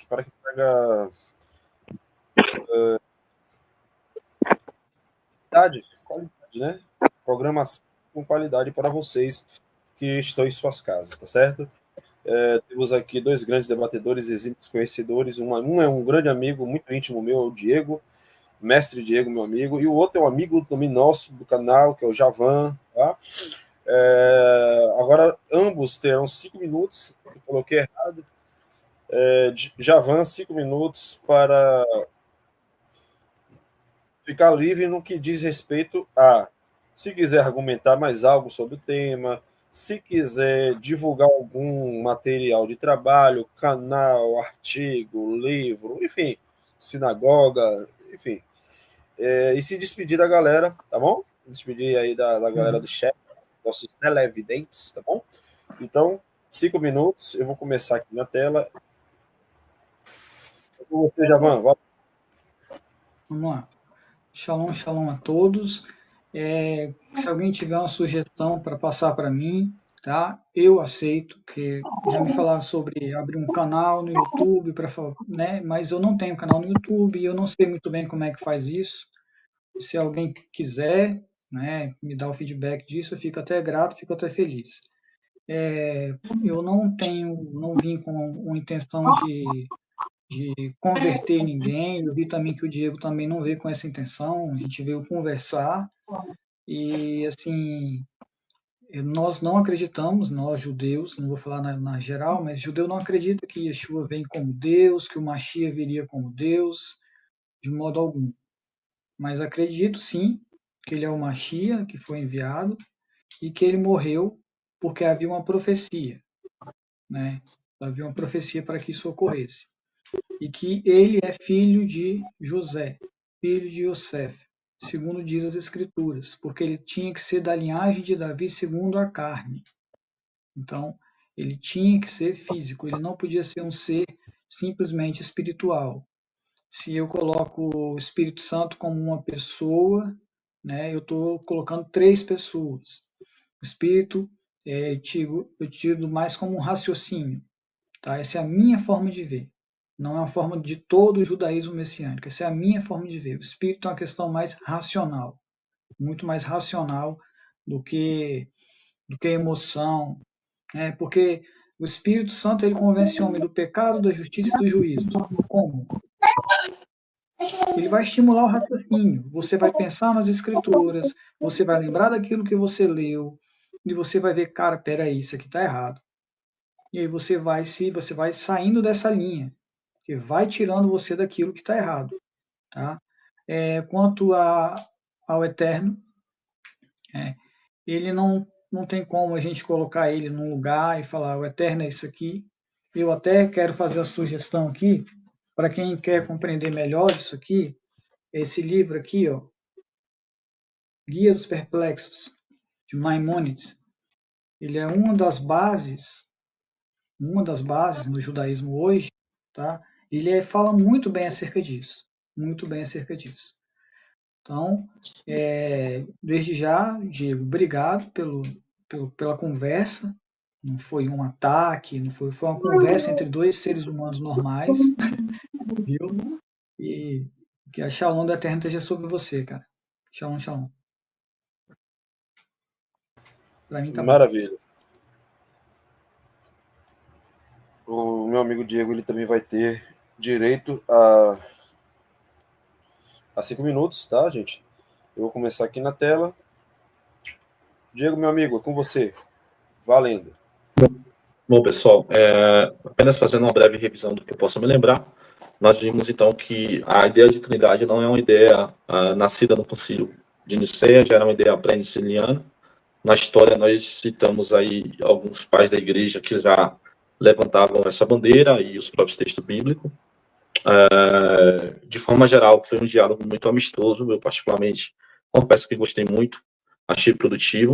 Para que traga qualidade, né? Programação com qualidade para vocês que estão em suas casas, tá certo? Temos aqui dois grandes debatedores, exímios conhecedores. Um é um grande amigo, muito íntimo meu, é o Diego, mestre Diego, meu amigo, e o outro é um amigo também nosso do canal, que é o Javan, tá? Agora, ambos terão 5 minutos, eu coloquei errado. Javan, 5 minutos para ficar livre no que diz respeito a, se quiser argumentar mais algo sobre o tema, se quiser divulgar algum material de trabalho, canal, artigo, livro, enfim, sinagoga, enfim. E se despedir da galera, tá bom? Despedir aí da galera do chat, nossos televidentes, tá bom? Então, 5 minutos, eu vou começar aqui na tela. Com você, Javan, vai. Vamos lá. Shalom, shalom a todos. Se alguém tiver uma sugestão para passar para mim, tá? Eu aceito, que já me falaram sobre abrir um canal no YouTube, né? Mas eu não tenho canal no YouTube e eu não sei muito bem como é que faz isso. Se alguém quiser, né, me dar o feedback disso, eu fico até grato, fico até feliz. Eu não vim com uma intenção de converter ninguém. Eu vi também que o Diego também não veio com essa intenção. A gente veio conversar e, assim, nós não acreditamos, nós judeus, não vou falar na geral, mas judeu não acredita que Yeshua vem como Deus, que o Mashiach viria como Deus, de modo algum. Mas acredito sim que ele é o Mashiach, que foi enviado, e que ele morreu porque havia uma profecia, né? Havia uma profecia para que isso ocorresse. E que ele é filho de José, filho de Yosef, segundo diz as Escrituras, porque ele tinha que ser da linhagem de Davi segundo a carne. Então, ele tinha que ser físico, ele não podia ser um ser simplesmente espiritual. Se eu coloco o Espírito Santo como uma pessoa, né, eu estou colocando três pessoas. O Espírito eu tiro mais como um raciocínio. Tá? Essa é a minha forma de ver. Não é uma forma de todo o judaísmo messiânico. Essa é a minha forma de ver. O Espírito é uma questão mais racional, muito mais racional do que emoção, né? Porque o Espírito Santo ele convence o homem do pecado, da justiça e do juízo. Como? Ele vai estimular o raciocínio. Você vai pensar nas escrituras, você vai lembrar daquilo que você leu, e você vai ver, cara, peraí, isso aqui está errado. E aí você vai saindo dessa linha, que vai tirando você daquilo que está errado. Tá? Quanto ao Eterno, ele não tem como a gente colocar ele num lugar e falar, o Eterno é isso aqui. Eu até quero fazer a sugestão aqui, para quem quer compreender melhor isso aqui, esse livro aqui, ó, Guia dos Perplexos, de Maimônides. Ele é uma das bases no judaísmo hoje, tá? Ele fala muito bem acerca disso, muito bem acerca disso. Então, desde já, Diego, obrigado pela conversa. Não foi um ataque, não foi uma conversa entre dois seres humanos normais, viu? E que a Shalom da Terra esteja sobre você, cara. Shalom, shalom. Pra mim tá bom. Maravilha. O meu amigo Diego ele também vai ter direito a a 5 minutos, tá, gente? Eu vou começar aqui na tela. Diego, meu amigo, é com você. Valendo. Bom, pessoal, apenas fazendo uma breve revisão do que eu posso me lembrar, nós vimos, então, que a ideia de Trindade não é uma ideia nascida no Concílio de Nicéia, já era uma ideia pré-niceniana. Na história, nós citamos aí alguns pais da igreja que já levantavam essa bandeira e os próprios textos bíblicos. De forma geral, foi um diálogo muito amistoso, eu particularmente confesso que gostei muito, achei produtivo.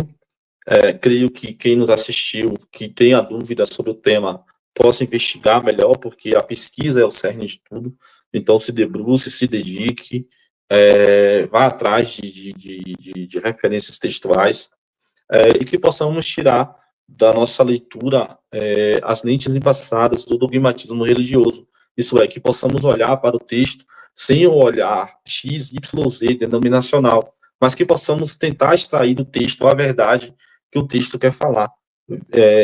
Creio que quem nos assistiu, que tenha dúvida sobre o tema, possa investigar melhor, porque a pesquisa é o cerne de tudo. Então, se debruce, se dedique, vá atrás de referências textuais, e que possamos tirar da nossa leitura as lentes embaçadas do dogmatismo religioso. Isso é, que possamos olhar para o texto sem o olhar X, Y, Z denominacional, mas que possamos tentar extrair do texto a verdade que o texto quer falar.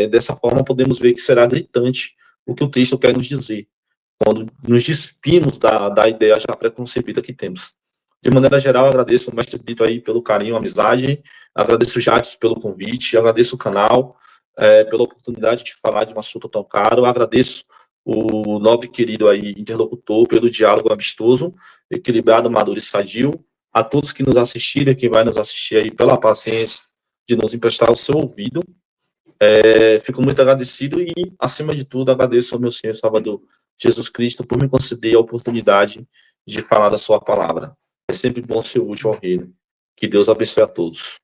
Dessa forma, podemos ver que será gritante o que o texto quer nos dizer, quando nos despimos da ideia já preconcebida que temos. De maneira geral, agradeço o mestre Brito aí pelo carinho, amizade, agradeço o Jades pelo convite, agradeço o canal pela oportunidade de falar de um assunto tão caro, agradeço o nobre querido aí interlocutor pelo diálogo amistoso, equilibrado, maduro e sadio, a todos que nos assistiram e quem vai nos assistir aí pela paciência de nos emprestar o seu ouvido. Fico muito agradecido e, acima de tudo, agradeço ao meu Senhor Salvador Jesus Cristo por me conceder a oportunidade de falar da sua palavra. É sempre bom ser útil ao reino. Que Deus abençoe a todos.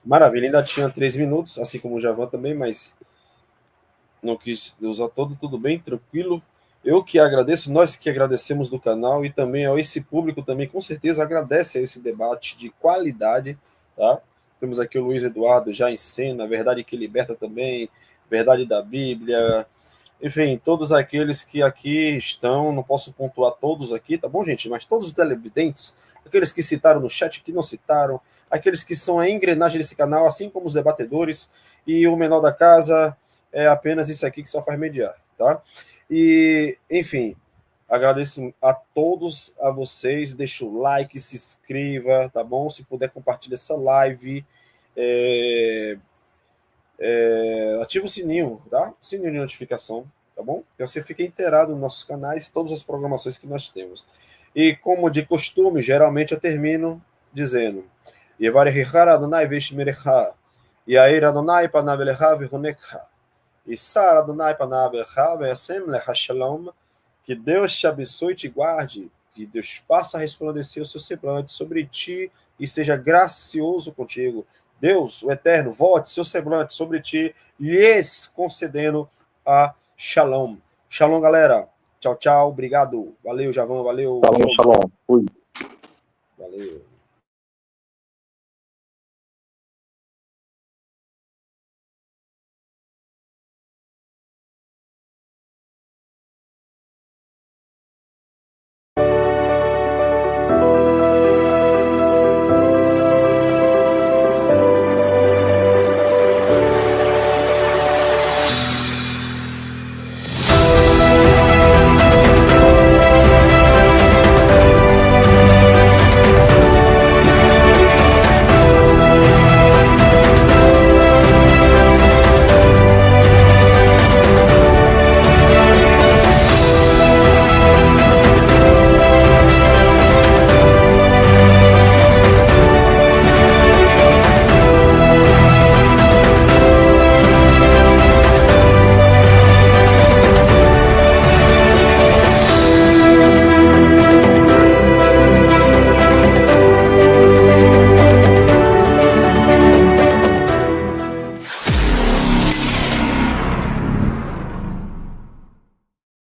Maravilha, ainda tinha 3 minutos, assim como o Javan também, mas não quis usar todo, tudo bem, tranquilo. Eu que agradeço, nós que agradecemos do canal e também a esse público também, com certeza agradece a esse debate de qualidade, tá? Temos aqui o Luiz Eduardo já em cena, Verdade que Liberta também, Verdade da Bíblia, enfim, todos aqueles que aqui estão, não posso pontuar todos aqui, tá bom, gente? Mas todos os televidentes, aqueles que citaram no chat, que não citaram, aqueles que são a engrenagem desse canal, assim como os debatedores, e o menor da casa é apenas isso aqui que só faz mediar, tá? E, enfim, agradeço a todos, a vocês, deixa o like, se inscreva, tá bom? Se puder, compartilha essa live, ativa o sininho, tá? Sininho de notificação, tá bom? Que você fique inteirado nos nossos canais, todas as programações que nós temos. E como de costume, geralmente eu termino dizendo: Yevarechar Adonai veshmerecha, Yair Adonai panavelecha vehonekha, Isar Adonai panavelecha veyasem lecha shalom. Que Deus te abençoe e te guarde, que Deus faça resplandecer o seu semblante sobre ti e seja gracioso contigo. Deus, o Eterno, volte seu semblante sobre ti, lhes concedendo a shalom. Shalom, galera. Tchau, tchau. Obrigado. Valeu, Javan. Valeu. Shalom, shalom. Fui. Valeu.